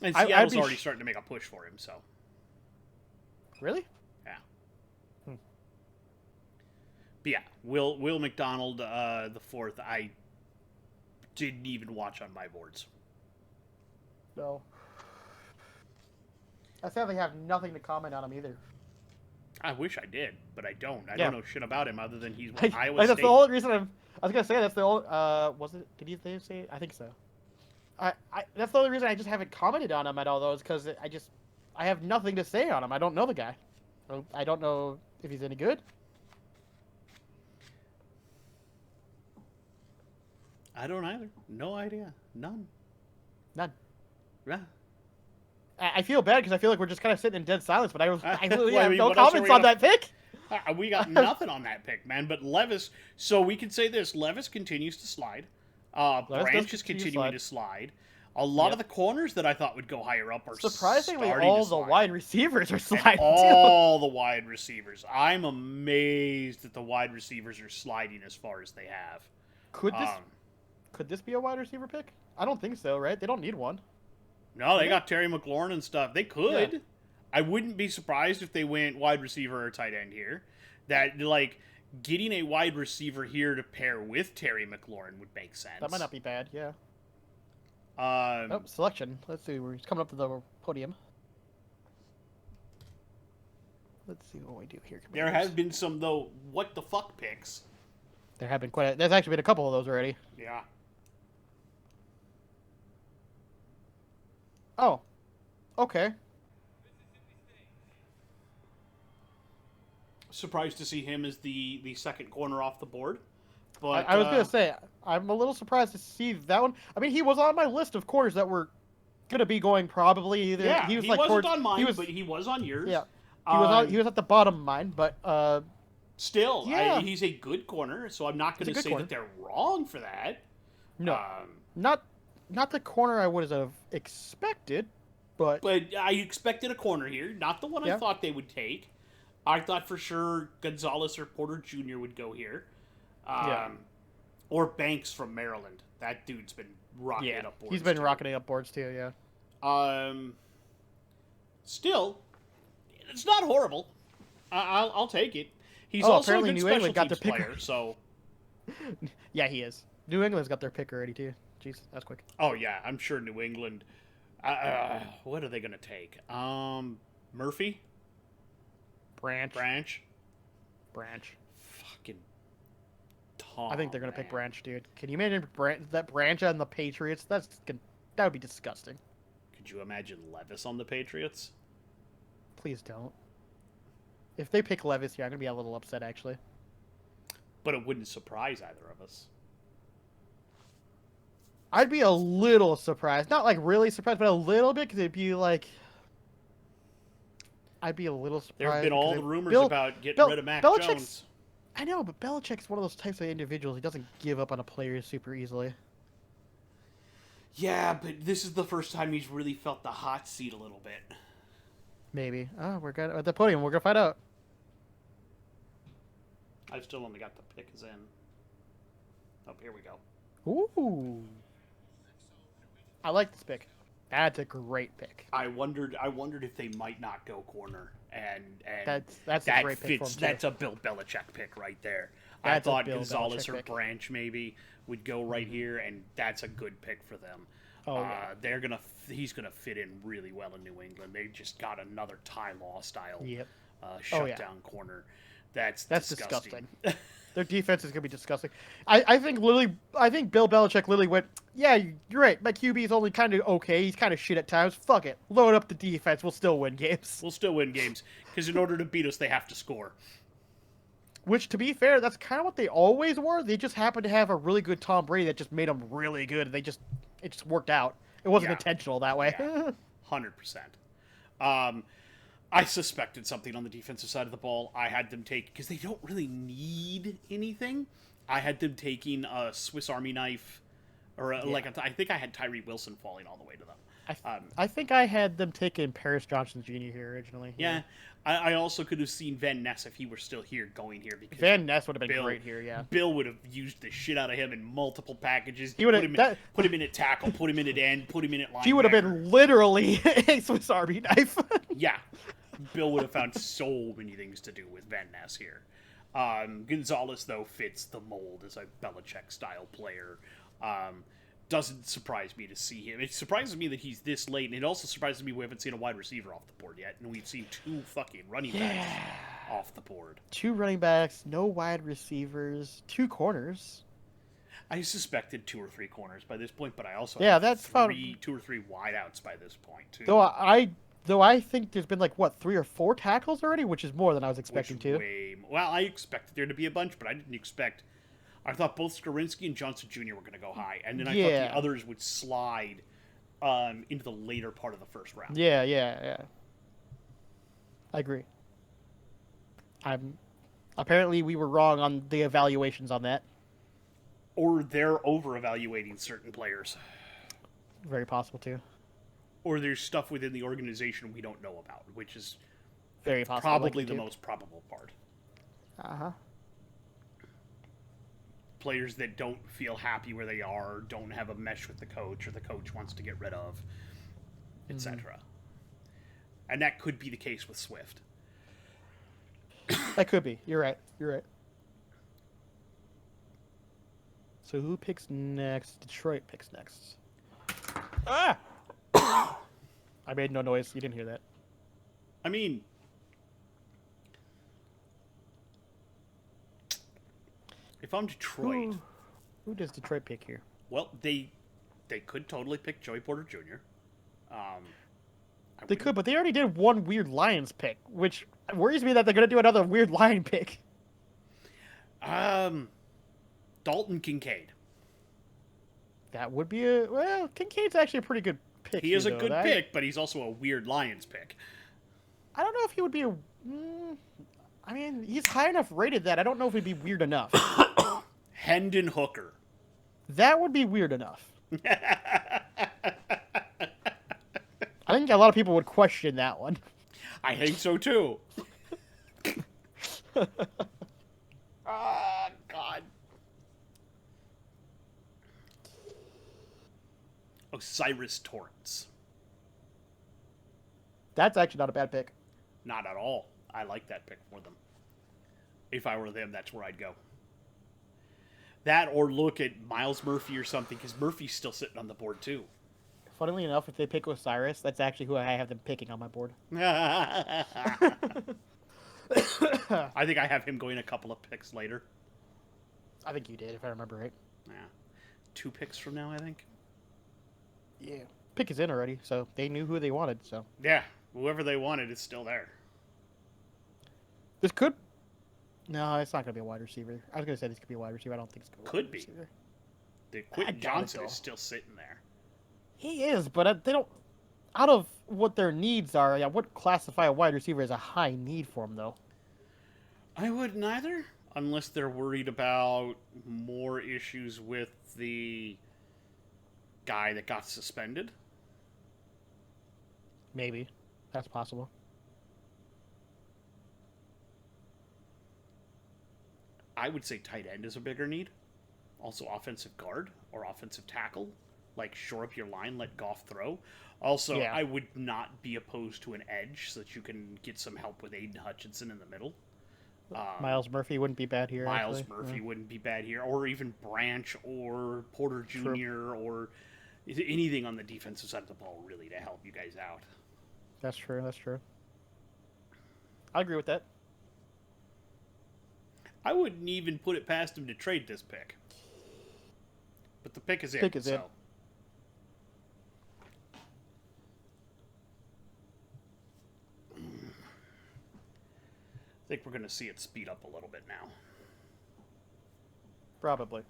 And Seattle's already starting to make a push for him, so... Really? Yeah. But yeah, Will McDonald, the fourth, I didn't even watch on my boards. No. I sadly have nothing to comment on him either. I wish I did, but I don't. I don't know shit about him other than he's Iowa State. That's the only reason I was gonna say that's the only. Was it? Did you say it? I think so. That's the only reason I just haven't commented on him at all, though, is because I have nothing to say on him. I don't know the guy. I don't know if he's any good. I don't either. No idea. None. Yeah. I feel bad because I feel like we're just kind of sitting in dead silence, but I really have no comments on that pick. We got nothing on that pick, man. But Levis, so we can say this: Levis continues to slide. Branch is continuing to slide. A lot of the corners that I thought would go higher up are surprisingly all the wide receivers are sliding. All the wide receivers. I'm amazed that the wide receivers are sliding as far as they have. Could this be a wide receiver pick? I don't think so, right? They don't need one. No, they got Terry McLaurin and stuff. They could. Yeah. I wouldn't be surprised if they went wide receiver or tight end here. That, like, getting a wide receiver here to pair with Terry McLaurin would make sense. That might not be bad, yeah. Selection. Let's see. He's coming up to the podium. Let's see what we do here. There have been some, though, what the fuck picks. There have been there's actually been a couple of those already. Yeah. Oh. Okay. Surprised to see him as the second corner off the board. But I was going to say, I'm a little surprised to see that one. I mean, he was on my list of corners that were going to be going probably either. Yeah, he was wasn't on mine, but he was on yours. Yeah. He was at the bottom of mine, but still, yeah. He's a good corner, so I'm not going to say that they're wrong for that. No, not the corner I would have expected, but I expected a corner here, not the one I thought they would take. I thought for sure Gonzalez or Porter Jr. would go here, or Banks from Maryland. That dude's been rocketing up boards. He's been rocketing up boards too. Yeah. Still, it's not horrible. I'll take it. He's also also apparently a good New England got teams their player, so. Yeah, he is. New England's got their pick already too. Jeez, that's quick. Oh yeah, I'm sure New England. What are they gonna take? Murphy. Branch. Fucking Tom. I think they're gonna pick Branch, dude. Can you imagine that Branch on the Patriots? That would be disgusting. Could you imagine Levis on the Patriots? Please don't. If they pick Levis here, I'm gonna be a little upset actually. But it wouldn't surprise either of us. I'd be a little surprised. Not like really surprised, but a little bit, because it'd be like... I'd be a little surprised. There have been all the rumors about getting rid of Mac Jones. I know, but Belichick's one of those types of individuals. He doesn't give up on a player super easily. Yeah, but this is the first time he's really felt the hot seat a little bit. Maybe. Oh, we're at the podium. We're going to find out. I've still only got the pick is in. Oh, here we go. Ooh. I like this pick. That's a great pick. I wondered if they might not go corner, and that's a great pick for him too. That's a Bill Belichick pick right there. That's I thought Gonzalez or Branch maybe would go right here, and that's a good pick for them. Oh, yeah. He's gonna fit in really well in New England. They just got another Ty Law style shutdown corner. That's disgusting. Their defense is going to be disgusting. I think Bill Belichick literally went, yeah, you're right. My QB is only kind of okay. He's kind of shit at times. Fuck it. Load up the defense. We'll still win games. Because in order to beat us, they have to score. Which, to be fair, that's kind of what they always were. They just happened to have a really good Tom Brady that just made them really good. It just worked out. It wasn't intentional that way. Yeah. 100%. I suspected something on the defensive side of the ball. I had them take, because they don't really need anything. I had them taking a Swiss Army knife, or I think I had Tyree Wilson falling all the way to them. I think I had them taking Paris Johnson Jr. here originally. Yeah. I also could have seen Van Ness if he were still here going here. Because Van Ness would have been great here, yeah. Bill would have used the shit out of him in multiple packages. He would have put him in at tackle, put him in at end, put him in at linebacker. He would have been literally a Swiss Army knife. Yeah. Bill would have found so many things to do with Van Ness here. Gonzalez, though, fits the mold as a Belichick-style player. Doesn't surprise me to see him. It surprises me that he's this late, and it also surprises me we haven't seen a wide receiver off the board yet, and we've seen two fucking running backs off the board. 2 running backs, no wide receivers, 2 corners. I suspected 2 or 3 corners by this point, but I also have 2 or 3 wideouts by this point, too. Though I think there's been 3 or 4 tackles already, which is more than I was expecting Well, I expected there to be a bunch, but I didn't expect. I thought both Skowronski and Johnson Jr. were going to go high, and then I thought the others would slide into the later part of the first round. Yeah. I agree. Apparently we were wrong on the evaluations on that. Or they're over-evaluating certain players. Very possible too. Or there's stuff within the organization we don't know about, which is very possible. Probably the most probable part. Uh-huh. Players that don't feel happy where they are, don't have a mesh with the coach, or the coach wants to get rid of, etc. And that could be the case with Swift. That could be. You're right. So who picks next? Detroit picks next. Ah! I made no noise. You didn't hear that. I mean, If I'm Detroit, who does Detroit pick here? well, they could totally pick Joey Porter Jr. They could, but they already did one weird Lions pick, which worries me that they're going to do another weird Lion pick. Dalton Kincaid. That would be Kincaid's actually a pretty good pick. He is a good pick, but he's also a weird Lions pick. I don't know if he would be I mean, he's high enough rated that I don't know if he'd be weird enough. Hendon Hooker. That would be weird enough. I think a lot of people would question that one. I think so too. God. Osiris Torrance. That's actually not a bad pick. Not at all. I like that pick for them. If I were them, that's where I'd go. That or look at Miles Murphy or something, because Murphy's still sitting on the board too. Funnily enough, if they pick Osiris, that's actually who I have them picking on my board. I think I have him going a couple of picks later. I think you did, if I remember right. Yeah. 2 picks from now, I think. Yeah. Pick is in already, so they knew who they wanted, so. Yeah. Whoever they wanted is still there. This could... No, it's not going to be a wide receiver. I was going to say this could be a wide receiver. I don't think it's going to be a wide receiver. The Quentin Johnson is still sitting there. He is, but they don't... Out of what their needs are, I wouldn't classify a wide receiver as a high need for him, though. I wouldn't either, unless they're worried about more issues with the guy that got suspended. Maybe. That's possible. I would say tight end is a bigger need. Also offensive guard or offensive tackle. Like, shore up your line, let Goff throw. Also, yeah. I would not be opposed to an edge so that you can get some help with Aiden Hutchinson in the middle. Miles Murphy wouldn't be bad here. Miles Murphy wouldn't be bad here. Or even Branch or Porter Jr. or anything on the defensive side of the ball, really, to help you guys out. That's true. That's true. I agree with that. I wouldn't even put it past him to trade this pick. But the pick is in. In. I think we're going to see it speed up a little bit now. Probably.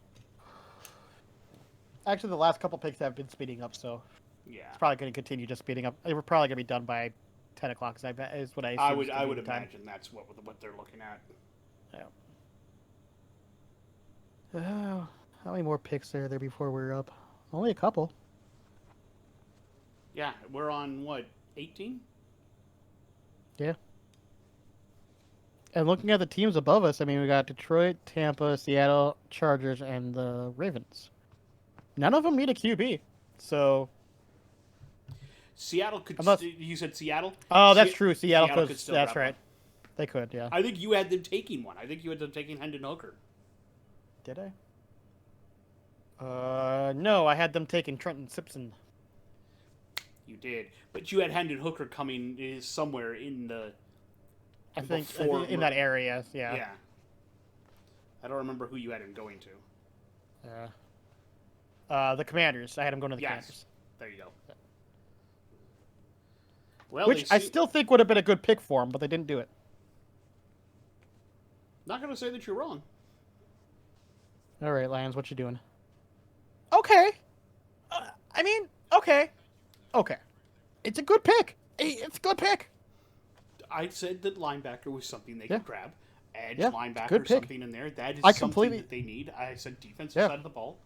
Actually, the last couple picks have been speeding up, so yeah, it's probably going to continue just speeding up. We're probably going to be done by 10 o'clock. Is what I would imagine that's what they're looking at. Yeah. How many more picks are there before we're up? Only a couple. Yeah, we're on what, 18? Yeah. And looking at the teams above us, I mean, we got Detroit, Tampa, Seattle, Chargers, and the Ravens. None of them need a QB, so... Seattle could... You said Seattle? Oh, that's true. Seattle could... That's right. They could, yeah. I think you had them taking one. I think you had them taking Hendon Hooker. Did I? No, I had them taking Trenton Simpson. You did. But you had Hendon Hooker coming somewhere in the... I think in that area, yeah. Yeah. I don't remember who you had him going to. The Commanders. I had him going to the Commanders. There you go. Yeah. Well, which I still think would have been a good pick for him, but they didn't do it. Not going to say that you're wrong. All right, Lions, what you doing? Okay. Okay. It's a good pick. It's a good pick. I said that linebacker was something they could grab. Edge, linebacker, something in there. That is something that they need. I said defensive side of the ball.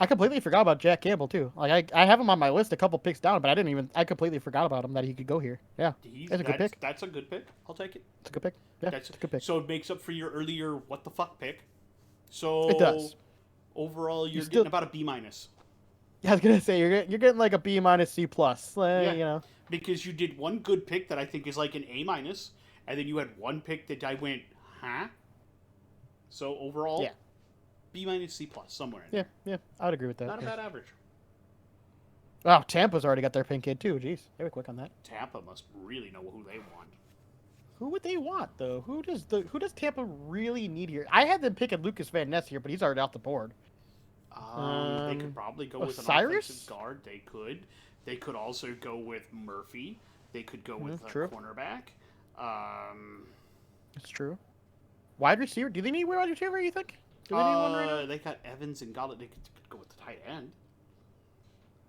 I completely forgot about Jack Campbell, too. Like I have him on my list a couple picks down, but I completely forgot about him, that he could go here. Yeah, that's a good pick. That's a good pick. I'll take it. It's a good pick. Yeah, it's a good pick. So it makes up for your earlier what the fuck pick. So it does. Overall, you're getting about a B-. Yeah, I was gonna say you're getting like a B-, C+. You know, because you did one good pick that I think is like an A-, and then you had one pick that I went, huh? So overall, B-, C+, somewhere in there. Yeah, I would agree with that. Not a bad average. Wow, Tampa's already got their pin kid too. Jeez, they were quick on that. Tampa must really know who they want. Who would they want though? Who does Tampa really need here? I had them picking Lucas Van Ness here, but he's already off the board. They could probably go with an Osiris? offensive guard. They could. They could also go with Murphy. They could go with a true. cornerback. It's true. Wide receiver? Do they need wide receiver? You think? Do they need one right now? They got Evans and Golladay. They could go with the tight end.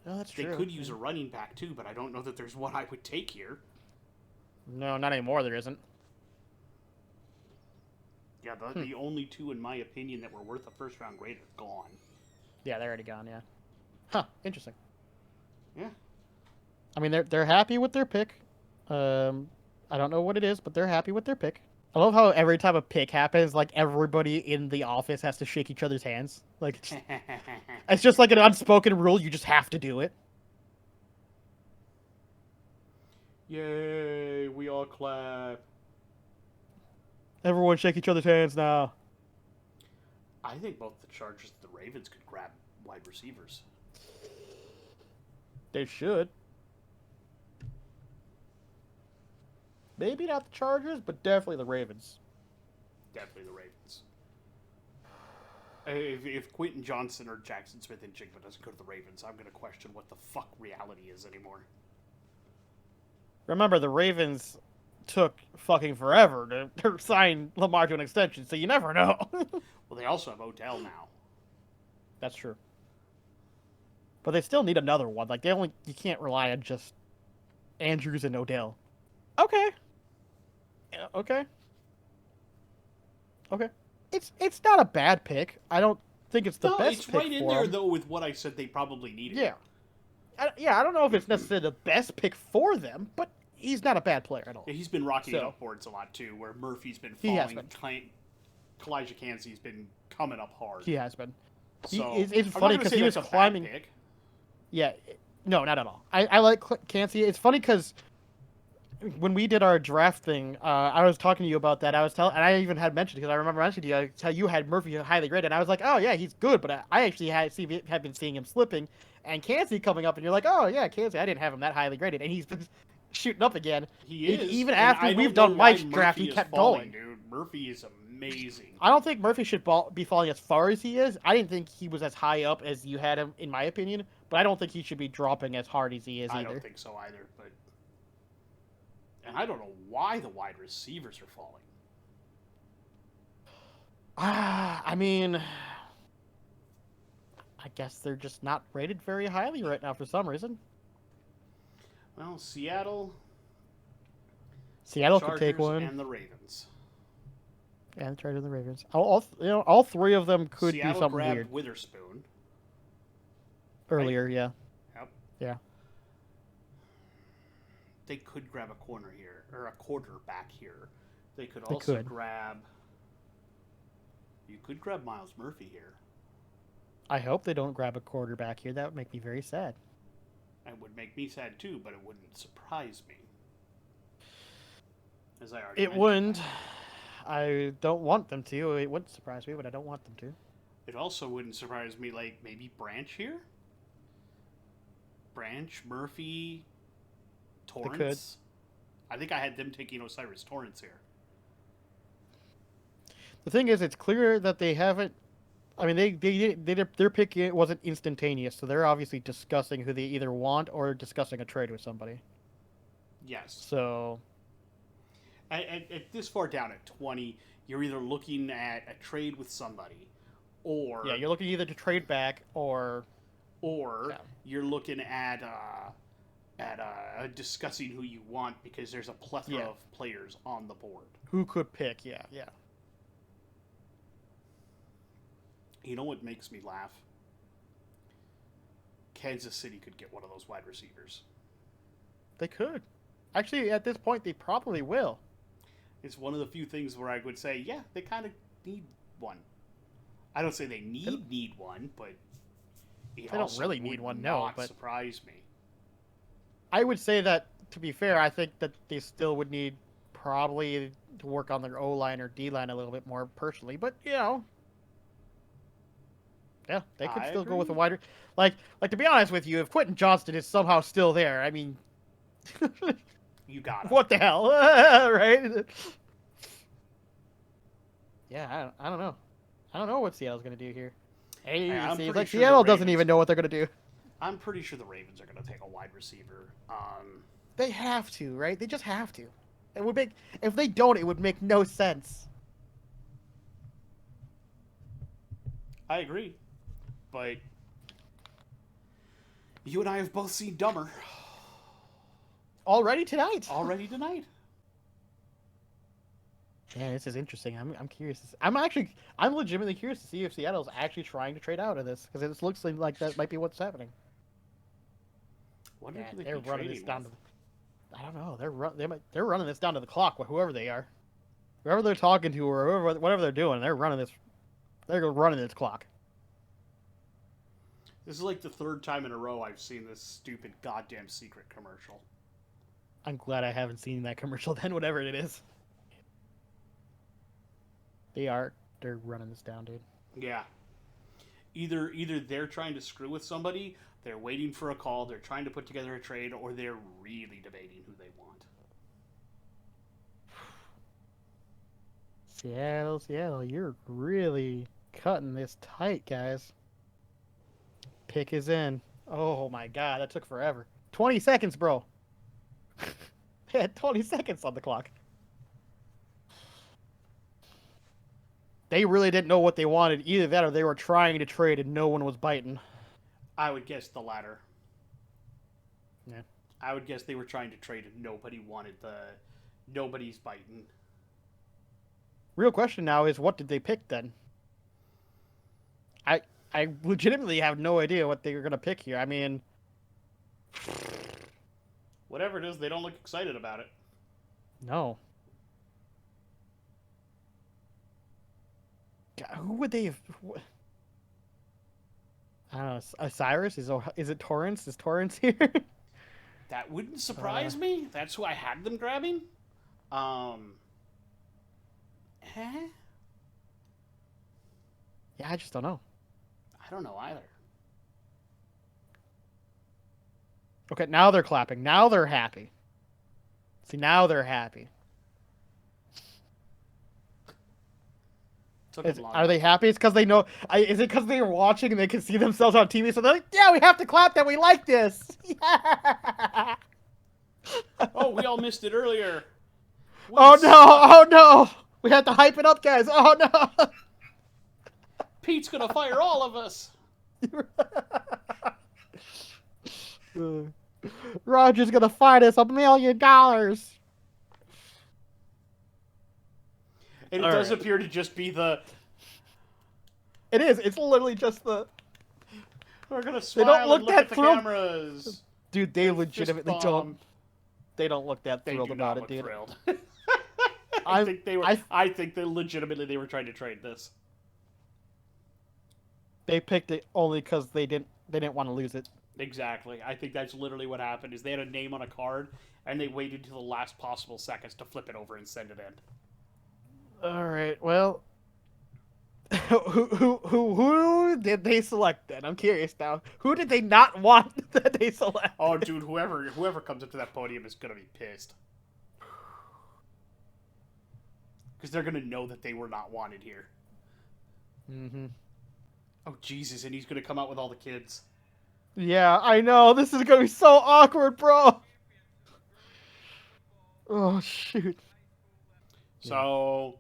No, that's true. They could use a running back too, but I don't know that there's one I would take here. No, not anymore. There isn't. Yeah, the only two, in my opinion, that were worth a first-round grade are gone. Yeah, they're already gone. Yeah. Huh. Interesting. Yeah. I mean, they're happy with their pick. I don't know what it is, but they're happy with their pick. I love how every time a pick happens, like everybody in the office has to shake each other's hands. Like it's just like an unspoken rule. You just have to do it. Yay! We all clap. Everyone shake each other's hands now. I think both the Chargers and the Ravens could grab wide receivers. They should. Maybe not the Chargers, but definitely the Ravens. Definitely the Ravens. If Quentin Johnson or Jackson Smith and Jigba doesn't go to the Ravens, I'm going to question what the fuck reality is anymore. Remember, the Ravens took fucking forever to sign Lamar to an extension, so you never know. Well, they also have Odell now. That's true. But they still need another one. Like, you can't rely on just Andrews and Odell. Okay. Yeah, okay. Okay. It's not a bad pick. I don't think it's the best it's pick right in there, him. though, with what I said they probably needed. Yeah. I don't know if it's necessarily the best pick for them, but he's not a bad player at all. Yeah, he's been rocking it upwards a lot, too, where Murphy's been falling. He has been. Kalijah Kancey's been coming up hard. He has been. So, it's funny because he was climbing. Yeah. No, not at all. I like Kancey. It's funny because when we did our draft thing, I was talking to you about that. And I even had mentioned, because I remember mentioning to you how you had Murphy highly graded. And I was like, oh yeah, he's good, but I actually had been seeing him slipping, and Kancey coming up, and you're like, oh yeah, Kancey, I didn't have him that highly graded, and he's been shooting up again. He is. Even after we've done Mike's draft, he kept going. Dude, Murphy is amazing. I don't think Murphy should be falling as far as he is. I didn't think he was as high up as you had him, in my opinion. But I don't think he should be dropping as hard as he is either. I don't think so either, but... And I don't know why the wide receivers are falling. I mean... I guess they're just not rated very highly right now for some reason. Well, Seattle Chargers could take one. And the Ravens. And the Chargers and the Ravens. All three of them could Seattle do something grabbed weird. Witherspoon. Earlier, yeah. Yep. Yeah. They could grab a corner here, or a quarterback here. They could also grab... You could grab Miles Murphy here. I hope they don't grab a quarterback here. That would make me very sad. It would make me sad too, but it wouldn't surprise me. As I already mentioned. Wouldn't. I don't want them to. It wouldn't surprise me, but I don't want them to. It also wouldn't surprise me, like, maybe Branch here? Branch, Murphy, Torrance? I think I had them taking Osiris Torrance here. The thing is, it's clear that they haven't... I mean, their pick wasn't instantaneous, so they're obviously discussing who they either want or discussing a trade with somebody. Yes. So... At this far down at 20, you're either looking at a trade with somebody, or... Yeah, you're looking either to trade back, or you're looking at discussing who you want, because there's a plethora of players on the board. Who could pick, yeah. You know what makes me laugh? Kansas City could get one of those wide receivers. They could. Actually, at this point, they probably will. It's one of the few things where I would say, yeah, they kind of need one. I don't say they need one, but they don't really need one, no. But surprise me. I would say that, to be fair, I think that they still would need probably to work on their O-line or D-line a little bit more personally. But, yeah, they could still go with a wider... Like, to be honest with you, if Quentin Johnston is somehow still there, I mean... You got it. What the hell? Right? Yeah, I don't know. I don't know what Seattle's going to do here. Hey, I'm see, it's pretty like sure Seattle the doesn't Ravens- even know what they're going to do. I'm pretty sure the Ravens are going to take a wide receiver. They have to, right? They just have to. It would make if they don't, it would make no sense. I agree, but you and I have both seen Dumber Already tonight. already tonight. Yeah, this is interesting. I'm curious. I'm legitimately curious to see if Seattle's actually trying to trade out of this because it looks like that might be what's happening. What Yeah, did they they're be running this trading down with? to. I don't know. They're running this down to the clock. Whoever they are, whoever they're talking to, or whatever they're doing, they're running this. They're running this clock. This is like the third time in a row I've seen this stupid goddamn secret commercial. I'm glad I haven't seen that commercial then, whatever it is. They're running this down, dude. Yeah. Either they're trying to screw with somebody, they're waiting for a call, they're trying to put together a trade, or they're really debating who they want. Seattle, you're really cutting this tight, guys. Pick is in. Oh my god, that took forever. 20 seconds, bro. They had 20 seconds on the clock. They really didn't know what they wanted. Either that or they were trying to trade and no one was biting. I would guess the latter. Yeah. I would guess they were trying to trade and nobody's biting. Real question now is, what did they pick then? I legitimately have no idea what they were going to pick here. I mean... Whatever it is, they don't look excited about it. No. God, who would they have... I don't know. Cyrus? Is it Torrance? Is Torrance here? That wouldn't surprise me. That's who I had them grabbing. Huh? Yeah, I just don't know. I don't know either. Okay, now they're clapping. Now they're happy. See, now they're happy. Are they happy? It's because they know. Is it because they were watching and they can see themselves on TV? So they're like, yeah, we have to clap that we like this. Yeah. Oh, we all missed it earlier. Oh no! Oh no! We have to hype it up, guys. Oh no! Pete's gonna fire all of us. Roger's gonna find us $1 million. And it does appear to just be the... It is. It's literally just the... We're gonna smile and look at the cameras. Dude, they legitimately don't... They don't look that thrilled about it, dude. I think they legitimately they were trying to trade this. They picked it only because they didn't want to lose it. Exactly. I think that's literally what happened. Is they had a name on a card and they waited till the last possible seconds to flip it over and send it in. All right. Well, who did they select then? I'm curious now. Who did they not want that they select? Oh, dude, whoever comes up to that podium is gonna be pissed. Because they're gonna know that they were not wanted here. Mm-hmm. Oh, Jesus, and he's gonna come out with all the kids. Yeah, I know. This is gonna be so awkward, bro. Oh, shoot. So,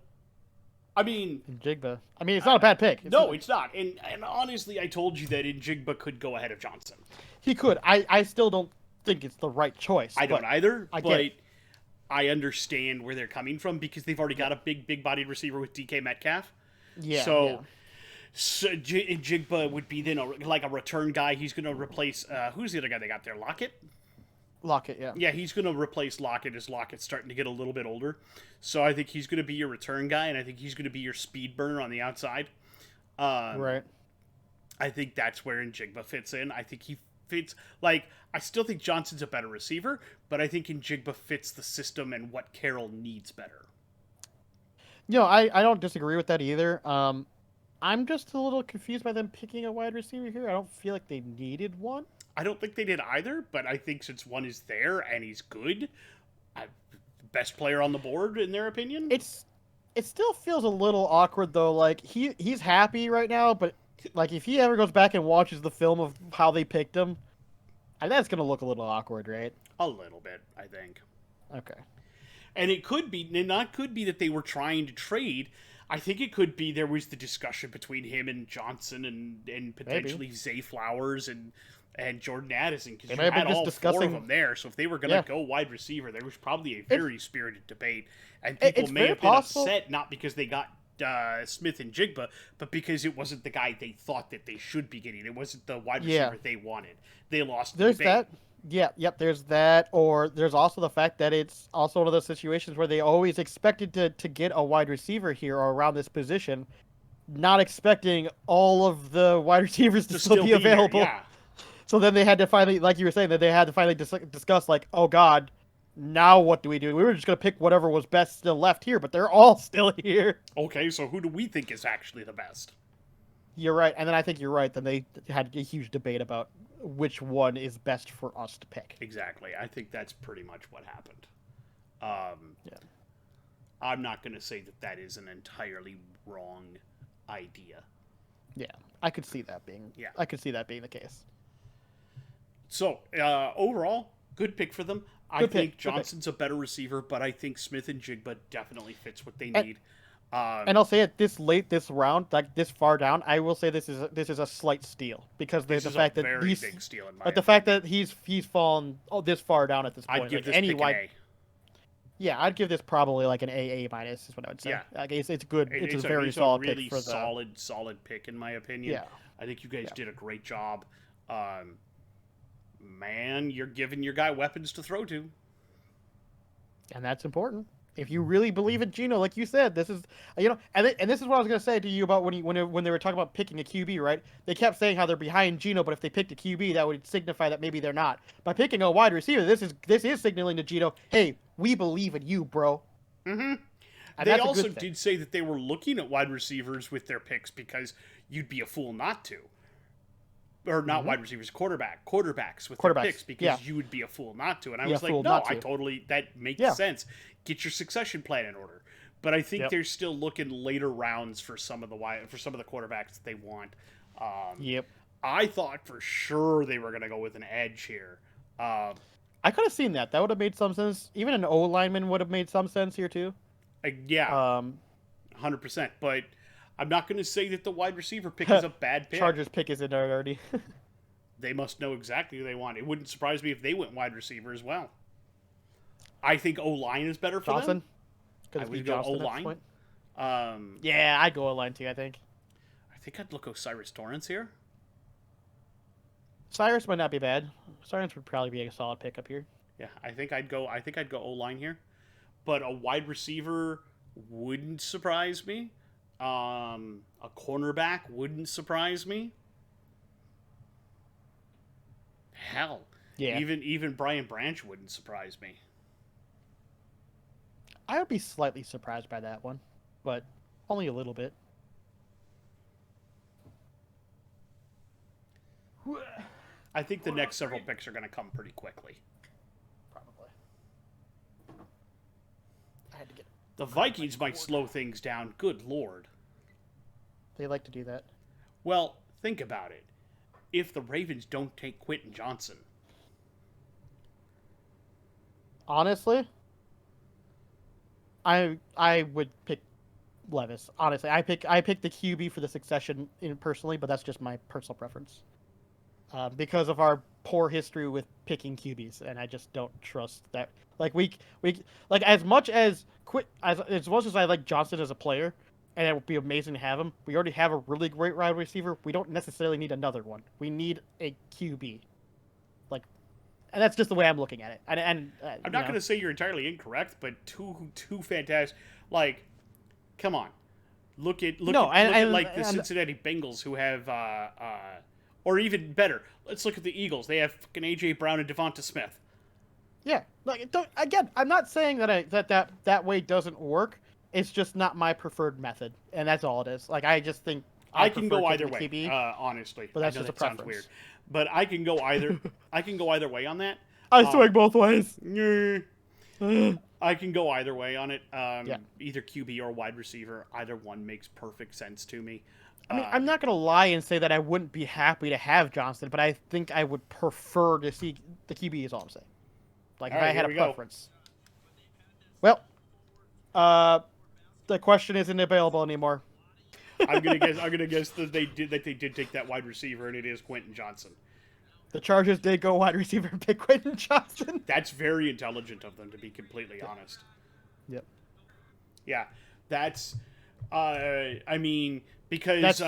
I mean... Njigba. I mean, it's not a bad pick. It's not. And honestly, I told you that Njigba could go ahead of Johnson. He could. I still don't think it's the right choice. I don't either, but it. I understand where they're coming from because they've already got a big-bodied receiver with DK Metcalf. Yeah. So Njigba would be then like a return guy. He's going to replace... who's the other guy they got there? Lockett? Lockett, yeah. Yeah, he's going to replace Lockett as Lockett's starting to get a little bit older. So I think he's going to be your return guy, and I think he's going to be your speed burner on the outside. Right. I think that's where Njigba fits in. I think he fits... Like, I still think Johnson's a better receiver, but I think Njigba fits the system and what Carroll needs better. You know, I don't disagree with that either. I'm just a little confused by them picking a wide receiver here. I don't feel like they needed one. I don't think they did either, but I think since one is there and he's good, Best player on the board, in their opinion? It still feels a little awkward, though. Like, he's happy right now, but, like, if he ever goes back and watches the film of how they picked him, I think that's going to look a little awkward, right? A little bit, I think. Okay. And it could be that they were trying to trade. I think it could be there was the discussion between him and Johnson and potentially Zay Flowers and Jordan Addison, because you had all four of them there. So if they were going to go wide receiver, there was probably a very spirited debate. And people may have been upset, not because they got Smith and Jigba, but because it wasn't the guy they thought that they should be getting. It wasn't the wide receiver they wanted. They lost the debate. That. Yep, there's that. Or there's also the fact that it's also one of those situations where they always expected to get a wide receiver here or around this position, not expecting all of the wide receivers to still be available. There, yeah. So then they had to finally, like you were saying, that they had to finally discuss, like, oh God, now what do? We were just going to pick whatever was best still left here, but they're all still here. Okay, so who do we think is actually the best? You're right, and then I think you're right. Then they had a huge debate about which one is best for us to pick. Exactly. I think that's pretty much what happened. I'm not going to say that is an entirely wrong idea. Yeah, I could see that being. Yeah, I could see that being the case. So overall, good pick for them. I think Johnson's a better receiver, but I think Smith and Jigba definitely fits what they need. And I'll say it this round, like this far down, I will say this is a slight steal because the fact that very big steal in my the fact that he's fallen this far down at this point. I'd give this pick an A. Yeah, I'd give this probably like an A minus is what I would say. Yeah, like it's good. It's a very solid really pick for the solid pick in my opinion. Yeah, I think you guys did a great job. Man, you're giving your guy weapons to throw to, and that's important. If you really believe in Geno, like you said, this is and this is what I was going to say to you about when they were talking about picking a QB, right? They kept saying how they're behind Geno, but if they picked a QB, that would signify that maybe they're not. By picking a wide receiver, this is signaling to Geno, hey, we believe in you, bro. Mm-hmm. They also did say that they were looking at wide receivers with their picks because you'd be a fool not to. Or not wide receivers, quarterbacks with their picks because you would be a fool not to. And I was like, no, that makes sense. Get your succession plan in order. But I think they're still looking later rounds for some of the quarterbacks that they want. I thought for sure they were going to go with an edge here. I could have seen that. That would have made some sense. Even an O lineman would have made some sense here too. 100%. But I'm not going to say that the wide receiver pick is a bad pick. Chargers pick is in there already. They must know exactly who they want. It wouldn't surprise me if they went wide receiver as well. I think O-line is better for them. I would go O-line. I'd go O-line too, I think. I think I'd look Osiris Torrance here. Cyrus might not be bad. Cyrus would probably be a solid pickup here. Yeah, I think I'd go O-line here. But a wide receiver wouldn't surprise me. A cornerback wouldn't surprise me. Hell, even Brian Branch wouldn't surprise me. I would be slightly surprised by that one, but only a little bit. I think the next several picks are going to come pretty quickly. Probably. I had to get. The Vikings might slow things down. Good Lord. They like to do that. Well, think about it. If the Ravens don't take Quentin Johnson. Honestly, I would pick Levis. Honestly, I pick the QB for the succession personally, but that's just my personal preference. Because of our poor history with picking QBs, and I just don't trust that. Like we like as much as I like Johnson as a player, and it would be amazing to have him. We already have a really great wide receiver. We don't necessarily need another one. We need a QB. Like, and that's just the way I'm looking at it. And I'm not going to say you're entirely incorrect, but two fantastic. Like, come on, look at the Cincinnati Bengals who have, or even better, let's look at the Eagles. They have fucking AJ Brown and Devonta Smith. Yeah, like I'm not saying that that way doesn't work. It's just not my preferred method, and that's all it is. Like, I just think I can go either way, honestly. But that's just a preference. Sounds weird. But I can go either. I can go either way on that. I swing both ways. I can go either way on it. Yeah. Either QB or wide receiver. Either one makes perfect sense to me. I mean, I'm not gonna lie and say that I wouldn't be happy to have Johnson, but I think I would prefer to see the QB. Is all I'm saying. Like if I had a preference. Well, the question isn't available anymore. I'm gonna guess that they did take that wide receiver, and it is Quentin Johnson. The Chargers did go wide receiver and pick Quentin Johnson. That's very intelligent of them, to be completely honest. Yep. Yeah, that's. I mean, because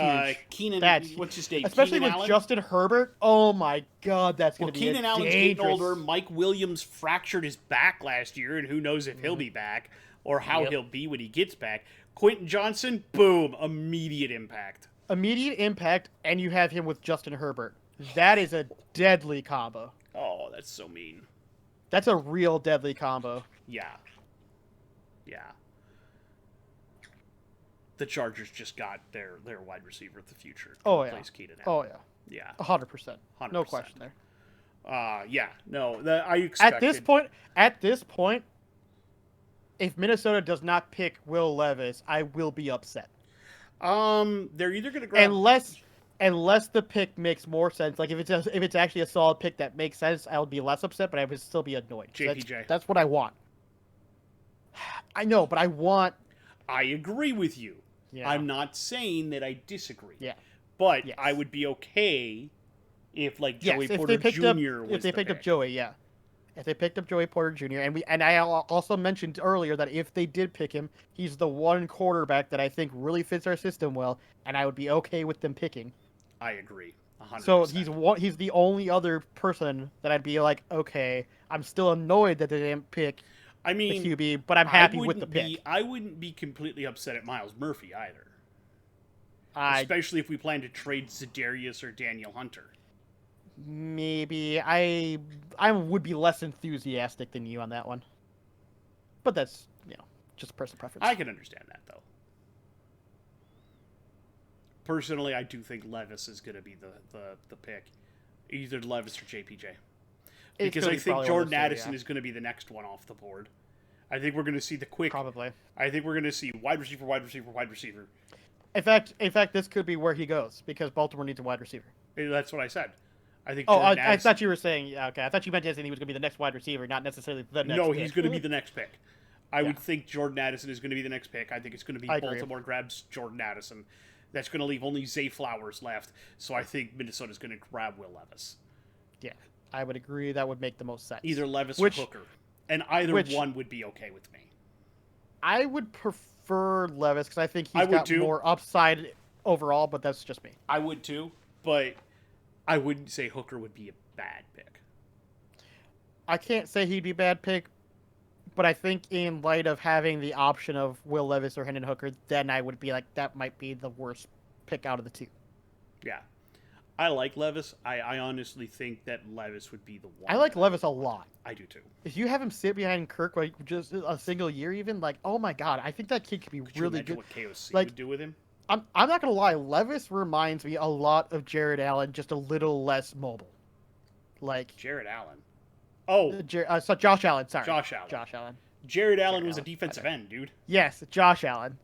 Keenan, what's his name? Especially Keenan with Allen? Justin Herbert. Oh my God, that's gonna be Keenan Allen's dangerous. getting older. Mike Williams fractured his back last year, and who knows if he'll be back or how he'll be when he gets back. Quentin Johnson, boom, immediate impact. Immediate impact, and you have him with Justin Herbert. That is a deadly combo. Oh, that's so mean. That's a real deadly combo. Yeah. Yeah. The Chargers just got their wide receiver of the future. Oh, yeah. Keenan Oh, Allen. yeah. Yeah. 100%. No 100%. question there. Yeah. No, I expected... At this point, if Minnesota does not pick Will Levis, I will be upset. They're either going to grab... Unless the pick makes more sense. Like, if it's actually a solid pick that makes sense, I would be less upset, but I would still be annoyed. JPJ. That's what I want. I know, but I want... I agree with you. Yeah. I'm not saying that I disagree. Yeah. But I would be okay if, like, Joey Porter Jr. If they picked up Joey, yeah. If they picked up Joey Porter Jr. And I also mentioned earlier that if they did pick him, he's the one quarterback that I think really fits our system well, and I would be okay with them picking. I agree. 100%. So he's the only other person that I'd be like, okay, I'm still annoyed that they didn't pick the QB, but I'm happy with the pick. I wouldn't be completely upset at Miles Murphy either. Especially if we plan to trade Za'Darius or Daniel Hunter. Maybe I would be less enthusiastic than you on that one. But that's, just personal preference. I can understand that, though. Personally, I do think Levis is going to be the pick. Either Levis or JPJ. Because I think Jordan Addison is going to be the next one off the board. I think we're going to see the quick... Probably. I think we're going to see wide receiver, wide receiver, wide receiver. In fact, this could be where he goes, because Baltimore needs a wide receiver. That's what I said. I think. I thought you were saying... Okay, I thought you meant he was going to be the next wide receiver, not necessarily the next pick. He's going to be the next pick. I would think Jordan Addison is going to be the next pick. I think it's going to be Baltimore grabs Jordan Addison. That's going to leave only Zay Flowers left. So I think Minnesota's going to grab Will Levis. Yeah, I would agree. That would make the most sense. Either Levis or Hooker. And either one would be okay with me. I would prefer Levis because I think he's got more upside overall, but that's just me. I would too, but I wouldn't say Hooker would be a bad pick. I can't say he'd be a bad pick, but I think in light of having the option of Will Levis or Hendon Hooker, then I would be like, that might be the worst pick out of the two. Yeah. I like Levis. I honestly think that Levis would be the one. I like Levis a lot. I do too. If you have him sit behind Kirk like just a single year even, like, oh my God, I think that kid could be really good. What KOC would do with him? I'm not going to lie, Levis reminds me a lot of Jared Allen, just a little less mobile. Like Jared Allen. Oh. So Josh Allen, sorry. Josh Allen. Jared Allen was a defensive end, dude. Yes, Josh Allen.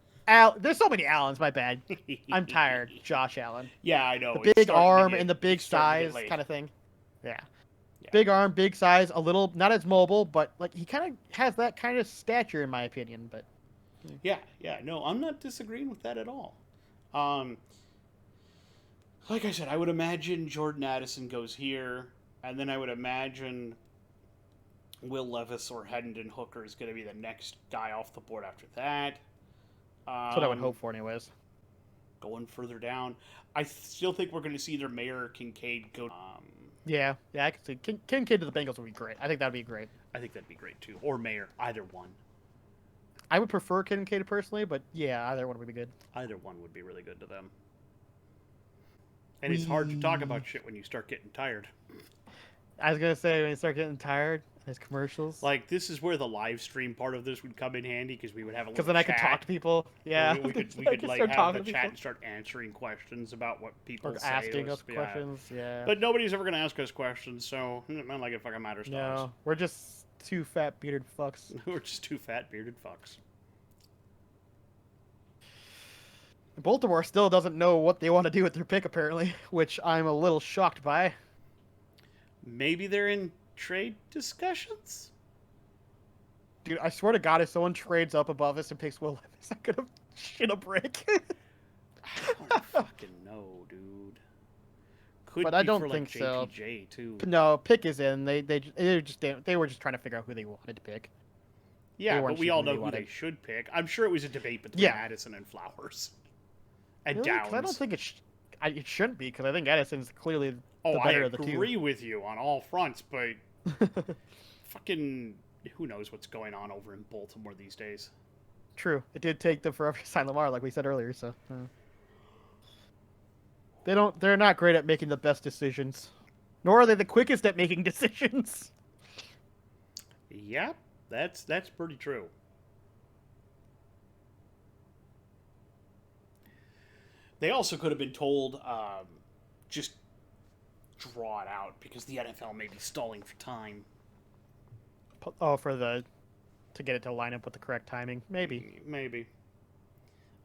There's so many Allens, my bad. I'm tired. Josh Allen. Yeah, I know. The big arm and the big size kind of thing. Yeah. Big arm, big size, a little, not as mobile, but like he kind of has that kind of stature in my opinion. But yeah, no, I'm not disagreeing with that at all. Like I said, I would imagine Jordan Addison goes here, and then I would imagine Will Levis or Hendon Hooker is going to be the next guy off the board after that. That's what I would hope for anyways. Going further down, I still think we're going to see either Mayer or Kincaid go. Yeah, I can see Kincaid to the Bengals would be great. I think that would be great. I think that'd be great too. Or Mayer, either one. I would prefer Kincaid personally, but yeah, either one would be good. Either one would be really good to them. And it's hard to talk about shit when you start getting tired. I was going to say, when you start getting tired, there's commercials. Like, this is where the live stream part of this would come in handy, because we would have a little Because then I could talk to people. Yeah. We could like, have the chat and start answering questions about what people say. Asking us questions, yeah. But nobody's ever going to ask us questions, so not like it fucking matters to us. No, we're just Two fat bearded fucks. We're just two fat bearded fucks. Baltimore still doesn't know what they want to do with their pick, apparently, which I'm a little shocked by. Maybe they're in trade discussions? Dude, I swear to God, if someone trades up above us and picks Will Levis, I'm gonna shit a brick. I don't fucking know, dude. Could But be I don't for, think like, so. JPJ, too. No, pick is in. They were just trying to figure out who they wanted to pick. Yeah, but we all know who wanted. they should pick. I'm sure it was a debate between Addison and Flowers. And Really? Downs. I don't think it shouldn't be, because I think Addison's clearly the I better of the two. agree with you on all fronts, but fucking who knows what's going on over in Baltimore these days. True. It did take them forever to sign Lamar, like we said earlier, so they're not great at making the best decisions. Nor are they the quickest at making decisions. Yeah, that's pretty true. They also could have been told, just draw it out, because the NFL may be stalling for time. Oh, to get it to line up with the correct timing, maybe. Maybe.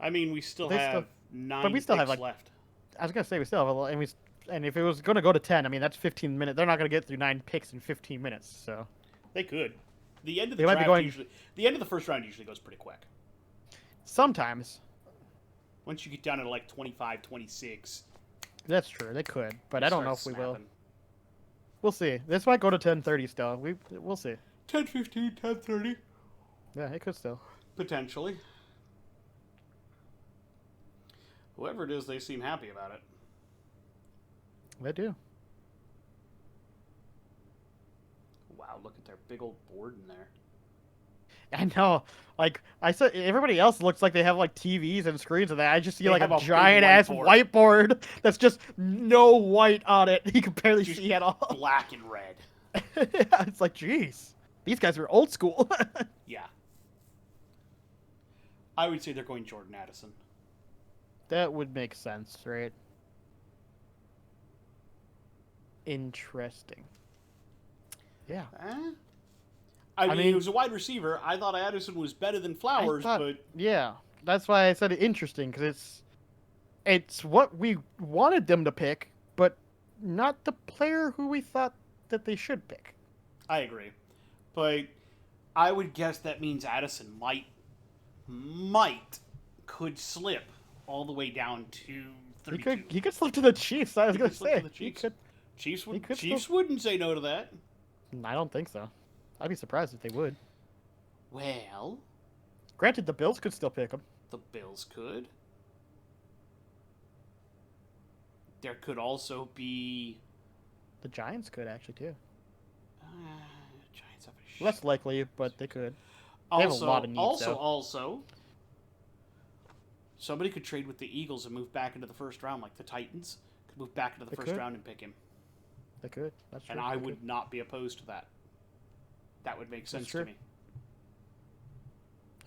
I mean, we still have 9 picks left. I was gonna say we still have a lot, and if it was gonna go to 10, I mean that's 15 minutes. They're not gonna get through 9 picks in 15 minutes, so they could. The end of the draft the end of the first round usually goes pretty quick. Sometimes. Once you get down to like 25, 26. That's true. They could, but I don't know if snapping. we will. We'll see. This might go to 10:30 still. We'll see. 10:15, 10:30. Yeah, it could still. Potentially. Whoever it is, they seem happy about it. They do. Wow, look at their big old board in there. I know. Like I said, everybody else looks like they have like TVs and screens and that. I just see like a giant ass whiteboard that's just no white on it. You can barely see at all. Black and red. Yeah, it's like, geez, these guys are old school. Yeah. I would say they're going Jordan Addison. That would make sense, right? Interesting. Yeah. I mean, it was a wide receiver. I thought Addison was better than Flowers, but yeah, that's why I said it interesting, because it's what we wanted them to pick, but not the player who we thought that they should pick. I agree, but I would guess that means Addison could slip all the way down to 32. He could slip to the Chiefs. I was gonna say Chiefs wouldn't say no to that. I don't think so. I'd be surprised if they would. Well, granted, the Bills could still pick him. The Bills could. There could also be... The Giants could, actually, too. Giants have a less likely, but they could. They have a lot of needs, also, somebody could trade with the Eagles and move back into the first round, like the Titans could move back into the first round and pick him. They could. That's true. And I would not be opposed to that. That would make sense to me.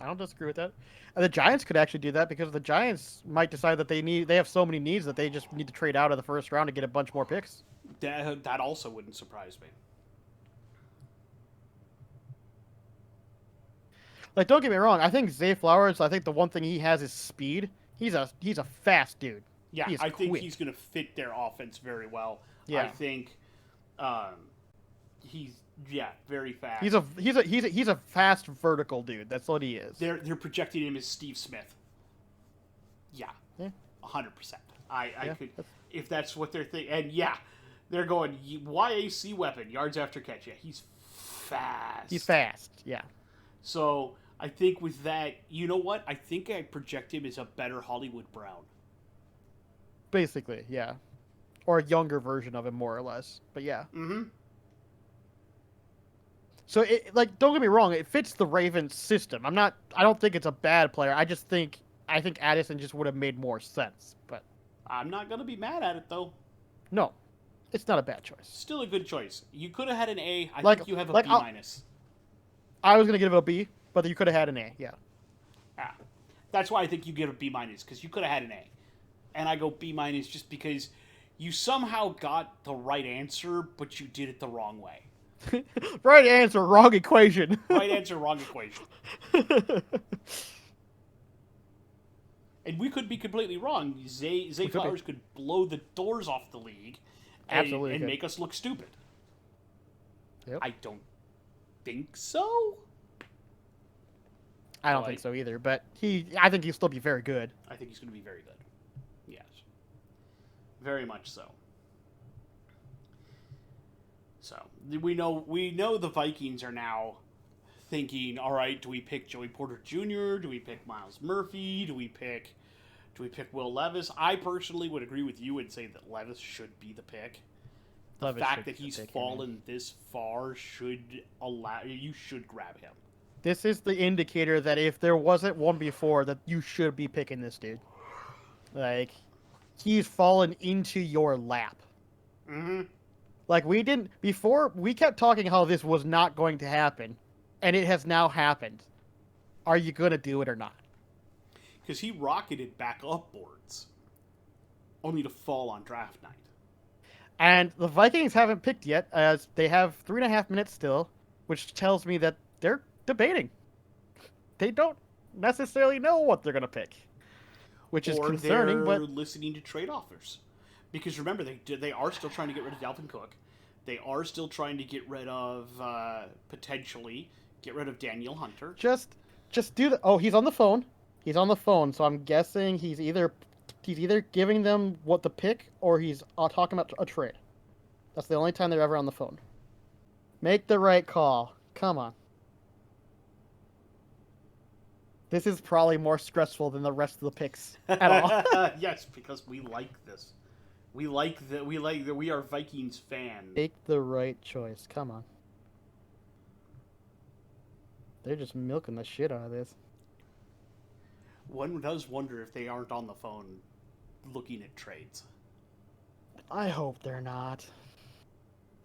I don't disagree with that. And the Giants could actually do that, because the Giants might decide that they have so many needs that they just need to trade out of the first round to get a bunch more picks. That also wouldn't surprise me. Like, don't get me wrong. I think Zay Flowers, I think the one thing he has is speed. He's a fast dude. Yeah, I think he's going to fit their offense very well. Yeah. I think he's very fast. He's a fast vertical dude. That's what he is. They're projecting him as Steve Smith. Yeah. 100%. I could, if that's what they're thinking. And they're going YAC weapon, yards after catch. Yeah, he's fast. He's fast. Yeah. So I think with that, you know what? I think I project him as a better Hollywood Brown. Basically, yeah. Or a younger version of him, more or less. But yeah. Mm-hmm. So, don't get me wrong, it fits the Ravens system. I don't think it's a bad player. I think Addison just would have made more sense. But I'm not going to be mad at it, though. No, it's not a bad choice. Still a good choice. You could have had an A. I think you have a B minus. I was going to give it a B, but you could have had an A, yeah. That's why I think you give a B minus, because you could have had an A. And I go B minus just because you somehow got the right answer, but you did it the wrong way. Right answer, wrong equation. Right answer, wrong equation. And we could be completely wrong. Zay Flowers could blow the doors off the league and make us look stupid. Yep. I don't think so. I don't think so either, but I think he'll still be very good. I think he's going to be very good. Yes. Very much so. So, we know the Vikings are now thinking, all right, do we pick Joey Porter Jr.? Do we pick Miles Murphy? Do we pick Will Levis? I personally would agree with you and say that Levis should be the pick. The fact that he's fallen this far should allow you should grab him. This is the indicator that if there wasn't one before, that you should be picking this dude. Like, he's fallen into your lap. Mm-hmm. Like, we kept talking how this was not going to happen, and it has now happened. Are you going to do it or not? Because he rocketed back up boards, only to fall on draft night. And the Vikings haven't picked yet, as they have 3.5 minutes still, which tells me that they're debating. They don't necessarily know what they're going to pick, which is concerning. But listening to trade offers, because remember they are still trying to get rid of Dalvin Cook. They are still trying to get rid of potentially get rid of Daniel Hunter. Just do the. Oh, he's on the phone. He's on the phone, so I'm guessing he's either giving them what the pick or he's talking about a trade. That's the only time they're ever on the phone. Make the right call. Come on. This is probably more stressful than the rest of the picks at all. Yes, because we like this. We are Vikings fans. Make the right choice. Come on. They're just milking the shit out of this. One does wonder if they aren't on the phone looking at trades. I hope they're not.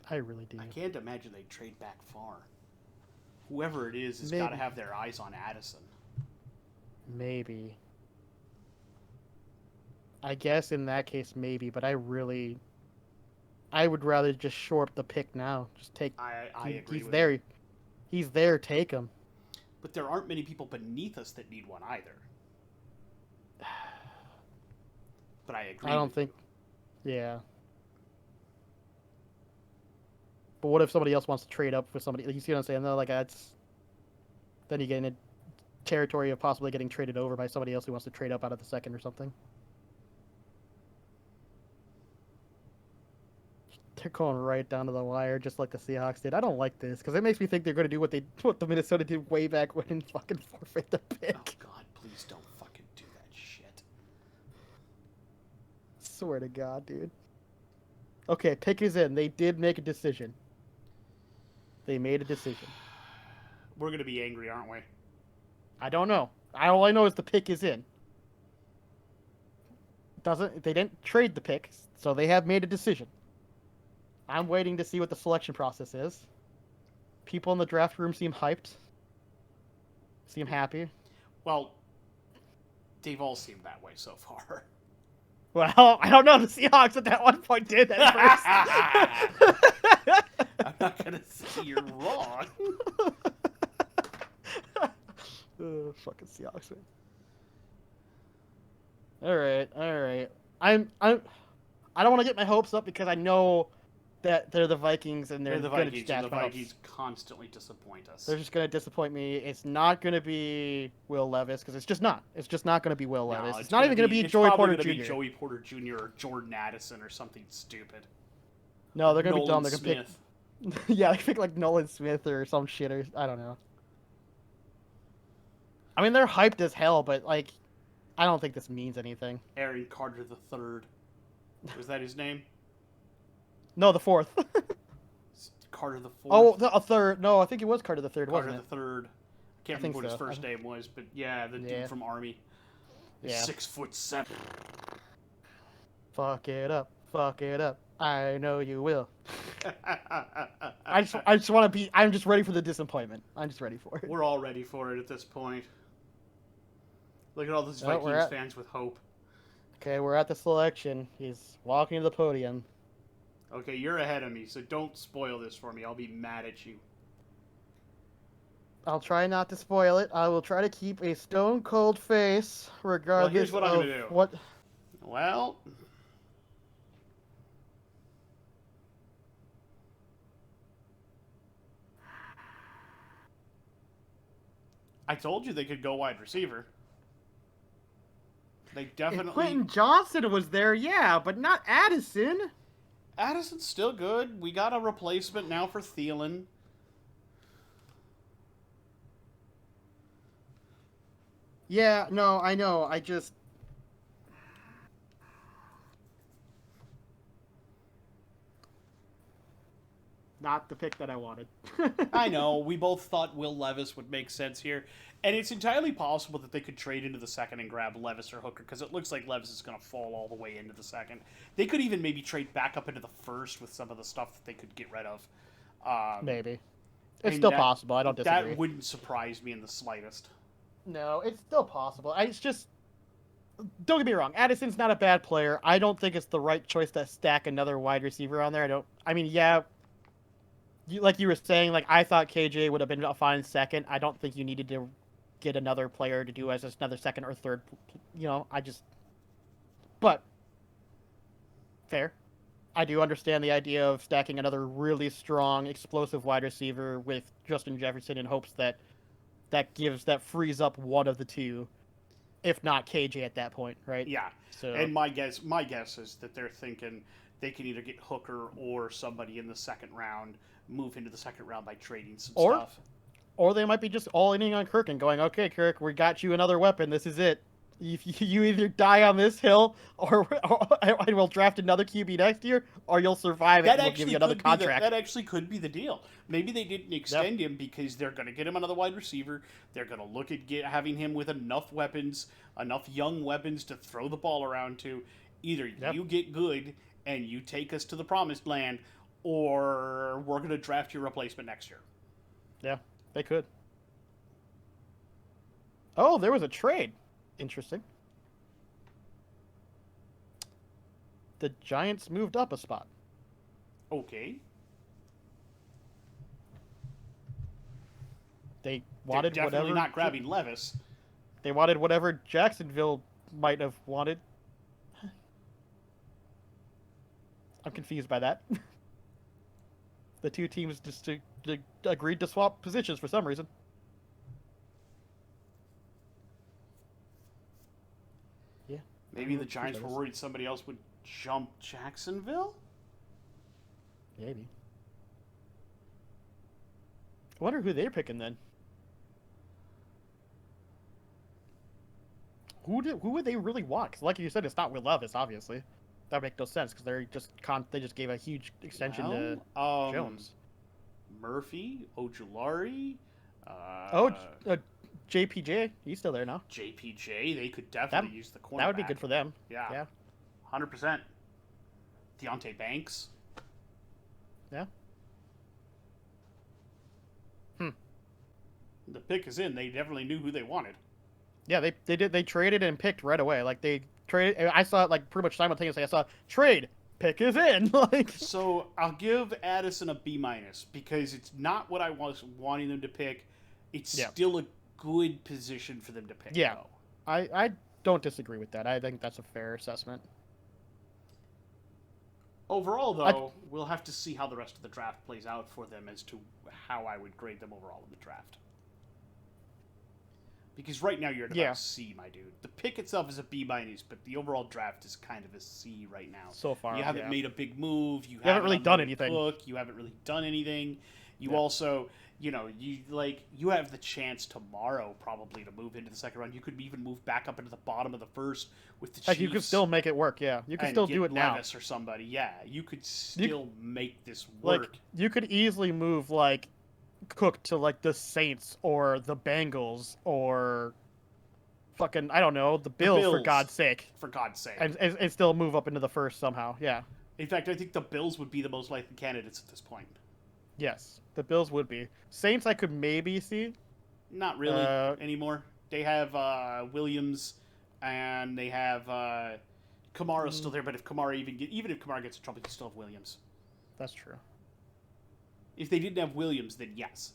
I really do. I can't imagine they'd trade back far. Whoever it is has got to have their eyes on Addison. Maybe. I guess in that case, maybe, but I would rather just shore up the pick now. Just take. I agree. He's there. He's there. Take him. But there aren't many people beneath us that need one either. But I agree. I don't think. Yeah. But what if somebody else wants to trade up with somebody? You see what I'm saying? Though, like that's. Then you get in a territory of possibly getting traded over by somebody else who wants to trade up out of the second or something. They're going right down to the wire, just like the Seahawks did. I don't like this because it makes me think they're going to do what the Minnesota did way back when and fucking forfeit the pick. Oh God, please don't fucking do that shit. Swear to God, dude. Okay, pick is in. They did make a decision. They made a decision. We're going to be angry, aren't we? I don't know. All I know is the pick is in. They didn't trade the pick, so they have made a decision. I'm waiting to see what the selection process is. People in the draft room seem hyped. Seem happy. Well, they've all seemed that way so far. Well, I don't know. The Seahawks at that one point did at first. I'm not going to say you're wrong. Fucking Seahawks. All right. I don't want to get my hopes up because I know that they're the Vikings and they're going to the Vikings constantly disappoint us. They're just going to disappoint me. It's not going to be Will Levis because it's just not. It's just not going to be Will Levis. It's not even going to be Joey Porter Jr. Be Joey Porter Jr. or Jordan Addison or something stupid. No, they're going to be dumb. They're going to pick. Yeah, they pick like Nolan Smith or some shit or I don't know. I mean, they're hyped as hell, but like, I don't think this means anything. Aaron Carter III. Was that his name? No, the fourth. Carter the fourth. Oh, a third. No, I think it was Carter the third, wasn't it? Carter the third. I can't remember what his first name was, but yeah, the dude from Army. Yeah. 6'7". Fuck it up. I know you will. I just want to be. I'm just ready for the disappointment. I'm just ready for it. We're all ready for it at this point. Look at all those Vikings fans with hope. Okay, we're at the selection. He's walking to the podium. Okay, you're ahead of me, so don't spoil this for me. I'll be mad at you. I'll try not to spoil it. I will try to keep a stone cold face, regardless Well, here's what I'm of gonna do. what. Well, I told you they could go wide receiver. They definitely. If Quentin Johnson was there, yeah, but not Addison. Addison's still good. We got a replacement now for Thielen. Yeah, no, I know. I just. Not the pick that I wanted. I know. We both thought Will Levis would make sense here. And it's entirely possible that they could trade into the second and grab Levis or Hooker, because it looks like Levis is going to fall all the way into the second. They could even maybe trade back up into the first with some of the stuff that they could get rid of. Maybe. It's still possible. I don't disagree. That wouldn't surprise me in the slightest. No, it's still possible. It's just. Don't get me wrong. Addison's not a bad player. I don't think it's the right choice to stack another wide receiver on there. Yeah. Like you were saying, like I thought KJ would have been a fine second. I don't think you needed to get another player to do as another second or third. But fair. I do understand the idea of stacking another really strong, explosive wide receiver with Justin Jefferson in hopes that frees up one of the two, if not KJ at that point, right? Yeah. So, and my guess is that they're thinking they can either get Hooker or somebody in the second round, move into the second round by trading some stuff. Or they might be just all-inning on Kirk and going, okay, Kirk, we got you another weapon. This is it. You either die on this hill, or we'll draft another QB next year, or you'll survive it and we'll give you another contract. That actually could be the deal. Maybe they didn't extend him because they're going to get him another wide receiver. They're going to look at having him with enough weapons, enough young weapons to throw the ball around to. Either you get good and you take us to the promised land, or we're going to draft your replacement next year. Yeah, they could. Oh, there was a trade. Interesting. The Giants moved up a spot. Okay. They wanted They're definitely whatever. Not grabbing Levis. They wanted whatever Jacksonville might have wanted. I'm confused by that. The two teams just agreed to swap positions for some reason. Yeah. Maybe the Giants were worried somebody else would jump Jacksonville? Maybe. I wonder who they're picking then. Who would they really want? Because like you said, it's not Will Levis, obviously. That would make no sense because they just gave a huge extension to Jones. Murphy, Ojulari. JPJ, he's still there now. JPJ, they could definitely use the cornerback. That would be good for them. Yeah. 100%. Deontay Banks. Yeah. The pick is in. They definitely knew who they wanted. Yeah, they did. They traded and picked right away. Like they traded. I saw it like pretty much simultaneously. I saw trade, pick is in. Like so, I'll give Addison a B- because it's not what I was wanting them to pick. It's still a good position for them to pick. Yeah, though. I don't disagree with that. I think that's a fair assessment. Overall, though, we'll have to see how the rest of the draft plays out for them as to how I would grade them overall in the draft. Because right now you're at about C, my dude. The pick itself is a B-, but the overall draft is kind of a C right now. So far, you haven't made a big move. You haven't really done anything. You haven't really done anything. You also, you have the chance tomorrow probably to move into the second round. You could even move back up into the bottom of the first with the Chiefs. You could still make it work. Yeah, you could still do it now. Levis or somebody. Yeah, you could still make this work. Like you could easily move like Cook to like the Saints or the Bengals or fucking I don't know the Bills for God's sake. For God's sake, and still move up into the first somehow. Yeah. In fact, I think the Bills would be the most likely candidates at this point. Yes, the Bills would be. Saints I could maybe see. Not really anymore. They have Williams and they have Kamara still there. But if Kamara even if Kamara gets in trouble, you still have Williams. That's true. If they didn't have Williams, then yes.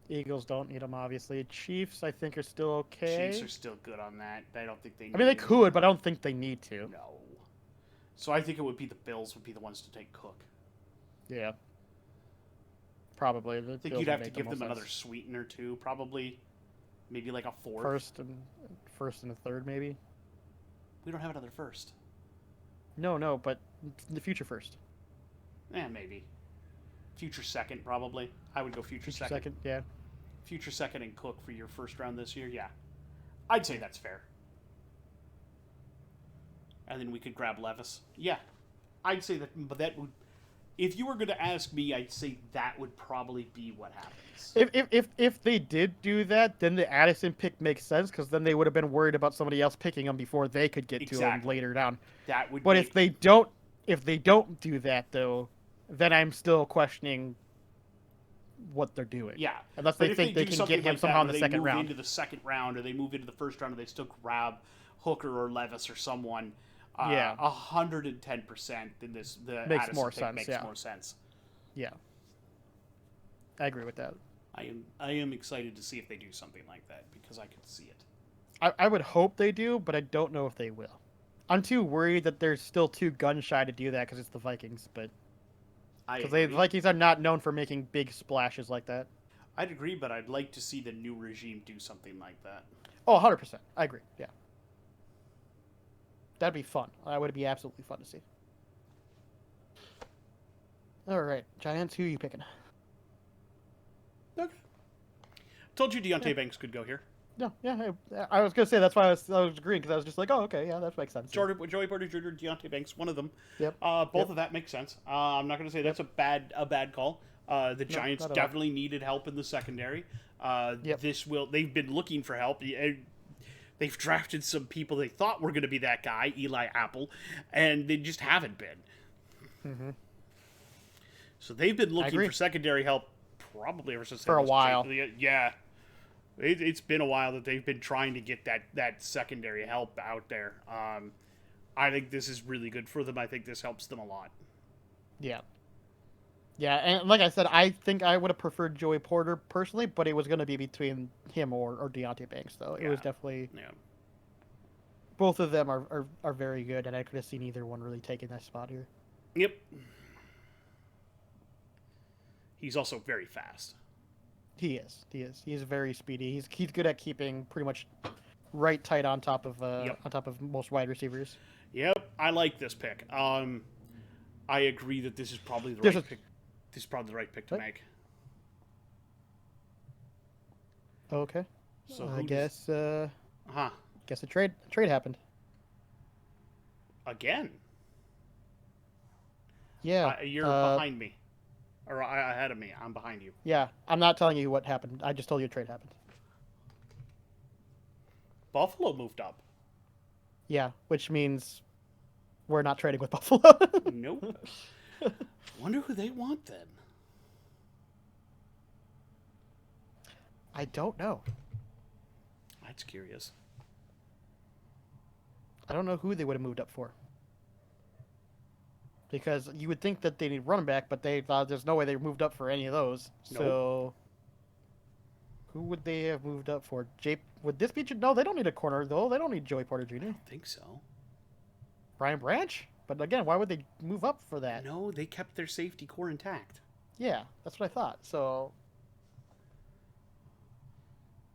Eagles don't need him, obviously. Chiefs, I think, are still okay. Chiefs are still good on that. I don't think they need I mean, they him. could, but I don't think they need to. No. So I think it would be the Bills would be the ones to take Cook. Yeah. Probably. I think you'd have to give them another sweetener, too. Probably. Maybe like a fourth. First and a third, maybe. We don't have another first. No, but the future first. Maybe. Future second, probably. I would go future second. Yeah. Future second and Cook for your first round this year, yeah. I'd say that's fair. And then we could grab Levis. Yeah. I'd say that, but that would... If you were going to ask me, I'd say that would probably be what happens. If they did do that, then the Addison pick makes sense, because then they would have been worried about somebody else picking him before they could get to him later down. That would. But if they don't do that, though, then I'm still questioning what they're doing. Yeah, unless they think they can get him somehow in the second round. They move into the second round, or they move into the first round, and they still grab Hooker or Levis or someone. 110%. Then the makes Addison more pick sense. makes more sense. Yeah, I agree with that. I am excited to see if they do something like that, because I could see it. I would hope they do, but I don't know if they will. I'm too worried that they're still too gun shy to do that because it's the Vikings, but because the Vikings are not known for making big splashes like that. I'd agree, but I'd like to see the new regime do something like that. Oh, 100%. I agree. Yeah. That'd be fun. That would be absolutely fun to see. All right, Giants, who are you picking? Okay. Told you Deontay Banks could go here. No, yeah, I was gonna say that's why I was agreeing, because I was just like, oh, okay, yeah, that makes sense. Joey Porter Jr., Deontay Banks, one of them. Yep. Both of that makes sense. I'm not gonna say that's a bad call. The Giants definitely needed help in the secondary. They've been looking for help. They've drafted some people they thought were going to be that guy, Eli Apple, and they just haven't been. Mm-hmm. So they've been looking for secondary help probably ever since. For a while. Yeah. It's been a while that they've been trying to get that secondary help out there. I think this is really good for them. I think this helps them a lot. Yeah. Yeah, and like I said, I think I would have preferred Joey Porter personally, but it was going to be between him or Deontay Banks, though. It was definitely... Yeah. Both of them are very good, and I could have seen either one really taking that spot here. Yep. He's also very fast. He is. He's very speedy. He's good at keeping pretty much right tight on top of most wide receivers. Yep, I like this pick. I agree that this is probably the right pick. This is probably the right pick to make. Okay. So I guess. Guess a trade happened. Again. Yeah. You're behind me, or ahead of me. I'm behind you. Yeah, I'm not telling you what happened. I just told you a trade happened. Buffalo moved up. Yeah, which means we're not trading with Buffalo. Nope. Wonder who they want then. I don't know. That's curious. I don't know who they would have moved up for. Because you would think that they need running back, but they thought there's no way they moved up for any of those. Nope. So who would they have moved up for? Would this be? No, they don't need a corner though. They don't need Joey Porter Jr. I don't think so. Brian Branch? But again, why would they move up for that? No, they kept their safety core intact. Yeah, that's what I thought. So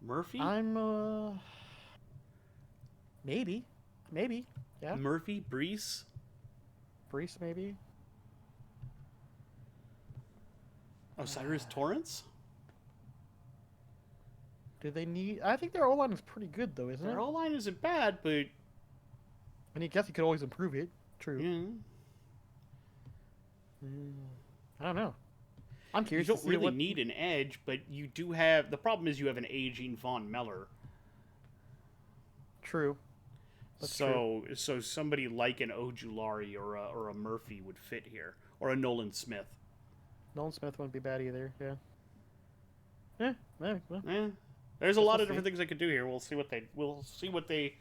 Murphy? I'm maybe. Yeah. Murphy, Brees, maybe. Osiris Torrance? Do they need? I think their O-line is pretty good though, isn't it? Their O-line isn't bad, but I mean, I guess you could always improve it. True. Yeah. I don't know. I'm curious. You don't really need an edge, but you do have... The problem is you have an aging Von Miller. True. So somebody like an Ojulari or a Murphy would fit here. Or a Nolan Smith. Nolan Smith wouldn't be bad either, yeah. There's a lot of different things they could do here. We'll see what they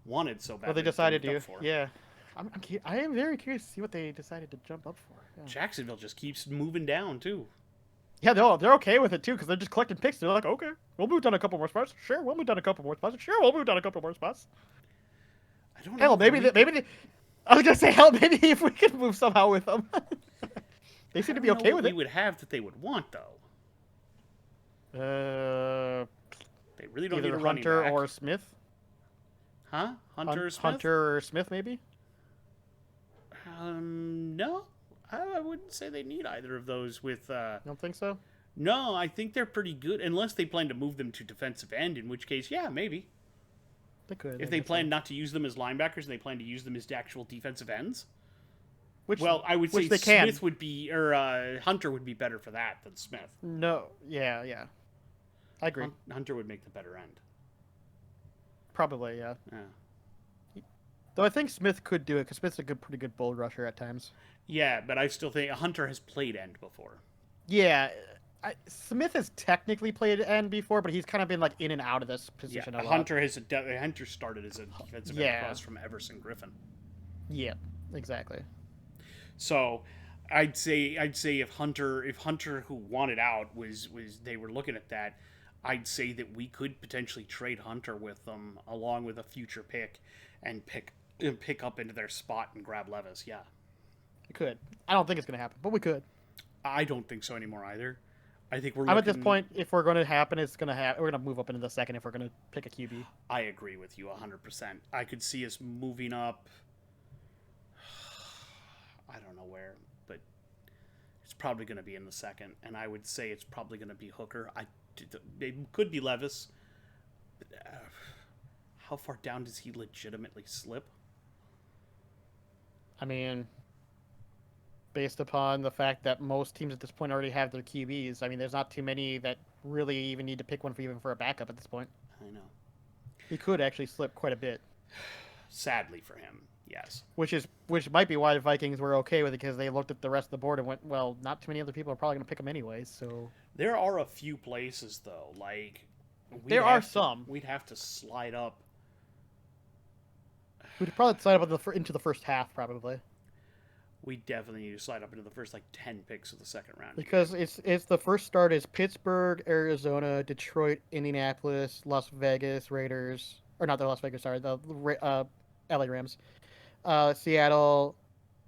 wanted so badly. Well, they decided to. Yeah. I am very curious to see what they decided to jump up for. Yeah. Jacksonville just keeps moving down too. Yeah, they're okay with it too because they're just collecting picks. They're like, okay, we'll move down a couple more spots. Sure, we'll move down a couple more spots. Sure, we'll move down a couple more spots. I don't know. Hell, I was gonna say, hell, maybe if we could move somehow with them. They seem to be okay with it. We would have that they would want though. They really don't need a Hunter or Smith. Huh? Hunter or Smith? Hunter or Smith, maybe. No, I wouldn't say they need either of those. With You don't think so? No, I think they're pretty good, unless they plan to move them to defensive end. In which case, yeah, maybe. They could. If they plan not to use them as linebackers and they plan to use them as actual defensive ends. Well, I would say Smith would be, or Hunter would be better for that than Smith. No, yeah. I agree. Hunter would make the better end. Probably, yeah. Yeah. Though I think Smith could do it because Smith's a pretty good bull rusher at times. Yeah, but I still think Hunter has played end before. Yeah, Smith has technically played end before, but he's kind of been like in and out of this position a lot. Hunter started as a defensive end across from Everson Griffin. Yeah, exactly. So, I'd say if Hunter who wanted out was they were looking at that, I'd say that we could potentially trade Hunter with them along with a future pick and pick up into their spot and grab Levis. Yeah, we could. I don't think it's gonna happen, but we could. I don't think so anymore either. I think I'm at this point. If we're going to happen, it's gonna happen. We're gonna move up into the second if we're gonna pick a QB. I agree with you 100%. I could see us moving up. I don't know where, but it's probably going to be in the second, and I would say it's probably going to be Hooker. It could be Levis. But, how far down does he legitimately slip? I mean, based upon the fact that most teams at this point already have their QBs, I mean, there's not too many that really even need to pick one for a backup at this point. I know. He could actually slip quite a bit. Sadly for him, yes. Which might be why the Vikings were okay with it, because they looked at the rest of the board and went, well, not too many other people are probably going to pick him anyways, so... There are a few places, though, like... There are some. We'd have to slide up. We'd probably slide up into the first half, probably. We definitely need to slide up into the first, 10 picks of the second round. Because it's the first start is Pittsburgh, Arizona, Detroit, Indianapolis, Las Vegas Raiders... Or not the Las Vegas, sorry, the LA Rams. Seattle,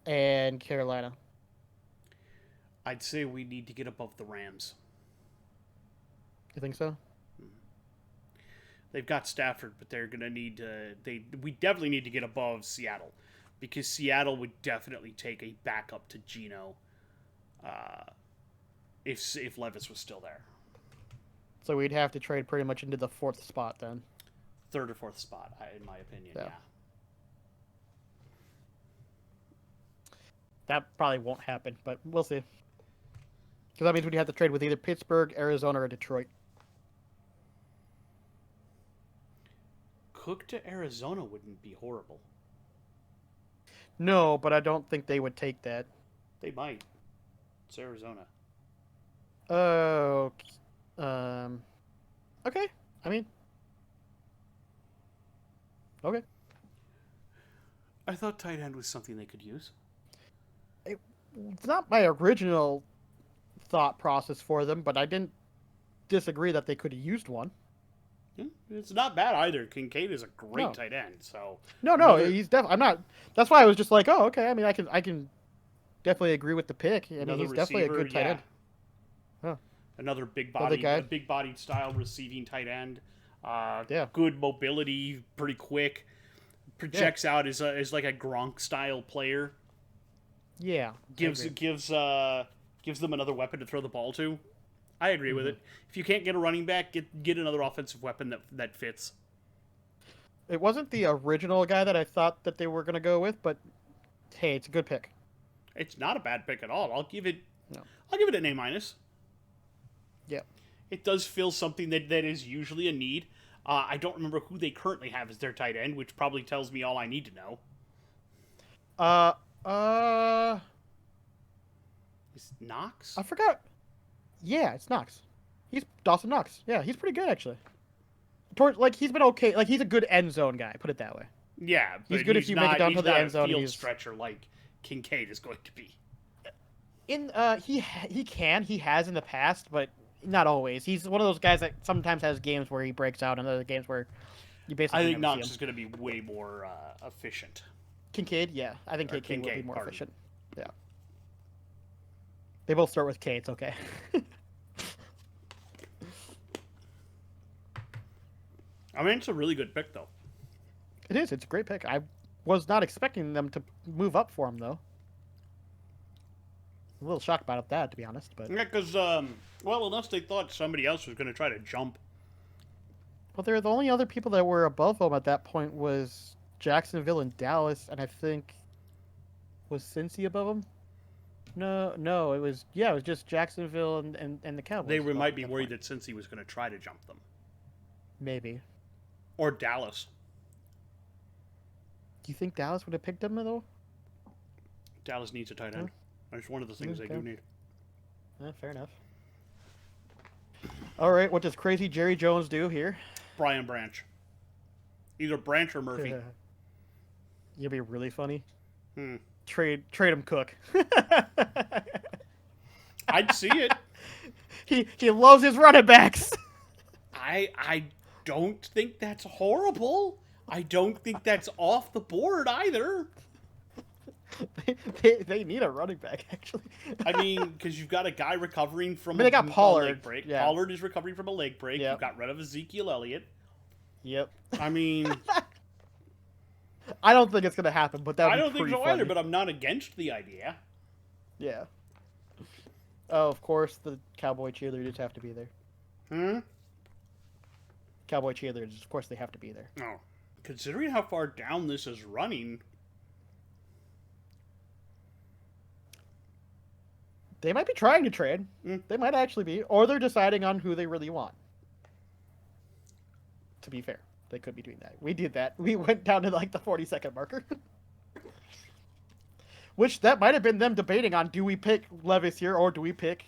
and Carolina. I'd say we need to get above the Rams. You think so? They've got Stafford, but they're going to need to... We definitely need to get above Seattle, because Seattle would definitely take a backup to Geno if Levis was still there. So we'd have to trade pretty much into the fourth spot then. Third or fourth spot, in my opinion, yeah. That probably won't happen, but we'll see. Because that means we'd have to trade with either Pittsburgh, Arizona, or Detroit. Cook to Arizona wouldn't be horrible. No, but I don't think they would take that. They might. It's Arizona. Oh. Okay. I mean... Okay. I thought tight end was something they could use. It's not my original thought process for them, but I didn't disagree that they could have used one. It's not bad either. Kincaid is a great tight end, so... No, he's definitely... I'm not... That's why I was just like, oh, okay. I mean, I can definitely agree with the pick. I mean, he's definitely a good tight end. Huh. Another big-bodied style receiving tight end. Good mobility, pretty quick. Projects out as like a Gronk style player. Yeah, gives them another weapon to throw the ball to. I agree with it. If you can't get a running back, get another offensive weapon that fits. It wasn't the original guy that I thought that they were going to go with, but hey, it's a good pick. It's not a bad pick at all. I'll give it an A-. Yeah. It does fill something that is usually a need. I don't remember who they currently have as their tight end, which probably tells me all I need to know. Is Knox? I forgot. Yeah, it's Knox. He's Dawson Knox. Yeah, he's pretty good actually. He's been okay. Like he's a good end zone guy. Put it that way. Yeah, but he's good if you make it down to the end zone. He's not a field stretcher like Kincaid is going to be. He has in the past, but not always. He's one of those guys that sometimes has games where he breaks out, and other games where you basically. I think never Knox see him. is going to be way more efficient. Kincaid, yeah, I think Kincaid will be more pardon. efficient. Yeah, they both start with K. It's okay. I mean, it's a really good pick, though. It is. It's a great pick. I was not expecting them to move up for him, though. I'm a little shocked about that, to be honest. But yeah, because well, unless they thought somebody else was going to try to jump. Well, the only other people that were above him at that point was Jacksonville and Dallas, and I think was Cincy above him. No, it was just Jacksonville and the Cowboys. They might be worried that Cincy was going to try to jump them. Maybe. Or Dallas. Do you think Dallas would have picked him though? Dallas needs a tight end. That's one of the things they do need. Fair enough. All right, what does crazy Jerry Jones do here? Brian Branch. Either Branch or Murphy. You'll be really funny. Trade him Cook. I'd see it. He loves his running backs. I don't think that's horrible. I don't think that's off the board either. They need a running back, actually. I mean, because you've got a guy recovering from they got Pollard. a leg break. Yeah. Pollard is recovering from a leg break. Yep. You've got rid of Ezekiel Elliott. Yep. I mean... I don't think it's going to happen, but that would be I don't think so funny. either, but I'm not against the idea. Yeah. Oh, of course, the cowboy cheerleaders have to be there. Cowboy cheerleaders, of course, they have to be there. Oh. Considering how far down this is running... They might be trying to trade. They might actually be. Or they're deciding on who they really want. To be fair. They could be doing that. We did that. We went down to like the 40-second marker. Which, that might have been them debating on, do we pick Levis here or do we pick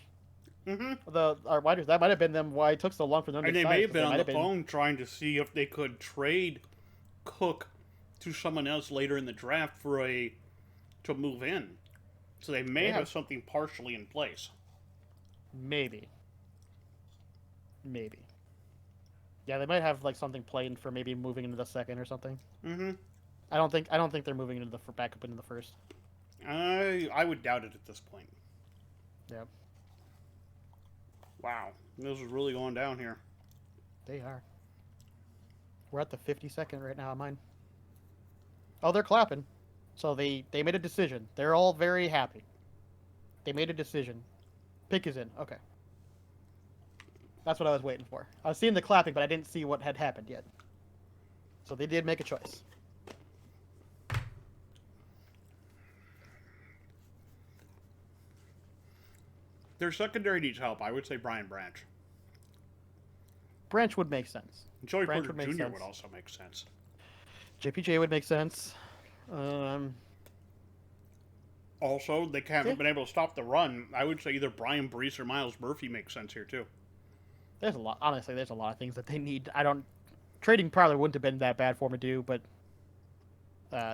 our wide? That might have been them why it took so long for them to decide. And they may have been on the phone trying to see if they could trade Cook to someone else later in the draft to move in. So they may have something partially in place. Maybe. Yeah, they might have like something planned for maybe moving into the second or something. I don't think they're moving into the back up into the first. I would doubt it at this point. Yeah. Wow, this is really going down here. They are. We're at the 52nd right now on mine. Oh, they're clapping. So they made a decision. They're all very happy. They made a decision. Pick is in. Okay. That's what I was waiting for. I was seeing the clapping, but I didn't see what had happened yet. So they did make a choice. Their secondary needs help. I would say Brian Branch. Branch would make sense. Joey Porter Jr. would also make sense. JPJ would make sense. Also, they haven't been able to stop the run. I would say either Brian Brees or Miles Murphy makes sense here, too. There's a lot. Honestly, there's a lot of things that they need. Trading probably wouldn't have been that bad for them to do, but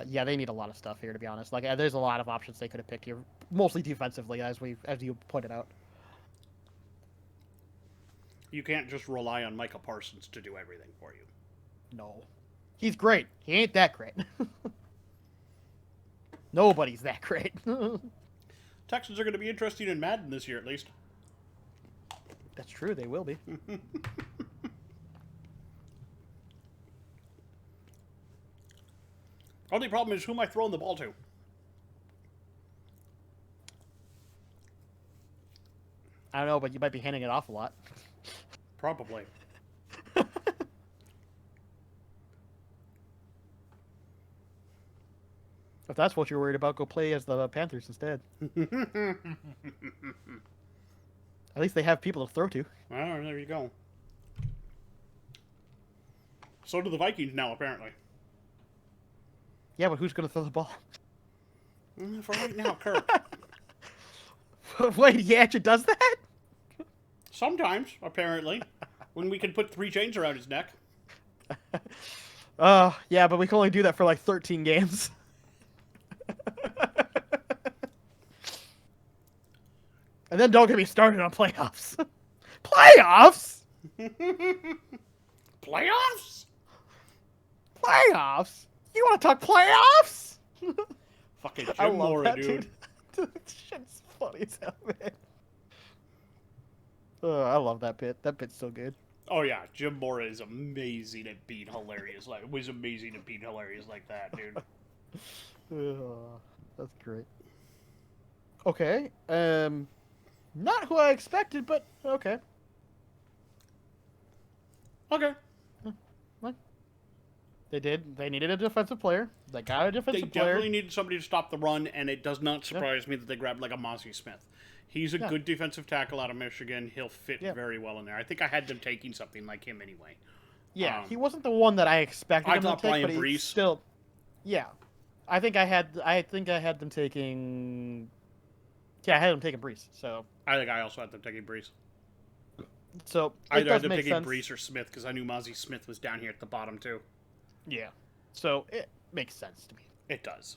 yeah, they need a lot of stuff here, to be honest. Like, there's a lot of options they could have picked here, mostly defensively, as you pointed out. You can't just rely on Micah Parsons to do everything for you. No. He's great. He ain't that great. Nobody's that great. Texans are going to be interesting in Madden this year, at least. That's true. They will be. Only problem is who am I throwing the ball to? I don't know, but you might be handing it off a lot. Probably. If that's what you're worried about, go play as the Panthers instead. At least they have people to throw to. Well, there you go. So do the Vikings now, apparently. Yeah, but who's going to throw the ball? For right now, Kirk. Wait, he actually does that? Sometimes, apparently. When we can put 3 chains around his neck. Yeah, but we can only do that for like 13 games. And then don't get me started on playoffs. Playoffs? Playoffs? Playoffs? You want to talk playoffs? Fucking I Jim love Mora, that, dude. Shit's funny as hell, man. I love that bit. That bit's so good. Oh yeah, Jim Mora is amazing at being hilarious. Like, was amazing at being hilarious like that, dude. That's great. Okay. Not who I expected, but okay. Okay. What? They needed a defensive player. They got a They defensive player. definitely needed somebody to stop the run, and it does not surprise me that they grabbed like a Mozzie Smith. He's a good defensive tackle out of Michigan. He'll fit very well in there. I think I had them taking something like him anyway. Yeah, he wasn't the one that I expected him to take, Brian but Brees. he's still. Yeah, I think I had them taking. Yeah, I had them taking Brees. So I think I also had them taking Brees. So Either had them taking Brees or Smith because I knew Mozzie Smith was down here at the bottom too. Yeah, so it makes sense to me. It does.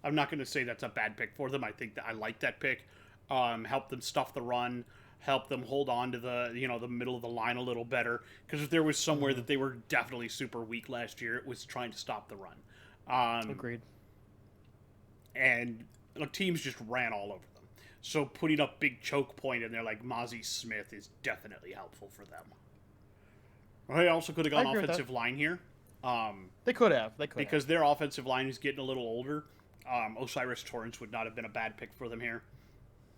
I'm not going to say that's a bad pick for them. I think that I like that pick. Help them stuff the run. Help them hold on to the the middle of the line a little better. Because if there was somewhere that they were definitely super weak last year, it was trying to stop the run. Agreed. And teams just ran all over them. So putting up big choke point in there like Mozzie Smith is definitely helpful for them. They also could have gone offensive line here. They could have. Because their offensive line is getting a little older. Osiris Torrance would not have been a bad pick for them here.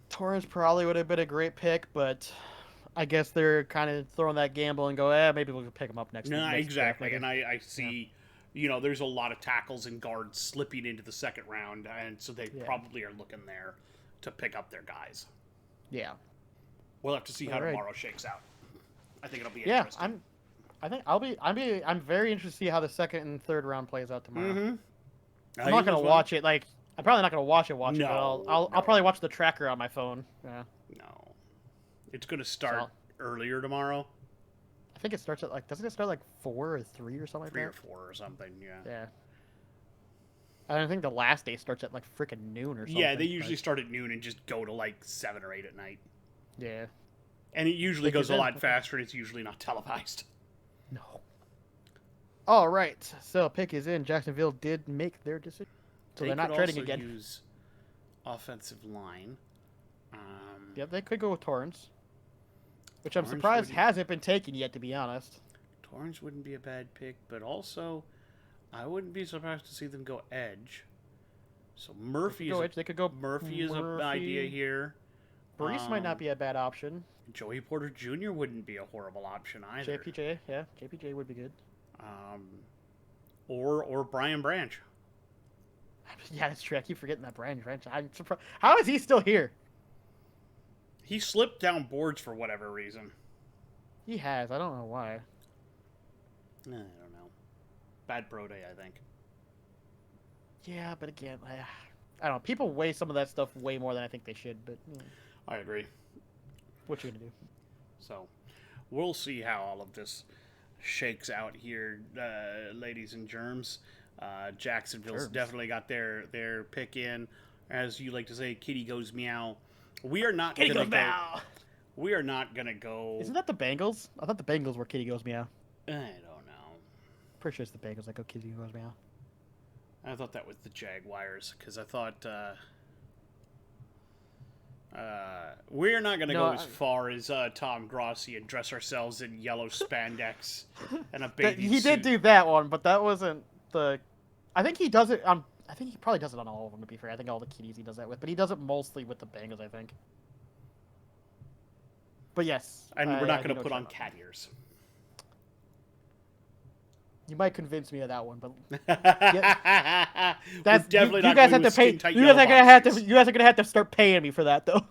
Torrance probably would have been a great pick, but I guess they're kind of throwing that gamble and go, maybe we'll pick him up next. No, exactly. And I see, there's a lot of tackles and guards slipping into the second round, and so they probably are looking there to pick up their guys. Yeah. We'll have to see how tomorrow shakes out. I think it'll be interesting. I'm very interested to see how the second and third round plays out tomorrow. Mm-hmm. I'm not gonna watch it. I'm probably not gonna watch it. No, but I'll probably watch the tracker on my phone. Yeah. No, it's gonna start earlier tomorrow. I think it starts at doesn't it start like 4 or 3 or something like that? 3 or 4 or something. Yeah. Yeah. I think the last day starts at freaking noon or something. Yeah, they usually start at noon and just go to 7 or 8 at night. Yeah. And it usually goes a lot faster, and it's usually not televised. No. All right, so pick is in. Jacksonville did make their decision, so they're not trading again. Use offensive line. Yep, they could go with Torrance, which I'm surprised hasn't been taken yet, to be honest. Torrance wouldn't be a bad pick, but also I wouldn't be surprised to see them go edge. So Murphy is they could go Murphy is an idea here. Brees might not be a bad option. Joey Porter Jr. wouldn't be a horrible option either. JPJ would be good. Or Brian Branch. Yeah, that's true. I keep forgetting that Branch. I'm surprised. How is he still here? He slipped down boards for whatever reason. He has. I don't know why. I don't know. Bad pro day, I think. Yeah, but again, I don't know. People weigh some of that stuff way more than I think they should, but... I agree. What you gonna do? So, we'll see how all of this shakes out here, ladies and germs. Jacksonville's definitely got their pick in. As you like to say, kitty goes meow. We are not Kitty goes meow. We are not gonna go. Isn't that the Bengals? I thought the Bengals were kitty goes meow. I don't know. Pretty sure it's the Bengals that go kitty goes meow. I thought that was the Jaguars because I thought we're not going to go as far as Tom Grossi and dress ourselves in yellow spandex and a bathing suit. He did do that one, but that wasn't the... I think he does it on... I think he probably does it on all of them, to be fair. I think all the kitties he does that with, but he does it mostly with the Bengals, I think. But yes. And we're not going to put on cat ears. You might convince me of that one, but that's definitely not. You guys have to pay. You guys are gonna have to start paying me for that, though.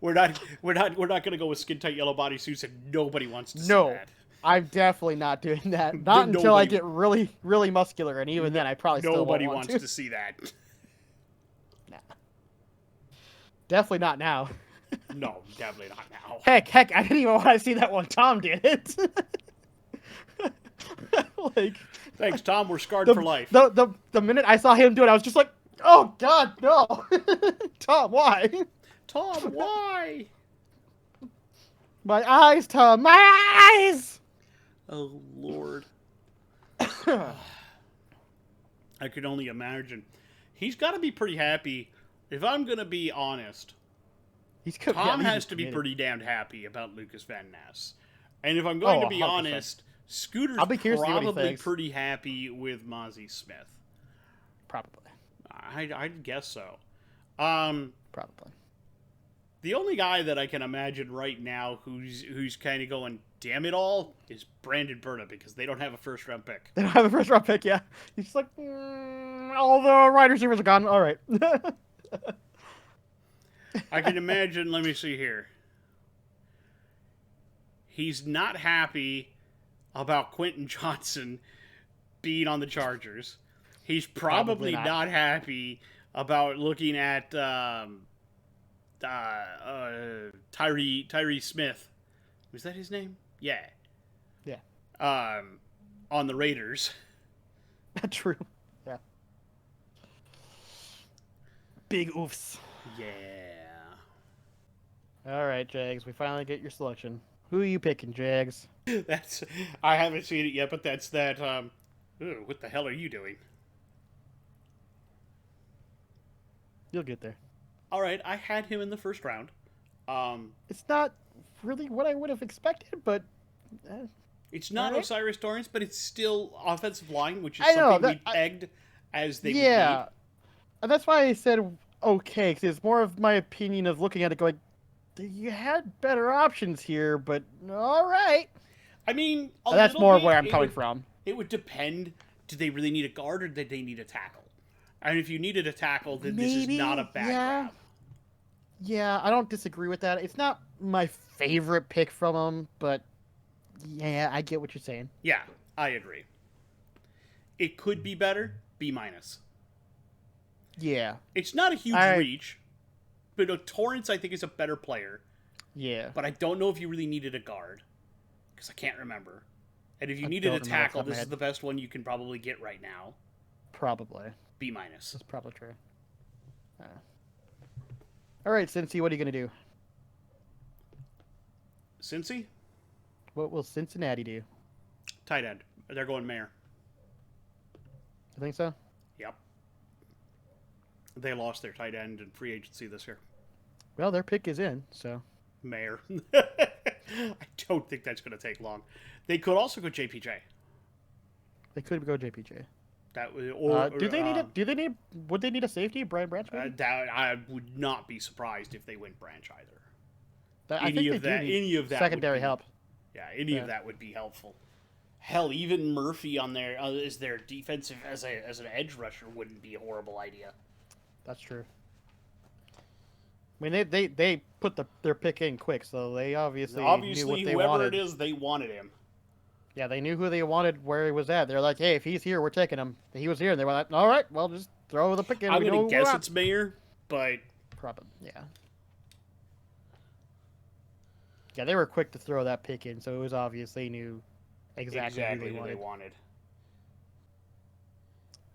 We're not gonna go with skin tight yellow bodysuits, and nobody wants to see that. No, I'm definitely not doing that. Not until I get really, really muscular, and even then, I probably still won't want to. Nobody wants to see that. Nah. Definitely not now. No, definitely not now. Heck, I didn't even want to see that one. Tom did it. Like, thanks, Tom. We're scarred for life. The minute I saw him do it, I was just like, oh God, no, Tom, why? Tom, why? My eyes, Tom, my eyes. Oh Lord. I could only imagine. He's got to be pretty happy. If I'm gonna be honest, Tom has to be pretty damned happy about Lucas Van Ness. And if I'm going to be 100%. honest, Scooter's probably pretty happy with Mozzie Smith. Probably. I'd guess so. Probably. The only guy that I can imagine right now who's kind of going, damn it all, is Brandon Bearde, because they don't have a first-round pick. They don't have a first-round pick, yeah. He's just like, all the wide receivers are gone. All right. I can imagine, let me see here. He's not happy about Quentin Johnson being on the Chargers. He's probably not happy about looking at Tyree Smith. Was that his name? Yeah. Yeah. On the Raiders. True. Yeah. Big oofs. Yeah. All right, Jags. We finally get your selection. Who are you picking, Jags? I haven't seen it yet, but that's that. What the hell are you doing? You'll get there. All right, I had him in the first round. It's not really what I would have expected, but it's not Osiris Torrance, but it's still offensive line, which is something we pegged as they would need. And that's why I said okay, because it's more of my opinion of looking at it going, you had better options here, but all right. I mean, that's more where I'm coming from. It would depend. Do they really need a guard, or did they need a tackle? And if you needed a tackle, then this is not a bad grab. Yeah, I don't disagree with that. It's not my favorite pick from him, but yeah, I get what you're saying. Yeah, I agree. It could be better. B-. Yeah. It's not a huge reach, but Torrance, I think, is a better player. Yeah. But I don't know if you really needed a guard, because I can't remember. And if you needed a tackle, this is the best one you can probably get right now. Probably. B-. That's probably true. All right, Cincy, what are you going to do? Cincy? What will Cincinnati do? Tight end. They're going Mayer. You think so? Yep. They lost their tight end in free agency this year. Well, their pick is in, so. Mayer. I don't think that's going to take long. They could also go JPJ. They could go JPJ. That would, do they need it? Would they need a safety, Brian Branch? I would not be surprised if they went Branch either. Any of that secondary help. Yeah, any of that would be helpful. Hell, even Murphy on there as their defensive as an edge rusher wouldn't be a horrible idea. That's true. I mean, they put their pick in quick, so they obviously knew what they whoever wanted. it is, they wanted him. Yeah, they knew who they wanted, where he was at. They're like, hey, if he's here, we're taking him. He was here, and they were like, all right, well, just throw the pick in. I'm going to guess it's Mayer, but... Probably, yeah. Yeah, they were quick to throw that pick in, so it was obvious they knew exactly who they wanted.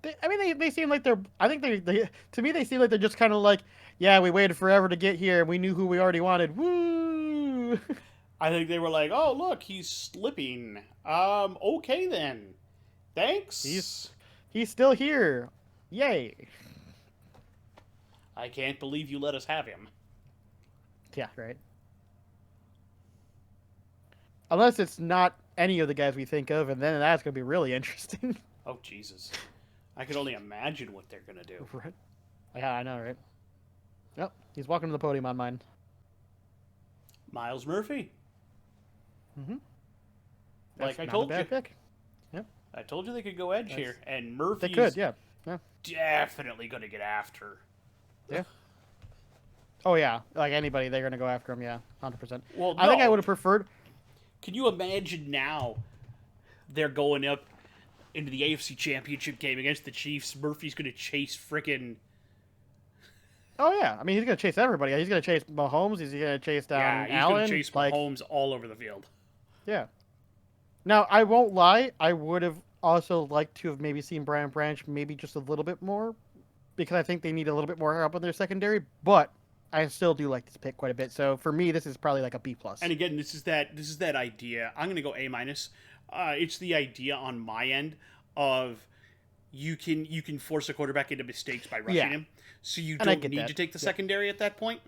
They seem like they're... I think they to me, they seem like they're just kind of like, yeah, we waited forever to get here, and we knew who we already wanted. Woo! I think they were like, oh, look, he's slipping. Okay then. Thanks. He's still here. Yay. I can't believe you let us have him. Yeah, right. Unless it's not any of the guys we think of, and then that's going to be really interesting. Oh, Jesus. I can only imagine what they're going to do. Right. Yeah, I know, right? Yep, he's walking to the podium on mine. Miles Murphy. Mm-hmm. Like I told you. Pick. Yep. I told you they could go edge here, and Murphy's they could, yeah. Definitely going to get after. Yeah. Oh, yeah. Like anybody, they're going to go after him, yeah. 100%. Well, I think I would have preferred... Can you imagine now they're going up into the AFC Championship game against the Chiefs? Murphy's going to chase frickin'... Oh, yeah. I mean, he's going to chase everybody. He's going to chase Mahomes. He's going to chase down Allen. He's going to chase Mahomes all over the field. Yeah. Now, I won't lie. I would have also like to have maybe seen Brian Branch maybe just a little bit more, because I think they need a little bit more help in their secondary. But I still do like this pick quite a bit. So for me, this is probably like a B plus. And again, this is that idea. I'm gonna go A minus. It's the idea on my end of you can force a quarterback into mistakes by rushing him, so you don't need to take the secondary at that point.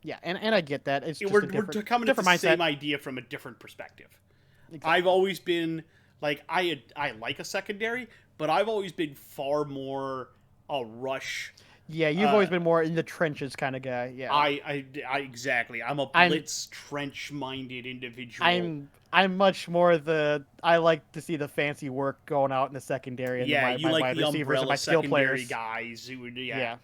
Yeah, and I get that. It's just we're coming at the mindset. Same idea from a different perspective. Exactly. I've always been like I like a secondary, but I've always been far more a rush. Yeah, you've always been more in the trenches kind of guy. Yeah, I exactly. I'm a blitz trench minded individual. I'm much more I like to see the fancy work going out in the secondary. And yeah, my like wide the receivers and my skill players. Guys who would yeah.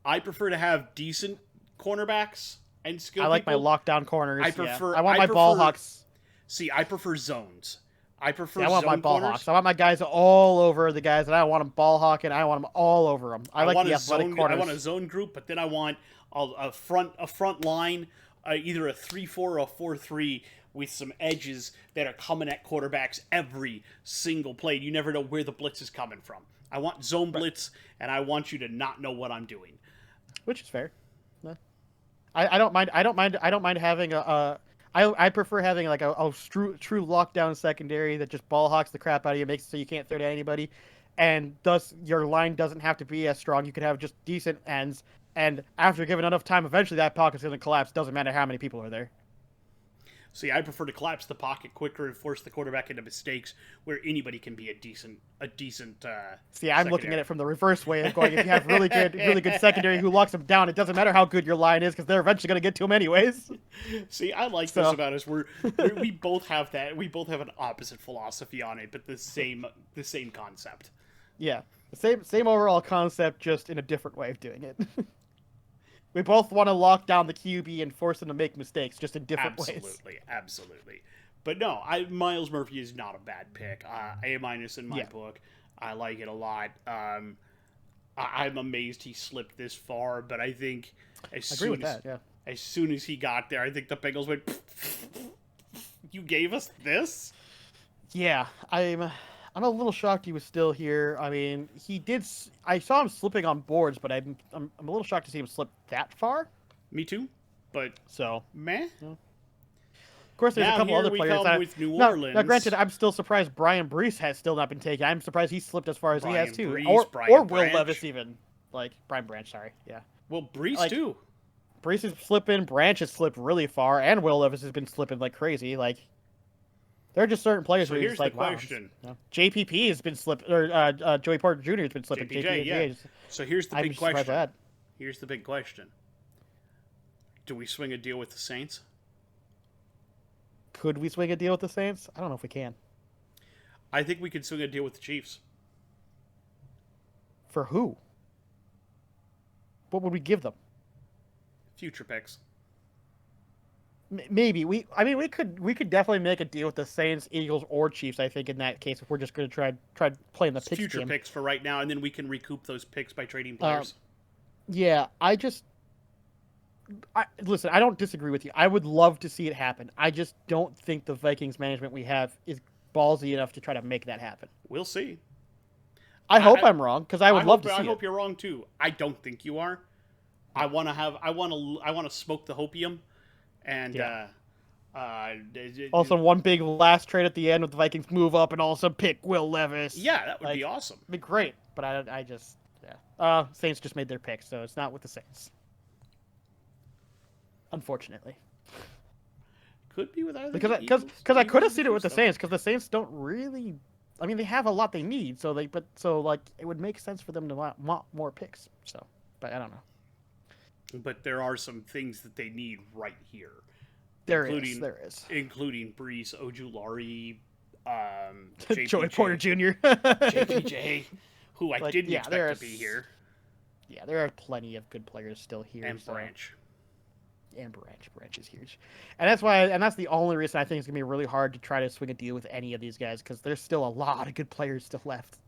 I prefer to have decent cornerbacks and skill. I like people. my lockdown corners. I prefer. I want my ball hawks. See, I prefer zones. I prefer. I want zone my ball corners. hawks. I want my guys all over the guys, and I want them ball hawking. I want them all over them. I like want the athletic corners. I want a zone group, but then I want a front line, either a 3-4 or a 4-3 with some edges that are coming at quarterbacks every single play. You never know where the blitz is coming from. I want zone blitz, and I want you to not know what I'm doing. Which is fair. No. I don't mind. I don't mind having I prefer having like a true lockdown secondary that just ball hawks the crap out of you, makes it so you can't throw to anybody, and thus your line doesn't have to be as strong. You could have just decent ends, and after given enough time, eventually that pocket's going to collapse. Doesn't matter how many people are there. See, I prefer to collapse the pocket quicker and force the quarterback into mistakes where anybody can be a decent. See, I'm looking at it from the reverse way of going. If you have really good secondary who locks them down, it doesn't matter how good your line is because they're eventually going to get to them anyways. See, I like this about us. We both have that. We both have an opposite philosophy on it, but the same concept. Yeah, the same overall concept, just in a different way of doing it. We both want to lock down the QB and force him to make mistakes, just in different ways. Absolutely. But no, Miles Murphy is not a bad pick. A minus in my book. I like it a lot. I'm amazed he slipped this far, but I think as soon as he got there, I think the Bengals went, "You gave us this?" Yeah, I'm a little shocked he was still here. I mean, I saw him slipping on boards, but I'm a little shocked to see him slip that far. Me too, but meh. Yeah. Of course, there's a couple other players. With New Orleans. Now, granted, I'm still surprised Brian Brees has still not been taken. I'm surprised he slipped as far as he has too, or Will Levis even. Like Brian Branch, sorry, yeah. Well, Brees too. Brees is slipping. Branch has slipped really far, and Will Levis has been slipping like crazy. Like. There are just certain players where here's the question. Wow. JPP has been slipping, or Joey Porter Jr. has been slipping. JPJ, yeah. So here's the big question. Here's the big question. Do we swing a deal with the Saints? Could we swing a deal with the Saints? I don't know if we can. I think we could swing a deal with the Chiefs. For who? What would we give them? Future picks. Maybe we could definitely make a deal with the Saints, Eagles, or Chiefs. I think in that case, if we're just going to try playing the picks future game. Picks for right now, and then we can recoup those picks by trading players. Yeah, listen. I don't disagree with you. I would love to see it happen. I just don't think the Vikings management we have is ballsy enough to try to make that happen. We'll see. I hope I'm wrong because I would love to see it. I hope you're wrong too. I don't think you are. I want to smoke the hopium. And also one big last trade at the end with the Vikings move up and also pick Will Levis. Yeah, that would be awesome. It'd be great, but I just Saints just made their pick, so it's not with the Saints. Unfortunately. Could be with either because I could have seen it with the Saints because the Saints don't really. I mean, they have a lot they need, so it would make sense for them to want more picks. So, but I don't know. But there are some things that they need right here. There is. Including Brees, Ojulari, Joey Porter Jr. JPJ, who I didn't expect to be here. Yeah, there are plenty of good players still here. And Branch. And Branch is huge. And that's the only reason I think it's going to be really hard to try to swing a deal with any of these guys, because there's still a lot of good players still left.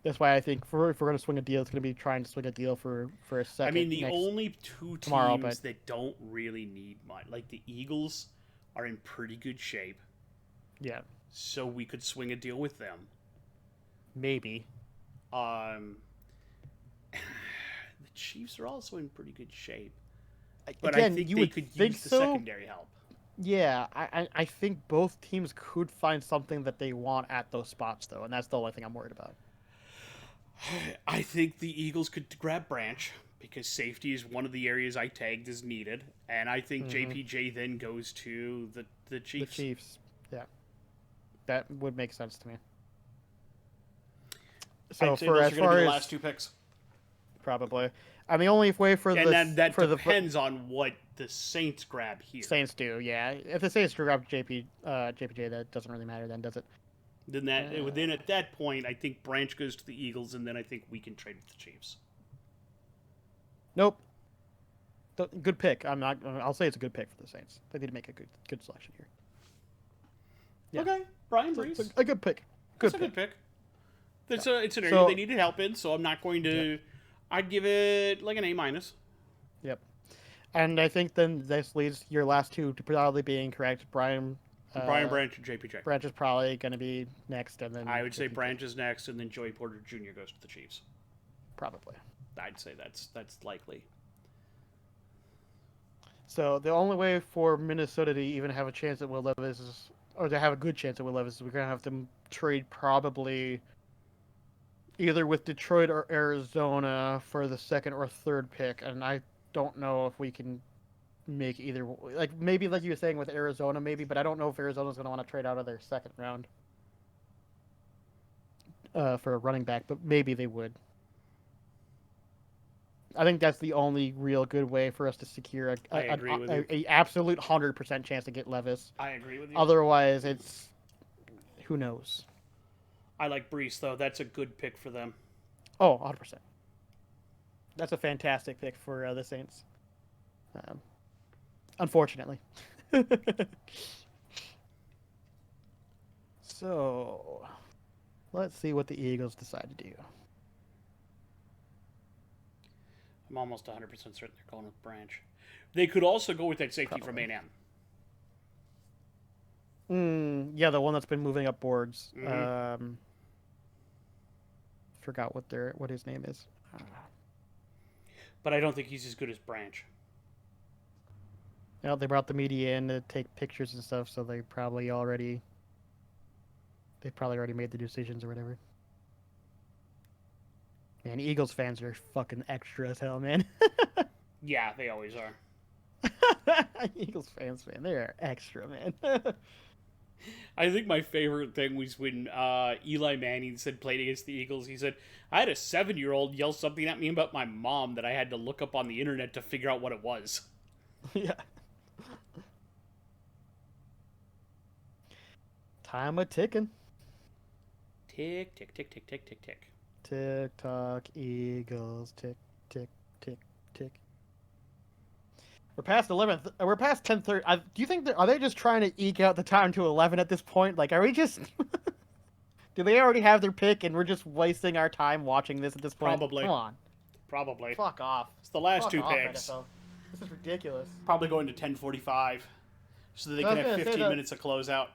That's why I think if we're going to swing a deal, it's going to be trying to swing a deal for a second. I mean, the only two teams that don't really need much, like the Eagles, are in pretty good shape. Yeah. So we could swing a deal with them. Maybe. The Chiefs are also in pretty good shape. But Again, I think you they would could think use the so. secondary help. Yeah, I think both teams could find something that they want at those spots, though, and that's the only thing I'm worried about. I think the Eagles could grab Branch, because safety is one of the areas I tagged as needed. And I think JPJ then goes to the Chiefs. The Chiefs, yeah. That would make sense to me. So I'd say for those as are going to far be the as last 2 picks. probably, I mean, the only way for And then that for depends on what the Saints grab here. Saints do, yeah. If the Saints grab JPJ, that doesn't really matter then, does it? Then at that point, I think Branch goes to the Eagles, and then I think we can trade with the Chiefs. Nope. Good pick. I'll say it's a good pick for the Saints. They need to make a good selection here. Yeah. Okay, Brian Brees. It's a good pick. Good pick. It's an area they needed help in, so I'm not going to. Yep. I'd give it like an A-. Yep. And I think then this leads your last two to probably be incorrect. Brian Branch and JPJ. Branch is probably going to be next, and then I would say Branch is next, and then Joey Porter Jr. goes to the Chiefs. Probably. I'd say that's likely. So the only way for Minnesota to even have a chance at Will Levis or to have a good chance at Will Levis is we're going to have to trade probably either with Detroit or Arizona for the second or third pick, and I don't know if we can make either. Like maybe like you were saying with Arizona, maybe, but I don't know if Arizona's going to want to trade out of their second round for a running back, but maybe they would. I think that's the only real good way for us to secure a absolute 100% chance to get Levis. I agree with you. Otherwise, it's who knows. I like Brees, though. That's a good pick for them. Oh, 100%. That's a fantastic pick for the Saints. Unfortunately. So, let's see what the Eagles decide to do. I'm almost 100% certain they're going with Branch. They could also go with that safety from A&M. Yeah, the one that's been moving up boards. Mm-hmm. Forgot what his name is. But I don't think he's as good as Branch. They brought the media in to take pictures and stuff, so they probably already made the decisions or whatever. Man, Eagles fans are fucking extra as hell, man. Yeah, they always are. Eagles fans, man, they are extra, man. I think my favorite thing was when Eli Manning played against the Eagles. He said, I had a 7-year-old yell something at me about my mom that I had to look up on the internet to figure out what it was. Yeah. Time a ticking. Tick, tick, tick, tick, tick, tick, tick. Tick tock, Eagles, tick, tick, tick, tick. We're past 11th. We're past 10:30. Do you think are they just trying to eke out the time to 11 at this point? Like, are we just? Do they already have their pick and we're just wasting our time watching this at this point? Probably. Come on. Probably. Fuck off. It's the last Fuck 2 off, picks. NFL. This is ridiculous. Probably going to 10:45, so that they can have 15 minutes of closeout.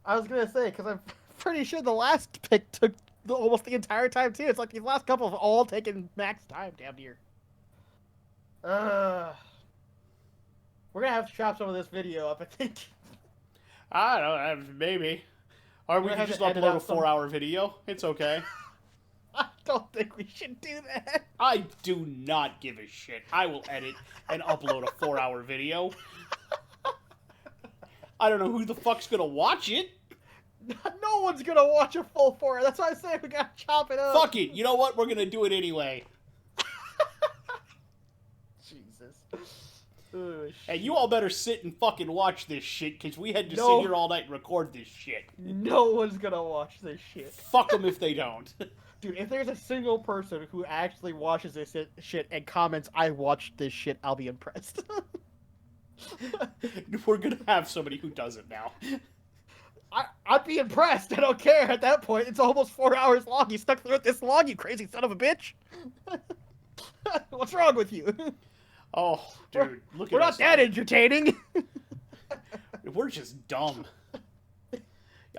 I was gonna say because I'm pretty sure the last pick took almost the entire time too. It's like these last couple have all taken max time, damn near. We're gonna have to chop some of this video up, I think. I don't know, maybe. Or we can just upload a 4-hour video. It's okay. I don't think we should do that. I do not give a shit. I will edit and upload a 4-hour video. I don't know who the fuck's gonna watch it. No one's gonna watch a full 4. That's why I say we gotta chop it up. Fuck it. You know what? We're gonna do it anyway. Jesus. Oh, and you all better sit and fucking watch this shit, because we had to sit here all night and record this shit. No one's gonna watch this shit. Fuck them if they don't. Dude, if there's a single person who actually watches this shit and comments, I watched this shit, I'll be impressed. We're gonna have somebody who does it now. I'd be impressed. I don't care at that point. It's almost 4 hours long. You stuck through it this long, you crazy son of a bitch. What's wrong with you? Oh, dude, look at us. We're not that entertaining. we're just dumb.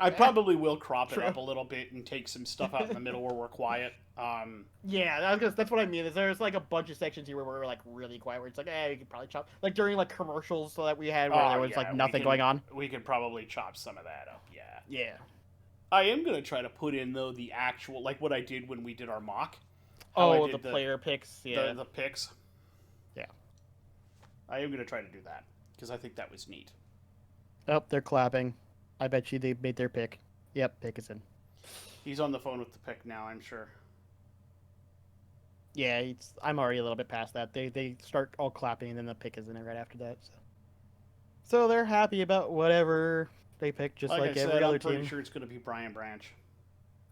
I probably will crop it True. up a little bit and take some stuff out in the middle where we're quiet. Yeah, that's what I mean. Is there's like a bunch of sections here where we're like really quiet, where it's like, we could probably chop, like during like commercials that we had where there was like nothing going on. We could probably chop some of that up. Yeah. Yeah. I am gonna try to put in though the actual, like what I did when we did our mock. The player picks. Yeah. The picks. Yeah. I am gonna try to do that because I think that was neat. Oh, they're clapping. I bet you they made their pick. Yep, pick is in. He's on the phone with the pick now, I'm sure. Yeah, I'm already a little bit past that. They start all clapping and then the pick is in it right after that. So they're happy about whatever they pick, just like every other team. I'm pretty sure it's going to be Brian Branch.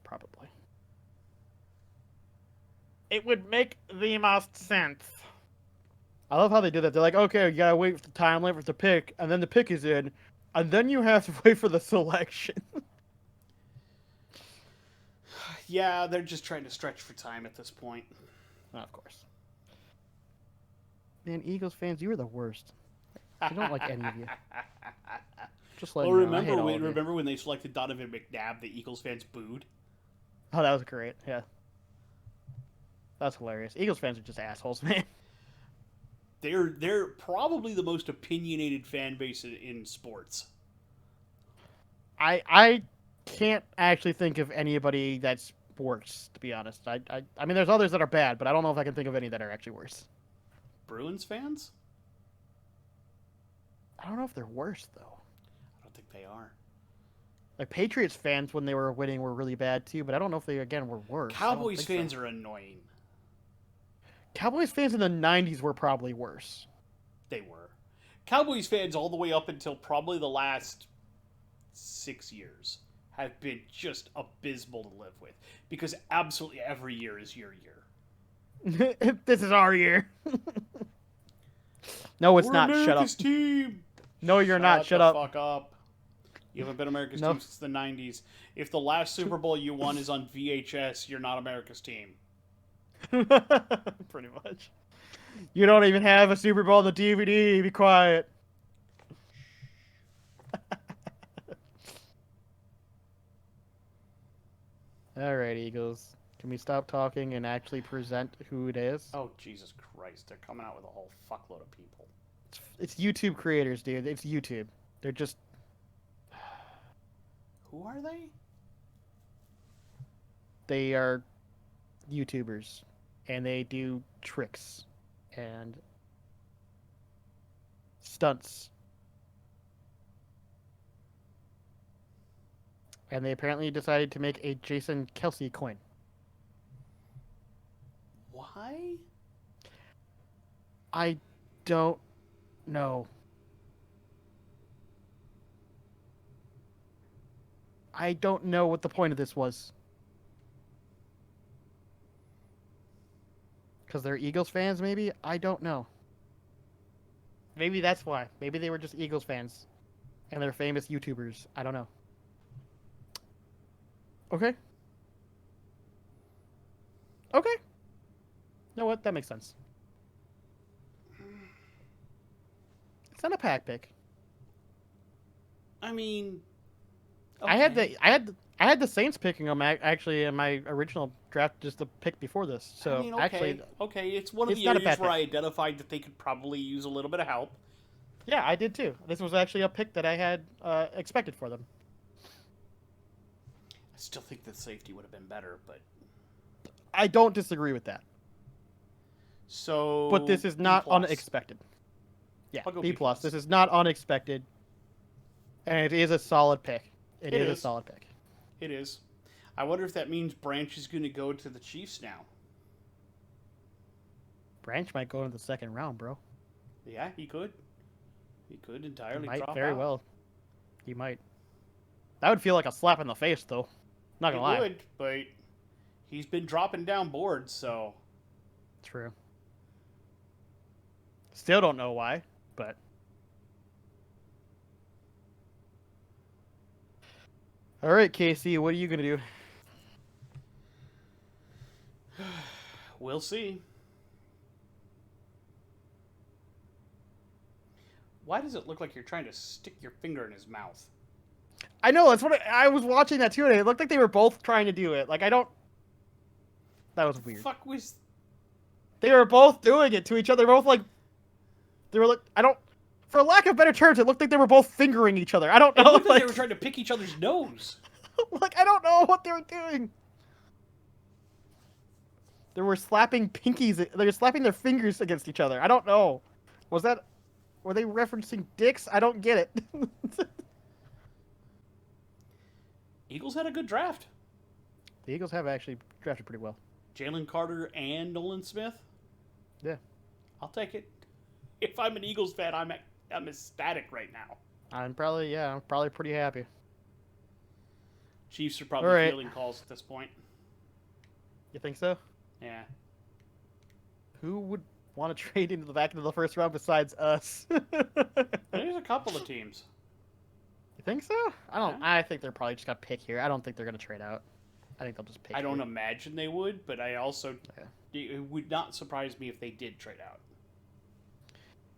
Probably. It would make the most sense. I love how they do that. They're like, okay, you gotta wait for the time limit for the pick, and then the pick is in, and then you have to wait for the selection. Yeah, they're just trying to stretch for time at this point. Of course. Man, Eagles fans, you are the worst. I don't like any of you. Just let me know. Remember when they selected Donovan McNabb, the Eagles fans booed? Oh, that was great. Yeah. That's hilarious. Eagles fans are just assholes, man. They're probably the most opinionated fan base in sports. I can't actually think of anybody that's worse, to be honest. I mean, there's others that are bad, but I don't know if I can think of any that are actually worse. Bruins fans? I don't know if they're worse, though. I don't think they are. Like, Patriots fans, when they were winning, were really bad, too, but I don't know if they, again, were worse. Cowboys fans are annoying. Cowboys fans in the 90s were probably worse. They were. Cowboys fans all the way up until probably the last 6 years have been just abysmal to live with. Because absolutely every year is your year. This is our year. No, it's not. Shut up. Team. No, you're not. Shut up. Fuck up. You haven't been America's team since the 90s. If the last Super Bowl you won is on VHS, you're not America's team. Pretty much. You don't even have a Super Bowl on the DVD. Be quiet. Alright, Eagles. Can we stop talking and actually present who it is? Oh, Jesus Christ. They're coming out with a whole fuckload of people. It's YouTube creators, dude. It's YouTube. They're just... Who are they? They are YouTubers. And they do tricks. And... stunts. And they apparently decided to make a Jason Kelsey coin. Why? I don't know. I don't know what the point of this was. Because they're Eagles fans, maybe? I don't know. Maybe that's why. Maybe they were just Eagles fans. And they're famous YouTubers. I don't know. Okay. Okay. You know what? That makes sense. It's not a pack pick. I mean, okay. I had the Saints picking them actually in my original draft, just the pick before this. So I mean, okay, it's one of the areas where I identified that they could probably use a little bit of help. Yeah, I did too. This was actually a pick that I had expected for them. I still think the safety would have been better, but I don't disagree with that. So, but this is not unexpected. Yeah, B+. This is not unexpected, and it is a solid pick. It is a solid pick. It is. I wonder if that means Branch is going to go to the Chiefs now. Branch might go in the second round, bro. Yeah, he could. He could entirely he might drop very out. Well. He might. That would feel like a slap in the face, though. Not gonna lie. It would, but he's been dropping down boards, so. True. Still don't know why, but. All right, Casey, what are you gonna do? We'll see. Why does it look like you're trying to stick your finger in his mouth? I know, that's what I was watching that too, and it looked like they were both trying to do it. Like, I don't... That was weird. Fuck was... They were both doing it to each other. Both, like... They were like... I don't... For lack of better terms, it looked like they were both fingering each other. I don't know. It looked like they were trying to pick each other's nose. Like, I don't know what they were doing. They were slapping pinkies. They were slapping their fingers against each other. I don't know. Was that... Were they referencing dicks? I don't get it. Eagles had a good draft. The Eagles have actually drafted pretty well. Jalen Carter and Nolan Smith. Yeah. I'll take it. If I'm an Eagles fan, I'm ecstatic right now. I'm probably pretty happy. Chiefs are probably fielding calls at this point. You think so? Yeah. Who would want to trade into the back into the first round besides us? There's a couple of teams. You think so? I don't. Yeah. I think they're probably just gonna pick here. I don't think they're gonna trade out. I think they'll just pick. I don't imagine they would, but I also it would not surprise me if they did trade out.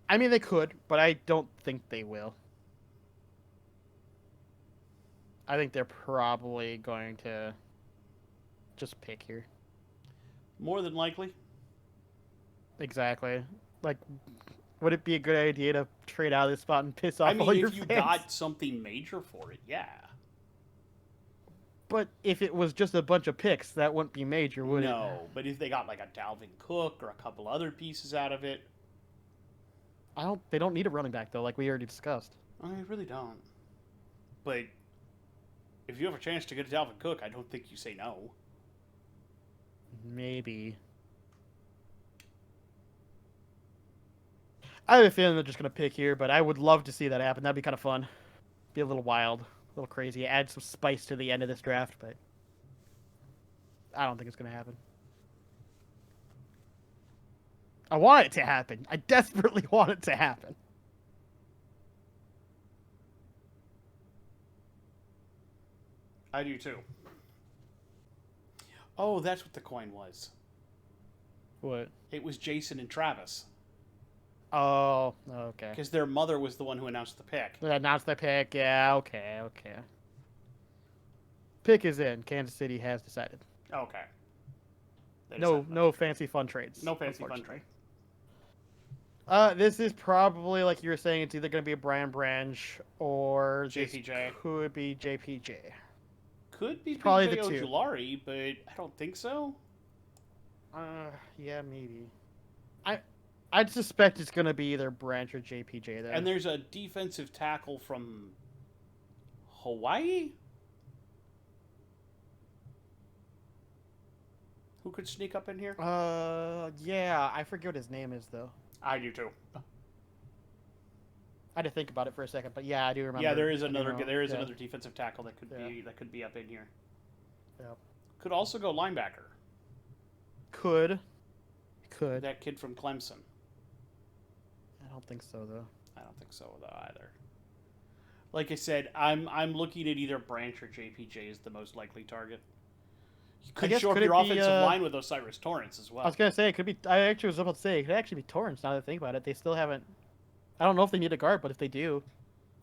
I mean, they could, but I don't think they will. I think they're probably going to just pick here. More than likely. Exactly. Like, would it be a good idea to trade out of this spot and piss off all your fans? If you got something major for it, yeah. But if it was just a bunch of picks, that wouldn't be major, would it? No, but if they got like a Dalvin Cook or a couple other pieces out of it. They don't need a running back, though, like we already discussed. I really don't. But if you have a chance to get a Dalvin Cook, I don't think you say no. Maybe. I have a feeling they're just going to pick here, but I would love to see that happen. That'd be kind of fun. Be a little wild, a little crazy. Add some spice to the end of this draft, but I don't think it's going to happen. I want it to happen. I desperately want it to happen. I do too. Oh, that's what the coin was. What? It was Jason and Travis. Oh, okay. Because their mother was the one who announced the pick. They announced the pick. Yeah, okay. Pick is in. Kansas City has decided. Okay. No fancy fun trades. No fancy fun trade. This is probably, like you were saying, it's either going to be a Brian Branch or JPJ. Could be JPJ. Could be probably PJ the two. Ojulari, but I don't think so. Yeah, maybe. I'd suspect it's going to be either Branch or JPJ then. And there's a defensive tackle from Hawaii who could sneak up in here. Yeah, I forget what his name is though. I do too. I had to think about it for a second, but yeah, I do remember. Yeah, there is another defensive tackle that could be up in here. Yeah. Could also go linebacker. Could. That kid from Clemson. I don't think so though. I don't think so though either. Like I said, I'm looking at either Branch or JPJ as the most likely target. You could shore up your offensive line with Osiris Torrance as well. I was gonna say it could be. I actually was about to say it could actually be Torrance. Now that I think about it, they still haven't. I don't know if they need a guard, but if they do,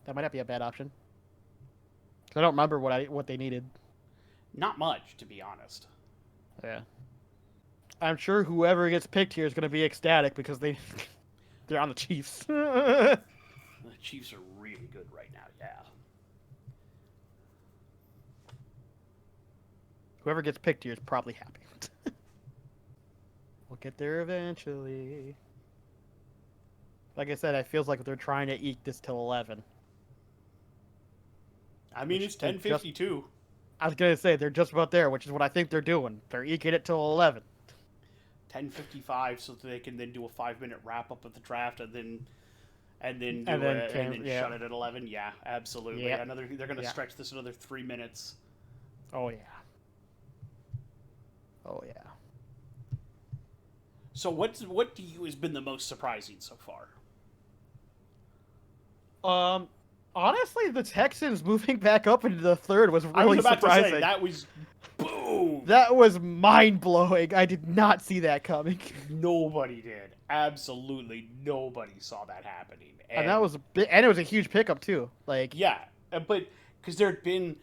that might not be a bad option. I don't remember what they needed. Not much, to be honest. Yeah. I'm sure whoever gets picked here is going to be ecstatic because they're on the Chiefs. The Chiefs are really good right now, yeah. Whoever gets picked here is probably happy. We'll get there eventually. Like I said, it feels like they're trying to eke this till 11. I mean, it's 10:52. I was going to say, they're just about there, which is what I think they're doing. They're eking it till 11. 10:55, so that they can then do a 5-minute wrap up of the draft, and then shut it at 11. Yeah, absolutely. Yeah. They're going to stretch this another 3 minutes. Oh yeah. So what to you has been the most surprising so far? Honestly, the Texans moving back up into the third was really surprising. To say, that was boom. That was mind-blowing. I did not see that coming. Nobody did. Absolutely nobody saw that happening. And that was and it was a huge pickup too. Like yeah, but because there had been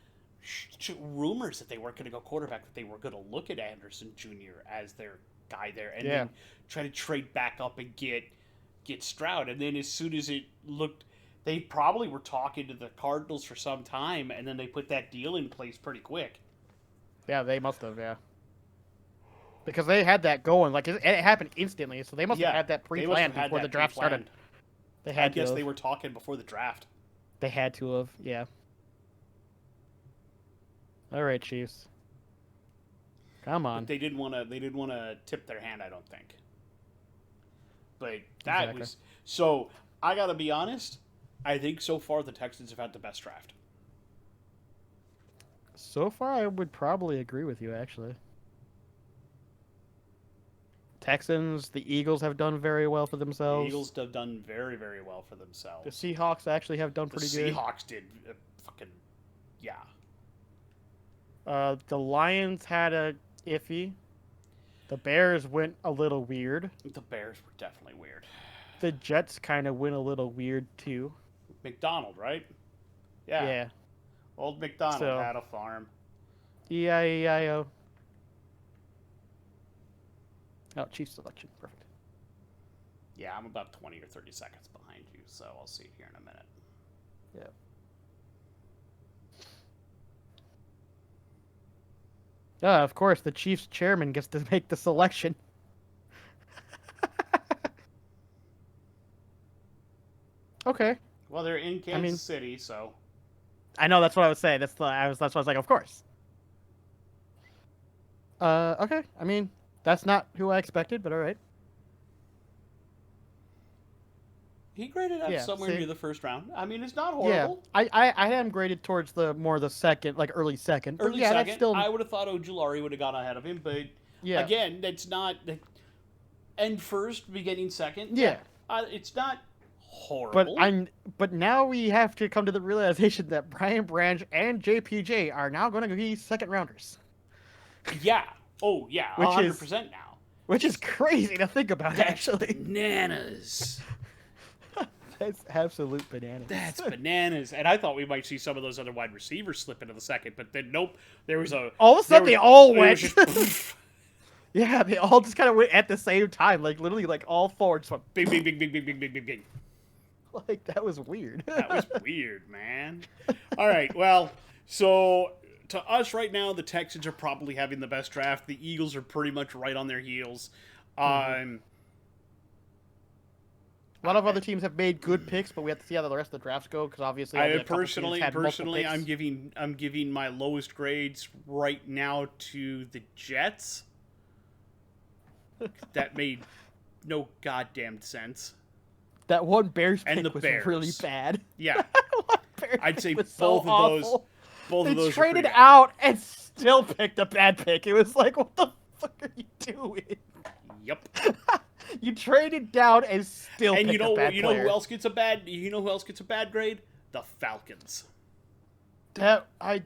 rumors that they weren't going to go quarterback, that they were going to look at Anderson Jr. as their guy there, and then try to trade back up and get Stroud. And then as soon as it looked, they probably were talking to the Cardinals for some time, and then they put that deal in place pretty quick. Yeah, they must have. Yeah. Because they had that going, like it happened instantly, so they must have had that pre-planned before the draft started. They had. I guess they were talking before the draft. They had to have, yeah. All right, Chiefs. Come on. But they didn't want to tip their hand, I don't think. But that was so. I gotta be honest. I think so far the Texans have had the best draft. So far, I would probably agree with you, actually. Texans, the Eagles have done very well for themselves. The Eagles have done very, very well for themselves. The Seahawks actually have done pretty good. The Seahawks did fucking, yeah. The Lions had a iffy. The Bears went a little weird. The Bears were definitely weird. The Jets kind of went a little weird, too. McDonald, right? Yeah. Yeah. Old McDonald had a farm. E-I-E-I-O. Oh, Chiefs selection. Perfect. Yeah, I'm about 20 or 30 seconds behind you, so I'll see it here in a minute. Yeah. Of course, the Chiefs chairman gets to make the selection. Okay. Well, they're in Kansas City, so. I know, that's what I was saying. That's why I was like, of course. Okay. I mean, that's not who I expected, but all right. He graded up somewhere near the first round. I mean, it's not horrible. Yeah, I had him graded towards the second, like early second. Early second. That's still... I would have thought Ojulari would have gone ahead of him, but again, that's not end first, beginning second. Yeah, it's not horrible. But now we have to come to the realization that Brian Branch and JPJ are now going to be second rounders. Yeah. Oh yeah, 100% now. Which is crazy to think about, actually. Bananas. That's absolute bananas. That's bananas. And I thought we might see some of those other wide receivers slip into the second, but then nope. There was all of a sudden they all went. Yeah, they all just kind of went at the same time, like literally, like all four just went bing, bing, bing, bing, bing, bing, bing, bing, bing. Like that was weird. That was weird, man. All right, well, so to us right now, the Texans are probably having the best draft. The Eagles are pretty much right on their heels. A lot of other teams have made good picks, but we have to see how the rest of the drafts go because obviously, personally, I'm giving my lowest grades right now to the Jets. That made no goddamn sense. That one Bears pick was really bad. Yeah, I'd say both of those. They traded out and still picked a bad pick. It was like, what the fuck are you doing? Yep. You traded down and still picked a bad player. You know who else gets a bad grade? The Falcons. I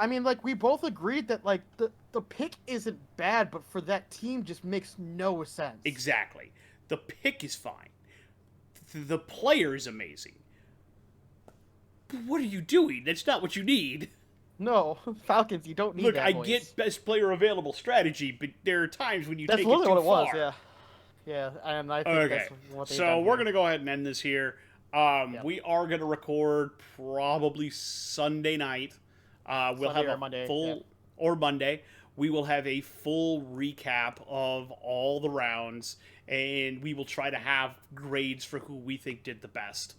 mean, like, we both agreed that, like, the pick isn't bad, but for that team just makes no sense. Exactly. The pick is fine. The player is amazing. But what are you doing? That's not what you need. No, Falcons, you don't need that. Look, I get best player available strategy, but there are times when you take it too far. That's literally what it was, yeah, and I think that's what they've done. So we're going to go ahead and end this here. We are going to record probably Sunday night. We'll have a Monday, or Monday. We will have a full recap of all the rounds, and we will try to have grades for who we think did the best.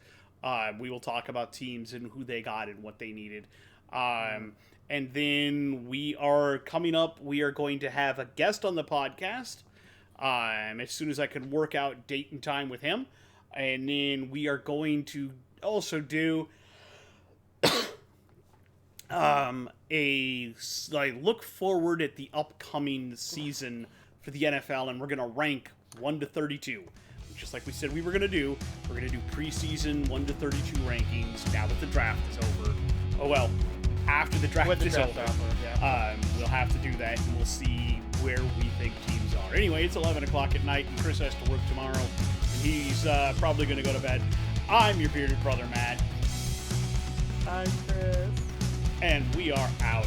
We will talk about teams and who they got and what they needed. And then we are coming up. We are going to have a guest on the podcast. As soon as I can work out date and time with him. And then we are going to also do a look forward at the upcoming season for the NFL, and we're going to rank 1 to 32. Just like we said we were going to do. We're going to do preseason 1 to 32 rankings now that the draft is over. Oh, well, after the draft is over. We'll have to do that, and we'll see where we think teams are. Anyway, it's 11 o'clock at night, and Chris has to work tomorrow, and he's probably going to go to bed. I'm your bearded brother, Matt. I'm Chris. And we are out.